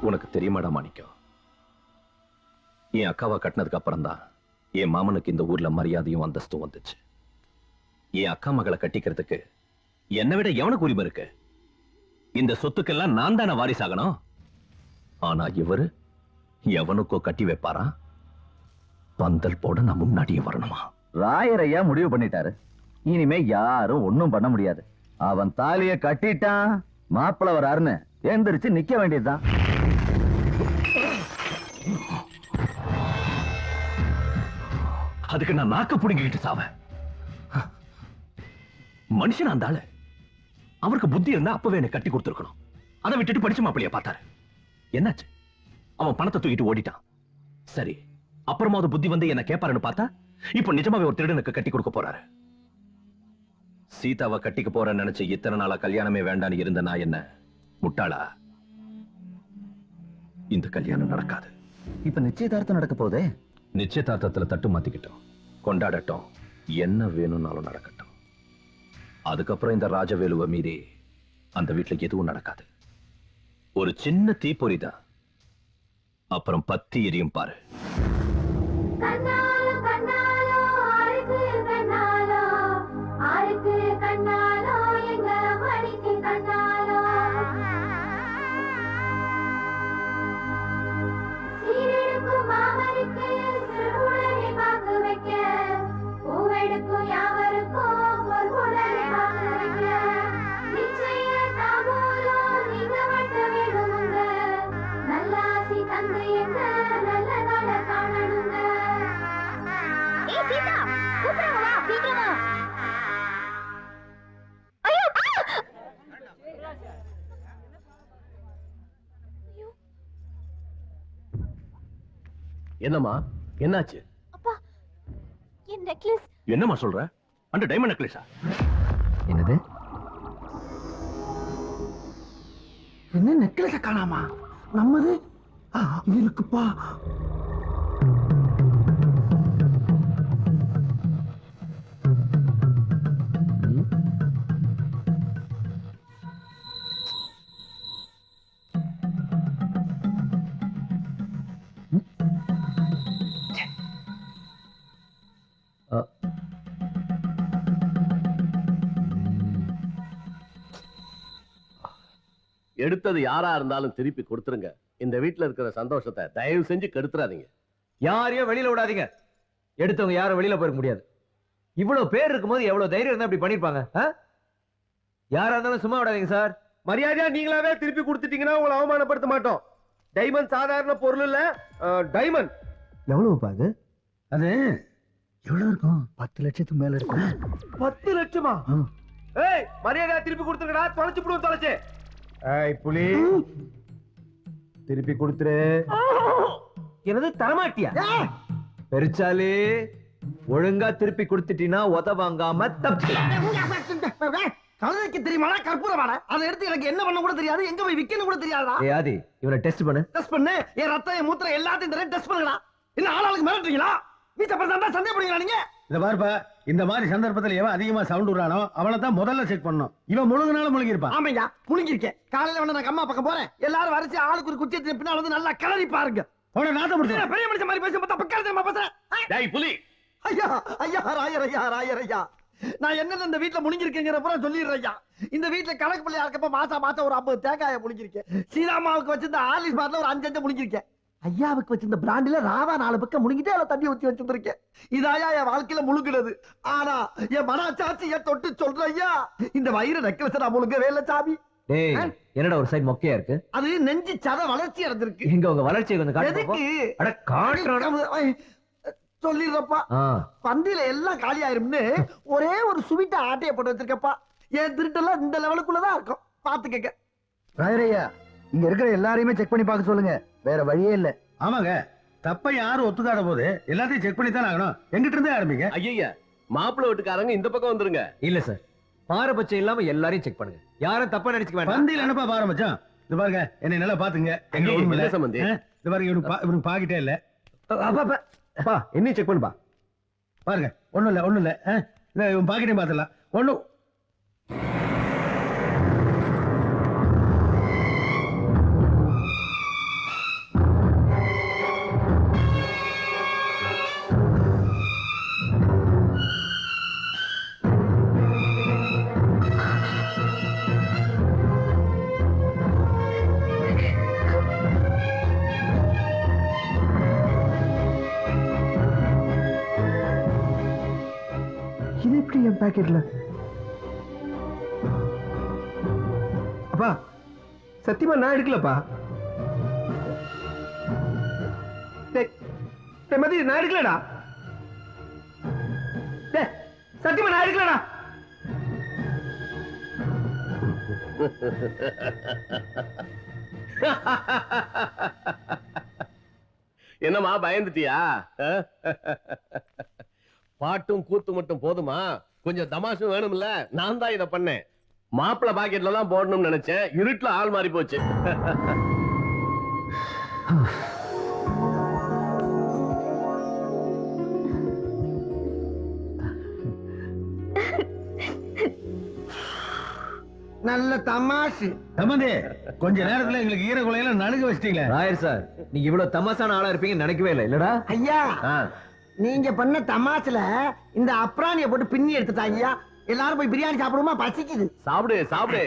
உனக்கு தெரியுமாடா மாணிக்கம், என் அக்காவை கட்டினதுக்கு அப்புறம் தான் என் மாமனுக்கு இந்த ஊர்ல மரியாதையும் அந்தஸ்தும் வந்துச்சு. என் அக்கா மகளை கட்டிக்கிறதுக்கு என்னை விட எவனுக்கு உரிமை இருக்கு? இந்த சொத்துக்கெல்லாம் நான் தானே வாரிசாகணும். ஆனா இவரு எவனுக்கோ கட்டி வைப்பாரா? பந்தல் போட நான் முன்னாடியே வரணுமா? ராயரையா முடிவு பண்ணிட்டாரு. இனிமே யாரும் ஒண்ணும் பண்ண முடியாது. அவன் தாலிய கட்டிட்டான், மாப்பிள வராருன்னு எந்திரிச்சு நிக்க வேண்டியதுதான். அதுக்கு நான் நாக்க புடுங்கிட்டு சாவேன். மனுஷன் அந்த ஆளு. அவருக்கு புத்தி இருந்தா அப்பவே எனக்கு கட்டி கொடுத்துருக்கணும். அதை விட்டுட்டு படிச்ச மாப்பிள்ளைய பார்த்தாரு. என்னாச்சு? அவன் பணத்தை தூக்கிட்டு ஓடிட்டான். சரி, அப்புறமா அது புத்தி வந்து என்ன கேட்பாருன்னு பார்த்தா இப்ப நிஜமாவே ஒரு திருடனுக்கு கட்டி கொடுக்க போறாரு. சீதாவை கட்டிக்க போறேன்னு நினைச்சு இத்தனை நாளா கல்யாணமே வேண்டான்னு இருந்த நான் என்ன முட்டாளா? இந்த கல்யாணம் நடக்காது. இப்ப நிச்சயதார்த்தம் நடக்க போதே. நிச்சயதார்த்தத்துல தட்டு மாத்திக்கிட்டோம், கொண்டாடட்டும். என்ன வேணும்னாலும் நடக்கட்டும். அதுக்கப்புறம் இந்த ராஜவேலுவை மீறி அந்த வீட்டுல எதுவும் நடக்காது. ஒரு சின்ன தீப்பொறிதான், அப்புறம் பத்தி எரியும் பாரு. என்னம்மா என்னாச்சு? அப்பா என் நெக்லஸ். என்னம்மா சொல்ற? அந்த டைமண்ட் நெக்லஸா? என்னது? என்ன நெக்லஸ காணாமா? நம்மது இருக்குப்பா. எடுத்தது யாரா இருந்தாலும் திருப்பி கொடுத்துருங்க. இந்த வீட்டுல இருக்கிற சந்தோஷத்தை தயவு செஞ்சு கெடுத்துறாதீங்க. யாரையும் வெளியில விடாதீங்க. எடுத்தவங்க யாரும் வெளியில போயிருக்க முடியாது. இவ்வளவு பேர் இருக்கும்போது எவ்வளவு தைரியம் இருந்தா இப்படி பண்ணிருப்பாங்க? யாரா இருந்தாலும் சும்மா விடாதீங்க சார். மரியாதையா நீங்களாவே திருப்பி கொடுத்துட்டீங்கன்னா உங்களை அவமானப்படுத்த மாட்டோம். டைமண்ட் சாதாரண பொருள் இல்ல, டைமண்ட். எவ்வளவுப்பா அது? அது எவ்வளவு இருக்கும்? 10 லட்சத்துக்கு மேல இருக்கும். 10 லட்சமா? ஏய், மரியாதையா திருப்பி கொடுத்துங்கடா, தொலைச்சு போடுவோம் தொலைச்சு. ஏய் புலி, திருப்பி கொடுத்துரு. என்னது தரமாட்டியா? பெருச்சாலி, ஒழுங்கா திருப்பி கொடுத்துட்டீங்கன்னா உத வாங்காம தப்பிக்கலாம். கழுதைக்கு தெரியுமாடா கற்பூரமாடா? அதை எடுத்து எனக்கு என்ன பண்ண கூட தெரியாது, எங்க போய் விக்கணும் கூட தெரியாதா? ஏய் ஆதி, இவனை டெஸ்ட் பண்ணு. டெஸ்ட் பண்ணு. என் ரத்தம் என் மூத்திரம் எல்லாத்தையும் தரேன், டெஸ்ட் பண்ணுங்கடா. என்ன ஆளாளுக்கு மிரட்டுறீங்களா? வீட்டை பார்த்தா சந்தேகப்படுறீங்களா நீங்க? இத பாருப்பா, இந்த மாதிரி சந்தர்ப்பத்தில் எவன் அதிகமா சவுண்ட் விடுறானோ அவனை தான் முதல்ல செக் பண்ணணும். இவன் முழுங்கினாலும் முழுங்கி இருப்பான். ஆமையா, முழுங்கிருக்கேன். காலையில வேணா நான் அம்மா பக்கம் போறேன். எல்லாரும் வரிசை ஆளுக்கு ஒரு குச்சியை பின்னால வந்து நல்லா கிளறி பாருங்க. அவனை நாத்த முடிச்சு பெரிய மனுஷன் மாதிரி பேச பார்த்தா பக்கம் தெரியுமா பேசுறேன்? டேய் புலி. ஐயா ஐயா, ராயர் ஐயா, ராயர் ஐயா, நான் என்னென்ன இந்த வீட்டுல முழுங்கிருக்கேங்கிற பூரா சொல்லிடுறேன் ஐயா. இந்த வீட்டுல கணக்கு பிள்ளையா இருக்கப்ப மாசம் ஒரு 50 தேங்காயை முழுங்கிருக்கேன். சீதாமாவுக்கு வச்சிருந்த ஆலிஸ் பாட்டில ஒரு 5 முழுங்கிருக்கேன். ஐயாவுக்கு வச்சிருந்த பிராண்டில ராவா 4 பக்கம் முழுங்கிட்டு அதில் தண்ணி ஊத்தி வச்சிருந்திருக்கேன். இதாயா என் வாழ்க்கையில முழுங்குனது. ஆனா என் மனச்சாட்சியை தொட்டு சொல்ற ஐயா, இந்த வயிறு நெக்லஸ் நான் முழுங்கவே இல்லை சாமி. டேய், என்னடா ஒரு சைடு மொக்கையா இருக்கு? அது நெஞ்சு சத வளர்ச்சி அடைஞ்சிருக்கு. எங்க உங்க வளர்ச்சியை கொஞ்சம் காட்டு எதுக்கு? பாப்போம். அட காட்டுறடா. சொல்லிடுறப்பா, பந்தியில எல்லாம் காலி ஆயிரும்னு ஒரே ஒரு சுவிட்ட ஆட்டைய போட்டு வச்சிருக்கப்பா. என் திருட்டெல்லாம் இந்த லெவலுக்குள்ளதான் இருக்கும், பாத்துக்கங்க. ராயரையா, இங்க இருக்கிற எல்லாரையுமே செக் பண்ணி பார்க்க சொல்லுங்க, வேற வழியே இல்ல. ஆமாங்க, தப்ப யாரும் ஒத்துக்காத போது எல்லாத்தையும் செக் பண்ணி தான் ஆகணும். எங்கிட்ட இருந்தே ஆரம்பிங்க. ஐயா, மாப்பிள்ளை வீட்டுக்காரங்க இந்த பக்கம் வந்துருங்க. இல்ல சார், பாரபட்சம் இல்லாம எல்லாரையும் செக் பண்ணுங்க. யாரும் தப்பா நினைச்சுக்க வேண்டாம். பந்தியில என்னப்பா பாரம்பரியம்? இது பாருங்க, என்னை நல்லா பாத்துங்க. எங்க ஒண்ணும் இல்ல சம்பந்தி. இது பாருங்க, இவனுக்கு பாக்கிட்டே இல்ல. அப்பா என்ன செக் பண்ணுப்பா. பாருங்க, ஒண்ணும் இல்ல. இவன் பாக்கிட்டையும் பாத்துடலாம். ஒண்ணும் இது எப்படி என் பாக்கெட்ல? அப்பா சத்தியமா நான் எடுக்கலப்பா. மதி நான் எடுக்கலடா. சத்தியமா நான் எடுக்கலடா. என்னம்மா பயந்துட்டியா? பாட்டும் கூத்து மட்டும் போதுமா? கொஞ்சம் தமாஷும் வேணும்ல. நான் தான் இதை பண்ணேன். மாப்பிள்ளை பாக்கெட்ல தான் போடணும்னு நினைச்சேன், இருட்டுல ஆள் மாறி போச்சு. நல்ல தமாஷு. சம்பந்தி, கொஞ்ச நேரத்துல எங்களுக்கு ஈரக்குலையில நடுங்க வச்சிட்டீங்களே. ராயர் சார், நீங்க இவ்வளவு தமாசான ஆளா இருப்பீங்கன்னு நினைக்கவே இல்லை. இல்லடா ஐயா, நீங்க பண்ண தமாசுல இந்த அப்ராணிய போட்டு பின்னி எடுத்துட்டாங்க ஐயா. எல்லாரும் போய் பிரியாணி சாப்பிடுமா? பசிக்குது. சாப்பிடு சாப்பிடு.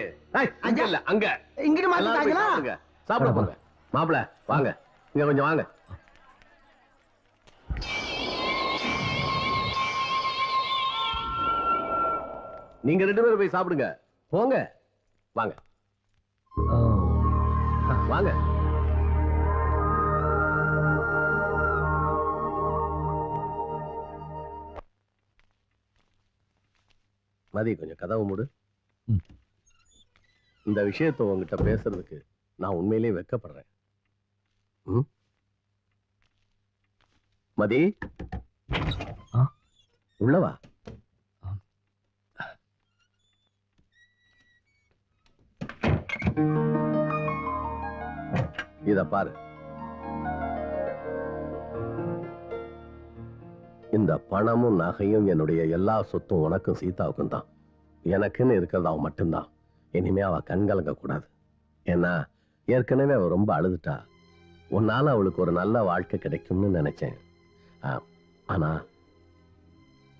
அங்க இல்ல, அங்க இங்கிட்டு மாத்திட்டாங்களா? சாப்பிட போங்க. மாப்பிள்ள வாங்க, இங்க கொஞ்சம் வாங்க. நீங்க 2 பேரும் போய் சாப்பிடுங்க. போங்க, வாங்க வாங்க. மதி, கொஞ்சம் கதவு மூடு. இந்த விஷயத்தை உங்ககிட்ட பேசுறதுக்கு நான் உண்மையிலேயே வெட்கப்படுறேன். மதி உள்ளவா. இத பாரு, இந்த பணமும் நகையும் என்னுடைய எல்லா சொத்தும் உனக்கும் சீதாவுக்கும் தான். எனக்குன்னு இருக்கிறது அவன் மட்டும்தான். இனிமே அவ கண்கலங்க கூடாது. ஏன்னா ஏற்கனவே அவ ரொம்ப அழுதுட்டா. உன்னால அவளுக்கு ஒரு நல்ல வாழ்க்கை கிடைக்கும்னு நினைச்சேன். ஆனா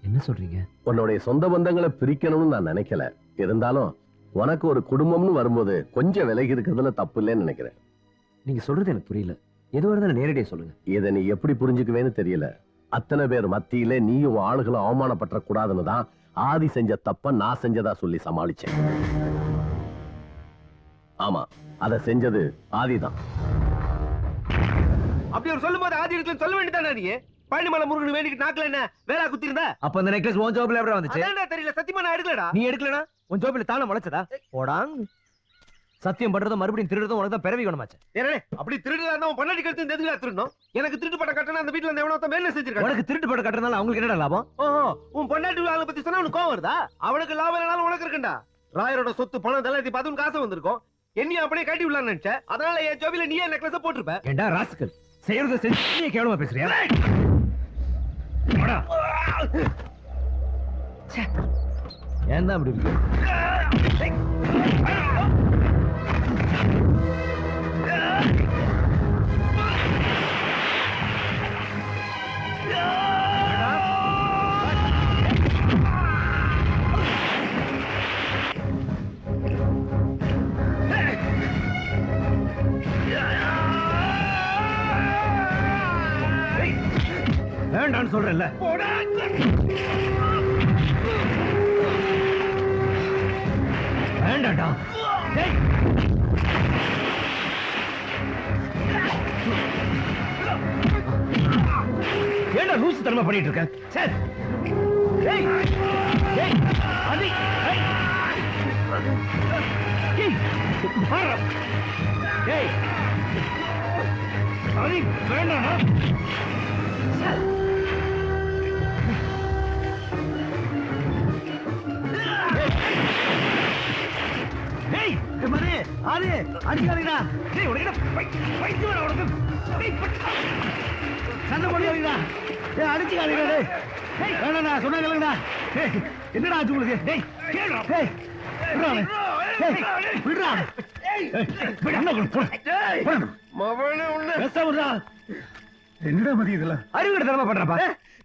என்ன சொல்றீங்க? உன்னுடைய சொந்த பந்தங்களை பிரிக்கணும்னு நான் நினைக்கல. இருந்தாலும் உனக்கு ஒரு குடும்பம்னு வரும்போது கொஞ்சம் விலகி இருக்கிறதுல தப்பு இல்லைன்னு நினைக்கிறேன். நீங்க சொல்றது எனக்கு புரியல. எதுவாக இருந்தாலும் நேரடியா சொல்லுங்க. இதை நீ எப்படி புரிஞ்சுக்குவேன்னு தெரியல. அத்தனை பேர் மத்தியில நீயும் ஆளுகளும் அவமானப்பட்ட கூடாதுன்னு தான் ஆதி செஞ்ச தப்ப நான் செஞ்சதா சொல்லி சமாளிச்சேன். ஆமா, அதை செஞ்சது ஆதிதான். அப்படி ஒரு சொல்லும் போது ஆதி இடத்துல சொல்ல வேண்டியதானே? நீ பழனிமலை முருகன் வேண்டிட்டு நாக்கல என்ன வேலை குத்திருந்தா? அப்ப அந்த நெக்லஸ் உன் ஜோப்ல எப்படி வந்துச்சு? அதான் தெரியல, சத்தியமா நான் எடுக்கலடா. நீ எடுக்கலனா உன் ஜோப்ல தான முளைச்சதா? போடாங். சத்தியம் பண்றதும் மறுபடியும் திருடுறதும் உனக்கு தான் பிறவி குணமாச்சு. ஏறே, அப்படி திருடுறதா இருந்தா உன் பொண்டாட்டி கழுத்து இந்த எதுக்குடா திருடணும்? எனக்கு திருட்டு படம் கட்டணும் அந்த வீட்ல இருந்து எவனோ ஒருத்தன் வேலை செஞ்சிருக்கான். உனக்கு திருட்டு படம் கட்டறனால அவங்களுக்கு என்னடா லாபம்? ஓஹோ, உன் பொண்டாட்டி ஆளை பத்தி சொன்னா உனக்கு கோவம் வருதா? அவளுக்கு லாபம் இல்லனாலும் உனக்கு இருக்குடா. ராயரோட சொத்து பணம் தலாத்தி பார்த்து உனக்கு காசு வந்திருக்கும். என்னையும் அப்படியே கட்டி விடலாம்னு நினைச்ச. அதனால என் ஜோபில நீயே நெக்லஸ் போட்டுருப்ப. ஏண்டா ராஸ்கல், செய்யறத செஞ்சு நீ கேவலமா பேசுறியா? போடா. ஏன்டா அப்படி இருக்கு? வேண்டான்னு சொல்றேன்ல. வேண்டாடா. ஏண்டா லூசு தனமா பண்ணிட்டு இருக்க? சரி. ஏய் ஏய் அடி. ஏய் பாரு. ஏய் அடி வேண்டாடா. ஏய் மரே ஆளே அடிக்காதீடா. டேய் உனக்கு பைக்கு வர உனக்கு. டேய் சண்டை போடுறீங்களா? டேய் அடிச்சுக்காதீடா. டேய் வேணாடா, சொன்னா கேளுங்கடா. டேய் என்னடா ஆச்சு உங்களுக்கு? டேய் கேளுடா. டேய் விடுடா. டேய் விடுடா. ஏய் விடுடா. டேய் மவனே உன்ன பேசாமடா. என்னடா மதி இதெல்லாம்? அறிவுட தரமா பண்றப்பா.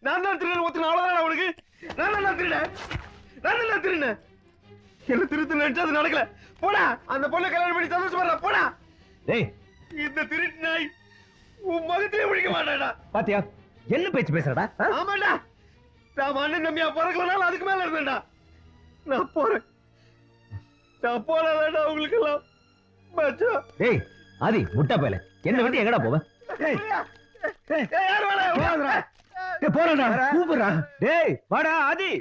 நான் தான் திருடன் ஒருத்தன் அவ்வளவுதான் அவனுக்கு. நான் திருடன். என்ன திருத்து நினைச்சா அது நடக்கல. போடா, அந்த பொண்ணை கல்யாணம் பண்ணி சந்தோஷப்படுறா. போடா. டேய் இந்த திருட்டு நாய் உன் மகத்தையே முடிக்க மாட்டாடா. பாத்தியா என்ன பேச்சு பேசுறடா? ஆமாடா, நான் அண்ணன் தம்பியா பிறக்கலனாலும் அதுக்கு மேல இருந்தேன்டா. நான் போறேன். நான் போறேன்டா உங்களுக்கு எல்லாம். டேய் ஆதி முட்டா பயல, என்ன வந்து எங்கடா போவ? டேய் யார் வேணா போடா. டேய் போடா, கூப்பிடுறா. டேய் வாடா ஆதி.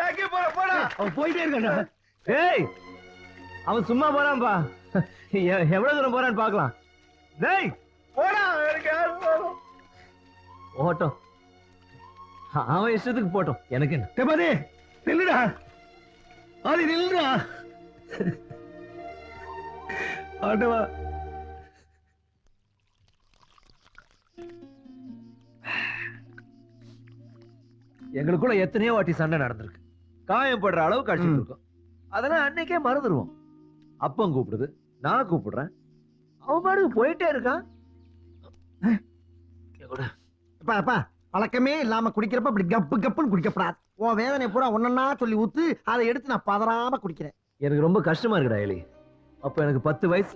எங்கே போடா. அவன் போயிட்டே இருக்கான்டா. டேய் அவன் சும்மா போறான்பா. எவ்வளவு தூரம் போறான்னு பாக்கலாம். டேய் போடா. எனக்கு யார் போறோம்? ஓட்டம் அவன் இஷ்டத்துக்கு போட்டோம், எனக்கு என்ன? டேய் மதி நில்லுடா. ஆதி நில்லுடா. ஆண்டவா. எங்களுக்குள்ள எத்தனையோ வாட்டி சண்டை நடந்திருக்கு. காயம் படுற அளவுக்கு அடிச்சுட்டு இருக்கோம். அதெல்லாம் அன்னைக்கே மறந்துடுவோம். அப்பன் கூப்பிடுது, நான் கூப்பிடுறேன், அவன் பாட்டுக்கு போயிட்டே இருக்கான். அப்பா பழக்கமே இல்லாம குடிக்கிறப்ப அப்படி கப்பு கப்புன்னு குடிக்கப்படாது. உன் வேதனை பூரா ஒன்னா சொல்லி ஊத்து, அதை எடுத்து நான் பதறாம குடிக்கிறேன். எனக்கு ரொம்ப கஷ்டமா இருக்குடா எலி. அப்ப எனக்கு 10 வயசு.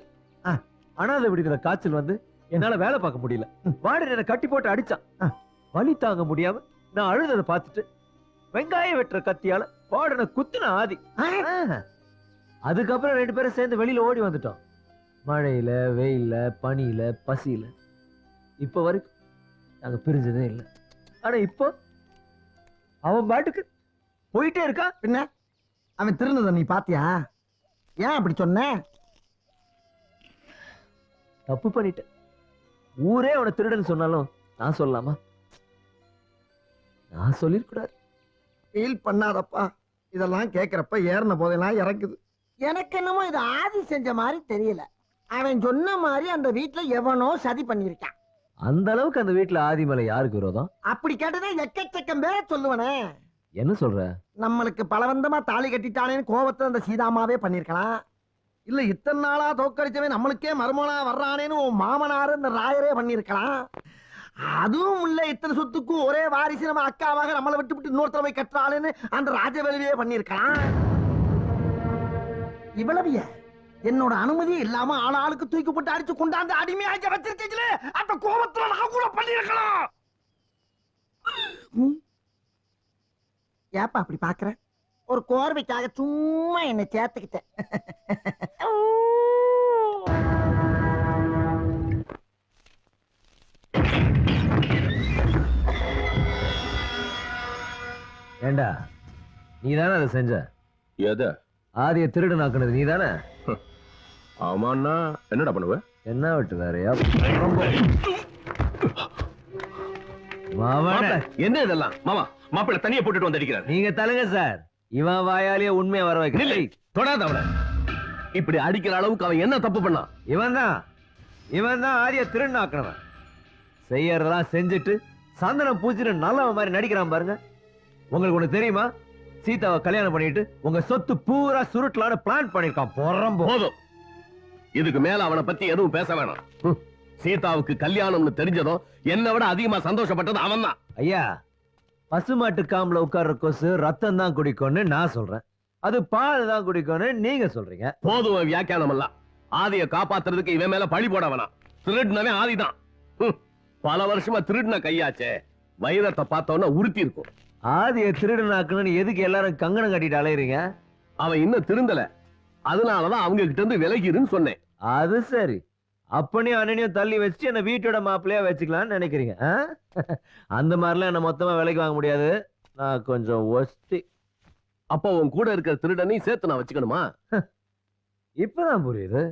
அனாதை விடுதலை காய்ச்சல் வந்து என்னால வேலை பார்க்க முடியல. வார்டன் என்னை கட்டி போட்டு அடிச்சான். வலி தாங்க முடியாம நான் அழுததை பார்த்துட்டு வெங்காயம் வெட்டுற கத்தியால வார்டனை குத்துன ஆதி. அதுக்கப்புறம் 2 பேரும் சேர்ந்து வெளியில ஓடி வந்துட்டோம். மழையில, வெயில்ல, பனியில, பசியில. இப்ப வரைக்கும் நாங்க பிரிஞ்சதே இல்லை. ஆனா இப்போ அவன் பாட்டுக்கு போயிட்டே இருக்கா. பின்ன அவன் திருந்தத நீ பாத்தியா? ஏன் அப்படி சொன்ன? தப்பு பண்ணிட்டேன். ஊரே அவனை திருடன்னு சொன்னாலும் நான் சொல்லலாமா? நான் சொல்லிருக்கூடாது. ஃபீல் பண்ணாதப்பா, இதெல்லாம் கேக்குறப்ப ஏறின போதெல்லாம் இறக்குது. எனக்கு என்னமோ இது ஆதி செஞ்ச மாதிரி தெரியல. அவன் சொன்ன மாதிரி அந்த வீட்டுல எவனோ சதி பண்ணிருக்கான். அந்த அளவுக்கு அந்த வீட்டுல ஆதி மேல யாருக்கு விரோதம்? அப்படி கேட்டதே எக்கச்சக்கம் பேர சொல்லுவனே. என்ன சொல்ற? நம்மளுக்கு பலவந்தமா தாலி கட்டிட்டானேன்னு கோபத்துல அந்த சீதாமாவே பண்ணிருக்கலாம். இல்ல இத்தனை நாளா தோக்கடிச்சவன் நம்மளுக்கே மருமனா வர்றானேன்னு உன் மாமனாரு இந்த ராயரே பண்ணிருக்கலாம். அதுவும் இல்ல இத்தனை சொத்துக்கும் ஒரே வாரிசு நம்ம அக்காவாக நம்மளை விட்டு விட்டு இன்னொருத்தர போய் கட்டுறாளேன்னு அந்த ராஜவேலுவே பண்ணிருக்கலாம். இவ்வளவு என்னோட அனுமதி இல்லாம ஆளாளுக்கு தூக்கி போட்டு அடிச்சு கொண்டாந்து அடிமையாக வச்சிருக்கீங்களே, அந்த கோபத்துல நான் கூட பண்ணிருக்கலாம். ஏப்பா அப்படி பாக்குற? ஒரு கோர்வைக்காக சும்மா என்னை சேர்த்துக்கிட்டேன். ஏண்டா நீதானே அதை செஞ்ச? எது? ஆதிய திருடு நாக்குனது நீதானே? ஆமாண்ணா. என்னடா பண்ணுவ? என்ன விட்டு வேறையா? என்ன இதெல்லாம்? மாமா மாப்பிள்ள தனியா போட்டுட்டு வந்திருக்கிறார். நீங்க தலங்க சார். இவன் வாயாலேயே உண்மையை வர வைக்க. தொடாத அவன. இப்படி அடிக்கிற அளவுக்கு அவன் என்ன தப்பு பண்ணான்? இவன் தான் ஆதிய திருடு நாக்குனவன். செய்யறதெல்லாம் செஞ்சுட்டு சந்தனம் பூச்சிட்டு நல்லவன் மாதிரி நடிக்கிறான் பாருங்க. உங்களுக்கு ஒண்ணு தெரியுமா? சீதாவை கல்யாணம் பண்ணிட்டு உங்க சொத்து பூரா சுருட்டலான்னு பிளான் பண்ணிருக்கான். போதும். இதுக்கு மேல அவனை பத்தி எதுவும் பேச வேணாம். சீதாவுக்கு கல்யாணம்னு தெரிஞ்சதும் என்னை விட அதிகமா சந்தோஷப்பட்டது அவன் தான். ஐயா, பசுமாட்டு காம்புல உட்கார்ற கொசு ரத்தம் தான் குடிக்கும்னு நான் சொல்றேன். அது பால் தான் குடிக்கும்னு நீங்க சொல்றீங்க. போதும் வியாக்கியானம் எல்லாம். ஆதியை காப்பாத்துறதுக்கு இவன் மேல பழி போட வேணாம். திருடுனவே ஆதிதான். பல வருஷமா திருடுன கையாச்சே. வைரத்தை பார்த்தோன்னா உறுத்தி இருக்கும். ஆதிய திருடனாக்குன்னு எதுக்கு எல்லாரும் கங்கணம் கட்டிட்டு அலையறீங்க? அவன் இன்னும் திருந்தல. அதனாலதான் அவங்க கிட்ட இருந்து விலகிருன்னு சொன்னேன். அது சரி. அப்பனையும் அண்ணனையும் தள்ளி வச்சு என்ன வீட்டோட மாப்பிள்ளையா வச்சுக்கலாம்னு நினைக்கிறீங்க? அந்த மாதிரிலாம் என்ன மொத்தமா விலைக்கு வாங்க முடியாது. நான் கொஞ்சம் ஒஸ்தி. அப்போ உன் கூட இருக்கிற திருடனையும் சேர்த்து நான் வச்சுக்கணுமா? இப்பதான் புரியுது.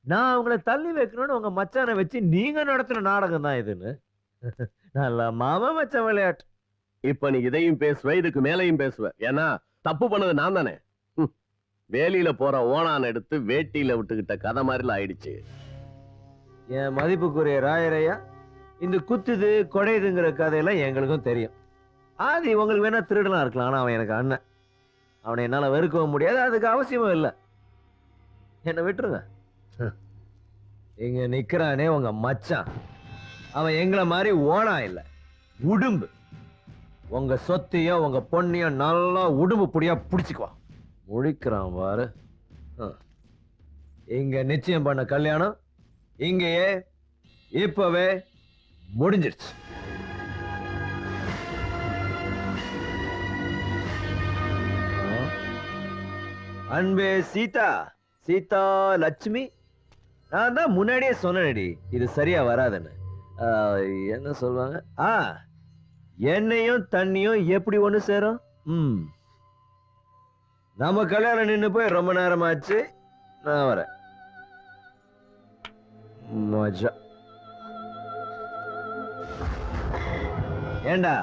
நான் உங்களை தள்ளி வைக்கணும்னு உங்க மச்சானை வச்சு நீங்க நடத்தின நாடகம் தான் இதுன்னு. நல்ல மாமா மச்சான் விளையாட்டு. இப்ப நீ இதையும் பேசுவ, இதுக்கு மேலையும் பேசுவ. ஏன்னா தப்பு பண்ணது நான் தானே. வேலியில போற ஓனான் எடுத்து வேட்டியில விட்டுக்கிட்ட கதை மாதிரில ஆயிடுச்சு. என் மதிப்புக்குரிய ராயரையா, இந்த குத்துது கொடையுதுங்கிற கதையெல்லாம் எங்களுக்கும் தெரியும். ஆதி உங்களுக்கு வேணா திருடலாம் இருக்கலாம். ஆனா அவன் எனக்கு அண்ணன். அவனை என்னால வெறுக்கவும் முடியாது. அதுக்கு அவசியமும் இல்லை. என்ன விட்டுருங்க. இங்க நிக்கிறானே உங்க மச்சான். அவன் எங்களை மாதிரி ஓனா இல்லை, உடும்பு. உங்க சொத்தையும் உங்க பொண்ணையும் நல்லா உடும்பு புடியா புடிச்சுக்குவான். முழிக்கிறான் பாரு. இங்க நிச்சயம் பண்ண கல்யாணம் இங்கேயே இப்பவே முடிஞ்சிருச்சு. அன்பே சீதா, சீதா லட்சுமி, நான் தான் முன்னாடியே சொன்னேன்டி இது சரியா வராதுன்னு. என்ன சொல்லுவாங்க? எண்ணெயும் தண்ணியும் எப்படி ஒண்ணு சேரும்? நம்ம கல்யாணம் நின்னு போய் ரொம்ப நேரம் ஆச்சு. நான் வரேன். மஜா. ஏண்டா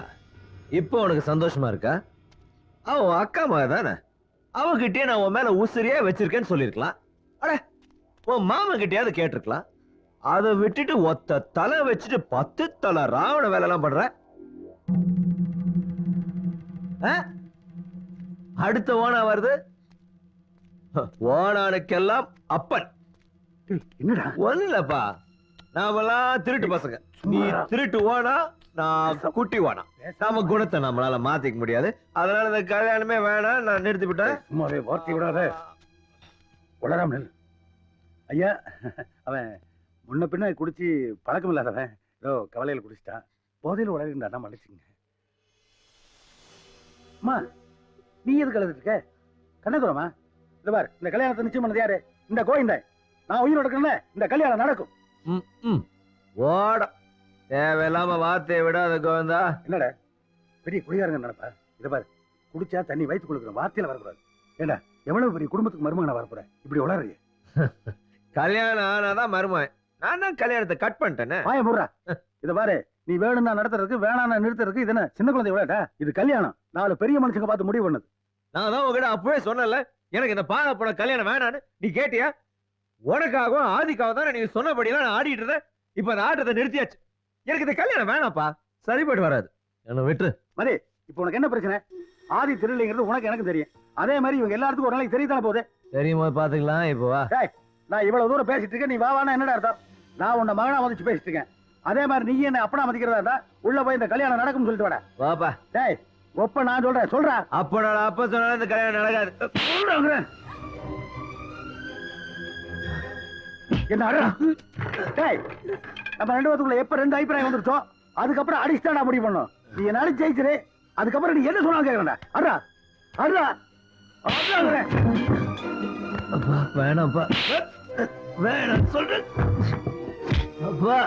இப்போ உனக்கு சந்தோஷமா இருக்கா? அவன் அக்கா மாதிரி தானே. அவகிட்டே நான் உன் மேல உசிரியா வச்சிருக்கேன்னு சொல்லிருக்கலாம். அட உன் மாமன் கிட்டயாவது கேட்டிருக்கலாம். அதை விட்டுட்டு ஒத்த தலை வச்சுட்டு 10 தலை ராவண வேலை எல்லாம் பண்ற. அடுத்த ஓனா வருது. ஓனானுக்கெல்லாம் அப்பன். என்னடா? ஒண்ணுலப்பா, நாமெல்லாம் திருட்டு பசங்க. நீ திருட்டு ஓனா, நான் குட்டி ஓனா. நாம குணத்தை நம்மளால மாத்திக்க முடியாது. அதனால இந்த கல்யாணமே வேணாம், நான் நிறுத்தி விட்டேன். சும்மாவே வார்த்தை விடாத. உளராமல் ஐயா, அவன் முன்ன பின்ன குடிச்சு பழக்கம் இல்லாதவன். ஏதோ கவலையில குடிச்சிட்டான். போதையில் உளறிருந்தா மன்னிச்சுங்க. அம்மா, நீ எது கலந்துட்டு இருக்க? கண்ணகுரமா, இந்த பார், இந்த கல்யாணத்தை நிச்சயம் பண்ணது யாரு? இந்த கோவிந்த. நான் உயிர் நடக்கணும்ல, இந்த கல்யாணம் நடக்கும். ஓட தேவையில்லாம வார்த்தையை விடாத கோவிந்தா. என்னடா பெரிய குடியாரங்க நினைப்பா? இதை பாரு, குடிச்சா தண்ணி வயிற்று கொடுக்குற வார்த்தையில வரக்கூடாது. ஏண்டா எவ்வளவு பெரிய குடும்பத்துக்கு மருமகனா வரப்போற? இப்படி உளறிய. கல்யாணம் ஆனாதான் மருமகன். நான் தான் கல்யாணத்தை கட் பண்ணிட்டேன்னு. வாய போடுறா. இதை பாரு, நீ வேணும்னா நடத்துறதுக்கு வேணாம் நிறுத்துறதுக்கு இது என்ன சின்ன குழந்தை விளையாட்டா? இது கல்யாணம். 4 பெரிய மனுஷங்க பார்த்து முடிவு பண்ணது. நான் தான் உங்ககிட்ட அப்பவே சொன்னல, எனக்கு இந்த பாகப்பட கல்யாணம் வேணான்னு. நீ கேட்டியா? உனக்காகவும் ஆதிக்காகவும் தான் நீ சொன்னபடியெல்லாம் நான் ஆடிட்டு இருந்தேன். இப்ப அந்த ஆட்டத்தை நிறுத்தியாச்சு. எனக்கு இந்த கல்யாணம் வேணாப்பா, சரிப்பட்டு வராது. என்ன விட்டு மதி, இப்போ உனக்கு என்ன பிரச்சனை? ஆதி திருவிழைங்கிறது உனக்கு எனக்கு தெரியும். அதே மாதிரி இவங்க எல்லாத்துக்கும் ஒரு நாளைக்கு தெரியத்தானே போகுது. தெரியுமா பாத்துக்கலாம். இப்போ வா. நான் இவ்வளவு தூரம் பேசிட்டு இருக்கேன், நீ வாவானா என்னடா அர்த்தம்? நான் உன்னை மகனா மதிச்சு பேசிட்டு இருக்கேன். அதே மாதிரி நீ என்ன அப்பனா மதிக்கிறதா இருந்தா உள்ள போய் இந்த கல்யாணம் நடக்கும்னு சொல்லிட்டு வாடா. வாப்பா. டேய் ஒப்ப நான் சொல்றேன். அப்ப நான் அப்ப சொன்னாலும் இந்த கல்யாணம் நடக்காது. என்ன அடா? டேய் நம்ம 2 பேத்துக்குள்ள எப்ப 2 அபிப்பிராயம் வந்துருச்சோ அதுக்கப்புறம் அடிச்சுதான் முடிவு பண்ணோம். நீ என்னால ஜெயிச்சிரு, அதுக்கப்புறம் நீ என்ன சொன்னாலும் கேட்கறா. அடா அடா அப்பா வேணாம்ப்பா, வேணாம் சொல்றேன். அப்பா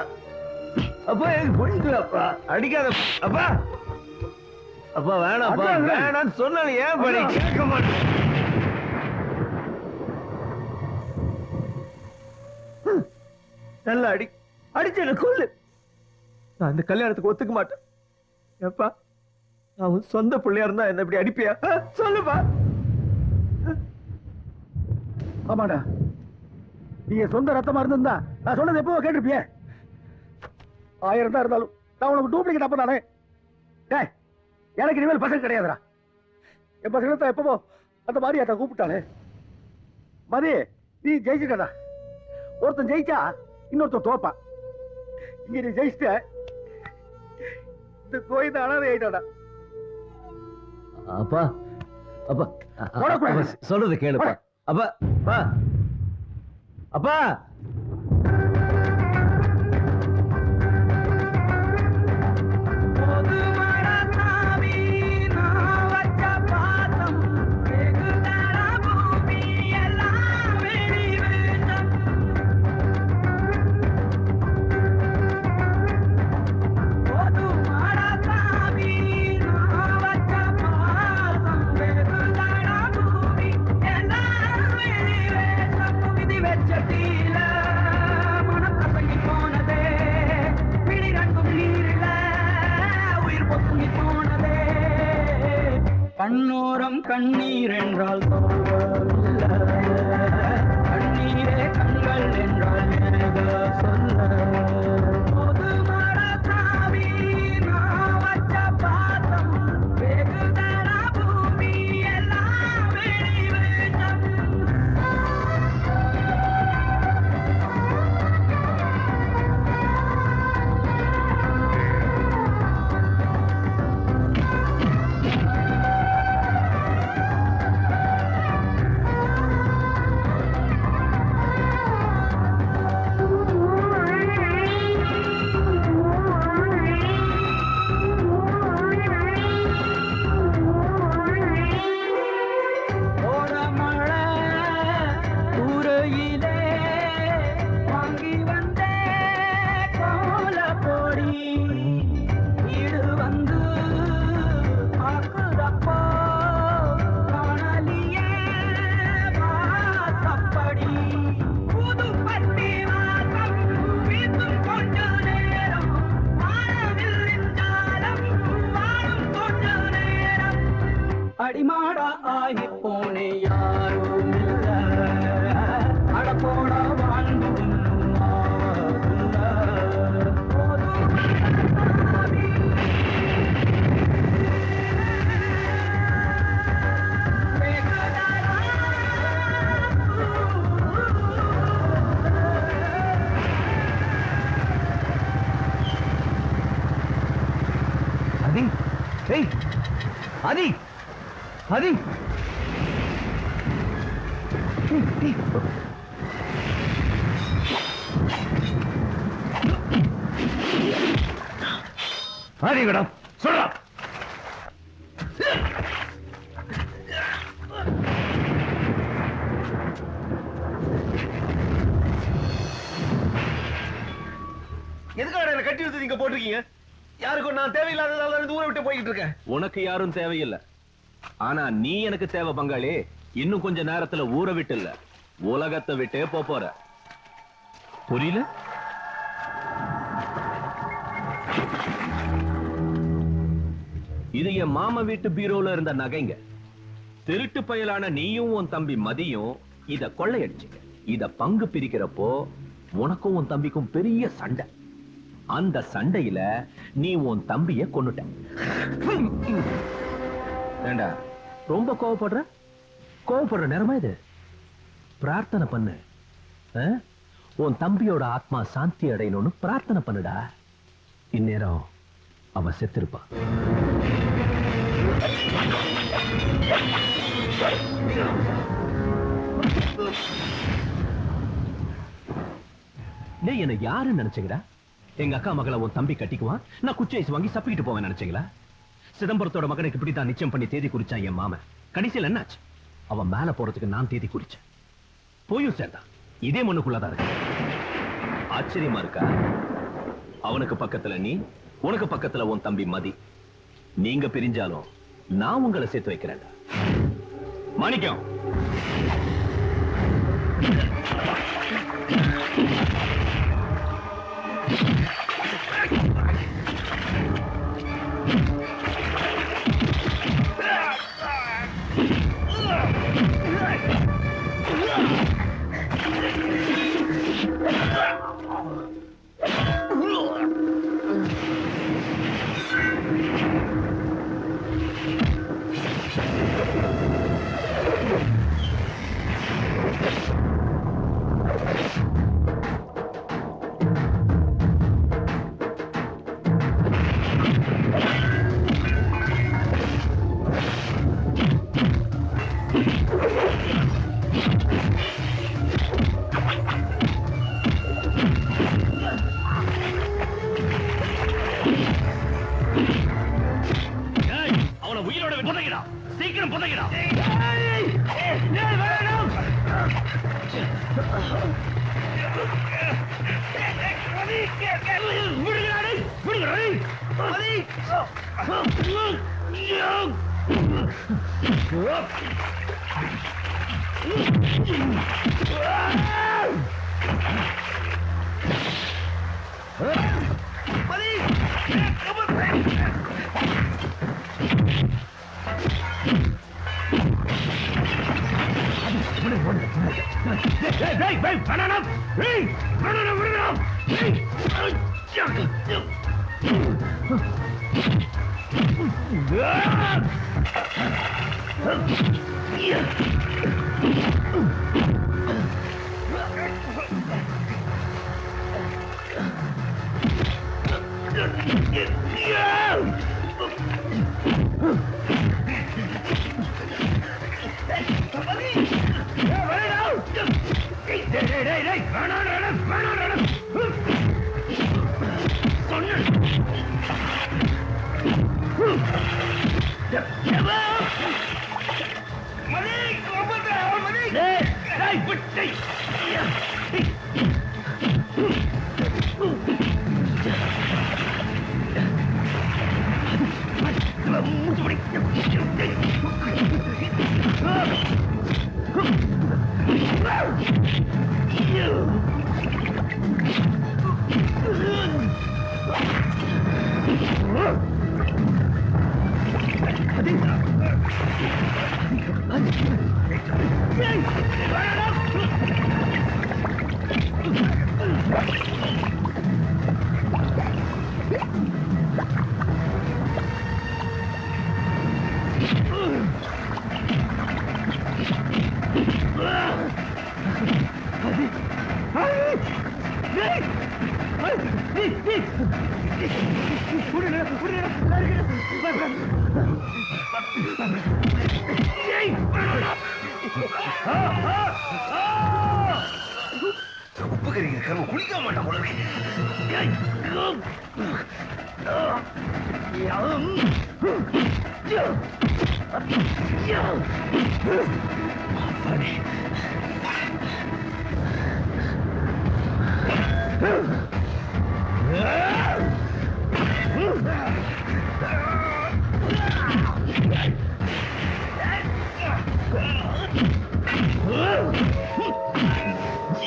அப்பா எனக்கு பிடிக்கல. அப்பா அடிக்காத. அப்பா அப்பா வேணாம்ப்பா, வேணான்னு சொன்னாலும் ஏன் படி கேட்க மாட்டேன். நல்லா அடிச்சு என்ன கொல்லு. நான் இந்த கல்யாணத்துக்கு ஒத்துக்க மாட்டேன். ஏப்பா அவன் சொந்த பிள்ளையா இருந்தா என்ன இப்படி அடிப்பியா? சொல்லுப்பா. ஆமாடா, நீ சொந்த ரத்தமா இருந்தா நான் சொன்னது எப்போ கேட்டிருப்பிய. 1000 தான் இருந்தாலும் நான் உனக்கு டூப்ளிகேட் அப்ப தானே. டேய் எனக்கு இனிமேல் பசங்க கிடையாதுடா. என் பசங்க எப்பவோ அந்த மாதிரி அதை கூப்பிட்டானே. மதி நீ ஜெயிச்சுட்டா. ஒருத்தன் ஜெயிச்சா இன்னொருத்தன் தோப்பா. இங்க நீ ஜெயிச்சிட்ட, இந்த கோயில் அனாதை ஆயிட்டாடா. அப்பா அப்பா சொல்றது கேளுப்பா. அப்பா அப்பா அப்பா கண்ணோரம் கண்ணீர் என்றால் கண்ணீரே கண்கள் என்றால் சொல்ல. அடிமாடா ஆகி போனே யாரும் இல்ல, அடப்போட வாழ்ந்து அதி ஏய் அதி அதி ஆதி மேடம் சொல்றா. எதுக்காக கட்டி எடுத்து நீங்க போட்டிருக்கீங்க? யாருக்கும் நான் தேவையில்லாததால இந்த ஊரை விட்டு போய்கிட்டு இருக்கேன். உனக்கு யாரும் தேவையில்லை, ஆனா நீ எனக்கு தேவை பங்காளி. இன்னும் கொஞ்ச நேரத்துல ஊரை விட்டு இல்ல உலகத்தை விட்டே போற. புரியல? இது என் மாமா வீட்டு பீரோல இருந்த நகைங்க. திருட்டு பயலான நீயும் உன் தம்பி மதியும் இத கொள்ளையடிச்சிங்க. இத பங்கு பிரிக்கிறப்போ உனக்கும் உன் தம்பிக்கும் பெரிய சண்டை. அந்த சண்டையில நீ உன் தம்பிய கொன்னுட்ட. ஏண்டா ரொம்ப கோவப்படுற நேரமா இது? பிரார்த்தனை பண்ணு. உன் தம்பியோட ஆத்மா சாந்தி அடையணும்னு பிரார்த்தனை பண்ணுடா. இந்நேரம் அவன் செத்திருப்பான். நீ என்ன யாரு நினைச்சீங்கடா? எங்க அக்கா மகளை உன் தம்பி கட்டிக்குவான், நான் குச்சி ஐஸ் வாங்கி சப்பிக்கிட்டு போவேன் நினைச்சீங்களா? சிதம்பரத்தோட மகனுக்கு இப்படித்தான் நிச்சயம் பண்ணி தேதி குறிச்சான் என் மாமன். கடைசியில் என்னாச்சு? அவன் மேல போறதுக்கு நான் தேதி குறிச்சேன். போயும் சேர்ந்தான். இதே மண்ணுக்குள்ளதான் இருக்கு. ஆச்சரியமா இருக்கா? அவனுக்கு பக்கத்துல நீ, உனக்கு பக்கத்துல உன் தம்பி மதி. நீங்க பிரிஞ்சாலும் நான் உங்களை சேர்த்து வைக்கிறேன். மாணிக்கம்,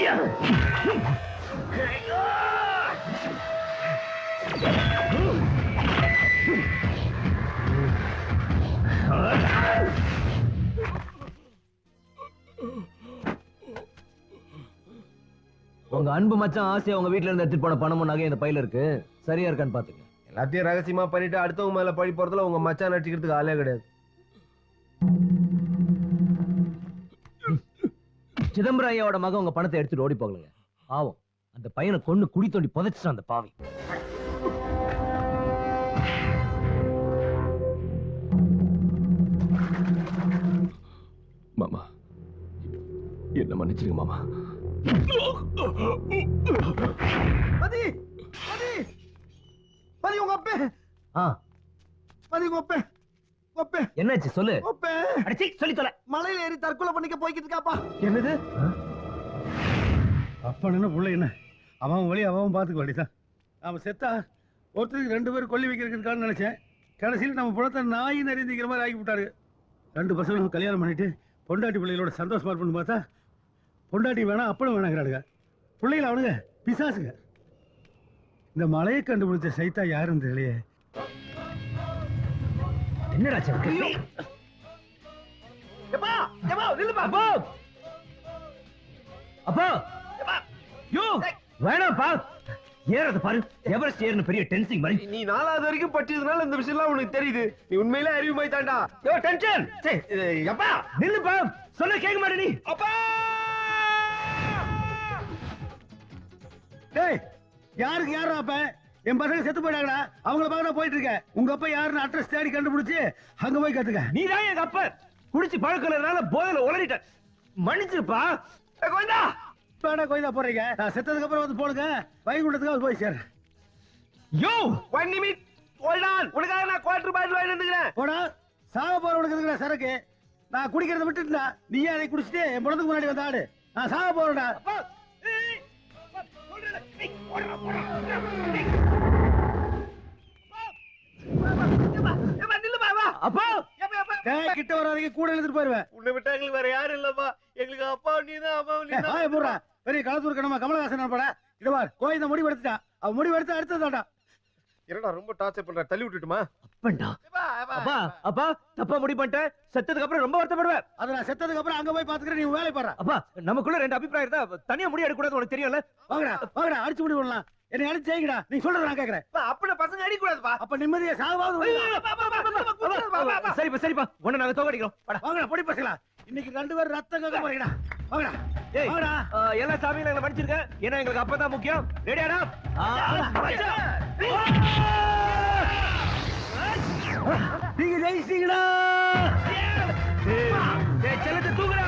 Yeah. அன்பு மச்சான் ஆசையா உங்க வீட்ல இருந்து எடுத்துட்டு போன பணமும் நகை இந்த பையில இருக்கு. சரியா இருக்கான்னு பாத்துங்க. எல்லாத்தையும் ரகசியமா பண்ணிட்டு அடுத்தவங்க மேல பழி போறதுல உங்க மச்சான் நடிச்சுக்கிறதுக்கு ஆளே கிடையாது. சிதம்பரம் ஐயாவோட மகன் உங்க பணத்தை எடுத்துட்டு ஓடி போகலங்க. பாவம், அந்த பையனை கொன்னு குடி தோண்டி புதைச்சிட்டான் அந்த பாவி. மாமா, என்ன மன்னிச்சிருங்க மாமா. மதி மதி மதி உங்க அப்பே. மதி உங்க அப்பே. அப்பே என்னாச்சு சொல்லு. அப்பே அடிச்சி சொல்லி தொலை. மலையில ஏறி தற்கொலை பண்ணிக்க போய்கிட்டு இருக்காப்பா. என்னது? அப்பா என்ன புள்ள என்ன அவன் வழி அவன் பார்த்துக்க வழிதான். அவன் செத்தா ஒருத்தருக்கு 2 பேர் கொல்லி வைக்கிறதுக்கான்னு நினைச்சேன். கடைசியில் நம்ம புலத்தை நாய் நெறிந்திக்கிற மாதிரி ஆக்கி விட்டாரு. 2 பசங்களும் கல்யாணம் பண்ணிட்டு பொண்டாட்டி பிள்ளைகளோட சந்தோஷமா இருப்போம்னு பார்த்தா பொண்டாட்டி வேணாம் அப்பனும் வேணாங்கிறானுங்க. பிள்ளைகள் அவனுங்க பிசாசுங்க. இந்த மலையை கண்டுபிடிச்ச சைத்தா யாருன்னு தெரியலையே. என்னடா அப்பா யோ வேணாம்ப்பா. ஏறது பாரு, எவரெஸ்ட் ஏறணும் பெரிய டென்சிங் மாதிரி. நீ 4வது வரைக்கும் படிச்சதுனால இந்த விஷயம்லாம் உனக்கு தெரியுது. நீ உண்மையிலே அறிவுமாய் தாண்டா. யோ டென்ஷன். அப்பா நில்லுப்பா, சொல்ல கேட்க மாட்டே நீ. அப்பா டேய், யாருக்கு யாரும் அப்ப என் பசங்க செத்து போயிட்டாங்கடா. அவங்கள பார்க்க நான் போயிட்டு இருக்கேன். உங்க அப்பா யாருன்னு அட்ரஸ் தேடி கண்டுபிடிச்சு அங்க போய் கத்துக்க. நீ தான் எங்க அப்பா. குடிச்சு பழக்கலனால போதையில உளறிட்ட. மன்னிச்சிருப்பா. கோயிந்தா வேணா கோயிந்தா போறீங்க. நான் செத்ததுக்கு அப்புறம் வந்து போடுங்க. வைகுண்டத்துக்கு போய் சேர. யோ 1 நிமிட் ஹோல்ட் ஆன். உனக்காக நான் குவார்டர் பாட்டில் வாங்கி வந்துக்கிறேன். போடா, சாக போறவனுக்கு எதுக்குடா சரக்கு? நான் குடிக்கிறத விட்டுட்டா நீயே அதை குடிச்சிட்டு என் பொண்ணுக்கு முன்னாடி வந்து ஆடு. நான் சாக போறேன்டா. அப்பா கிட்ட வராதீங்க, கூட எழுதிட்டு போயிருவேன். உன்னை விட்டா எங்களுக்கு வேற யாரும் இல்லப்பா. எங்களுக்கு அப்பா நீதான் அம்மா நீதான். போடுறா, பெரிய களத்தூர் கணமா கமலஹாசன் பட. இத பார், கோயில் முடிவு எடுத்துட்டா. அவ முடிவு எடுத்து அடுத்ததாடா. என்னடா ரொம்ப டார்ச்சர் பண்ற, தள்ளி விட்டுட்டுமா? அப்பா அப்பா அப்பா தப்பா முடிவு பண்ணிட்டேன். செத்ததுக்கு அப்புறம் ரொம்ப வருத்தப்படுவேன். அத நான் செத்ததுக்கு அப்புறம் அங்க போய் பாத்துக்கிறேன். நீ வேலை பாரு. அப்பா நமக்குள்ள 2 அபிப்பிராயம் இருந்தா தனியா முடிவு எடுக்க கூடாது. உனக்கு தெரியும்ல. வாங்கடா வாங்கடா, அடிச்சு முடிவு பண்ணலாம். என்னை அடிச்சு ஜெயிக்கடா. நீ சொல்றத நான் கேக்குறேன். அப்பன பசங்க அடிக்க கூடாதுப்பா. அப்ப நிம்மதியா சாவாவது. சரிப்பா சரிப்பா, உன்னை நாங்க தோக்கடிக்கிறோம். வாங்கடா பொடி பசங்களா. இன்னைக்கு 2 பேரும் ரத்தம் கேட்க போறீங்கடா. வாங்கடா. ஏய் வாங்கடா. எல்லா சாமியும் எங்களை மன்னிச்சிருக்க. ஏன்னா எங்களுக்கு அப்பதான் முக்கியம். ரெடியாடா? நீங்க ஜெயிச்சிட்டீங்கடா. செல்லத்தை தூக்குடா.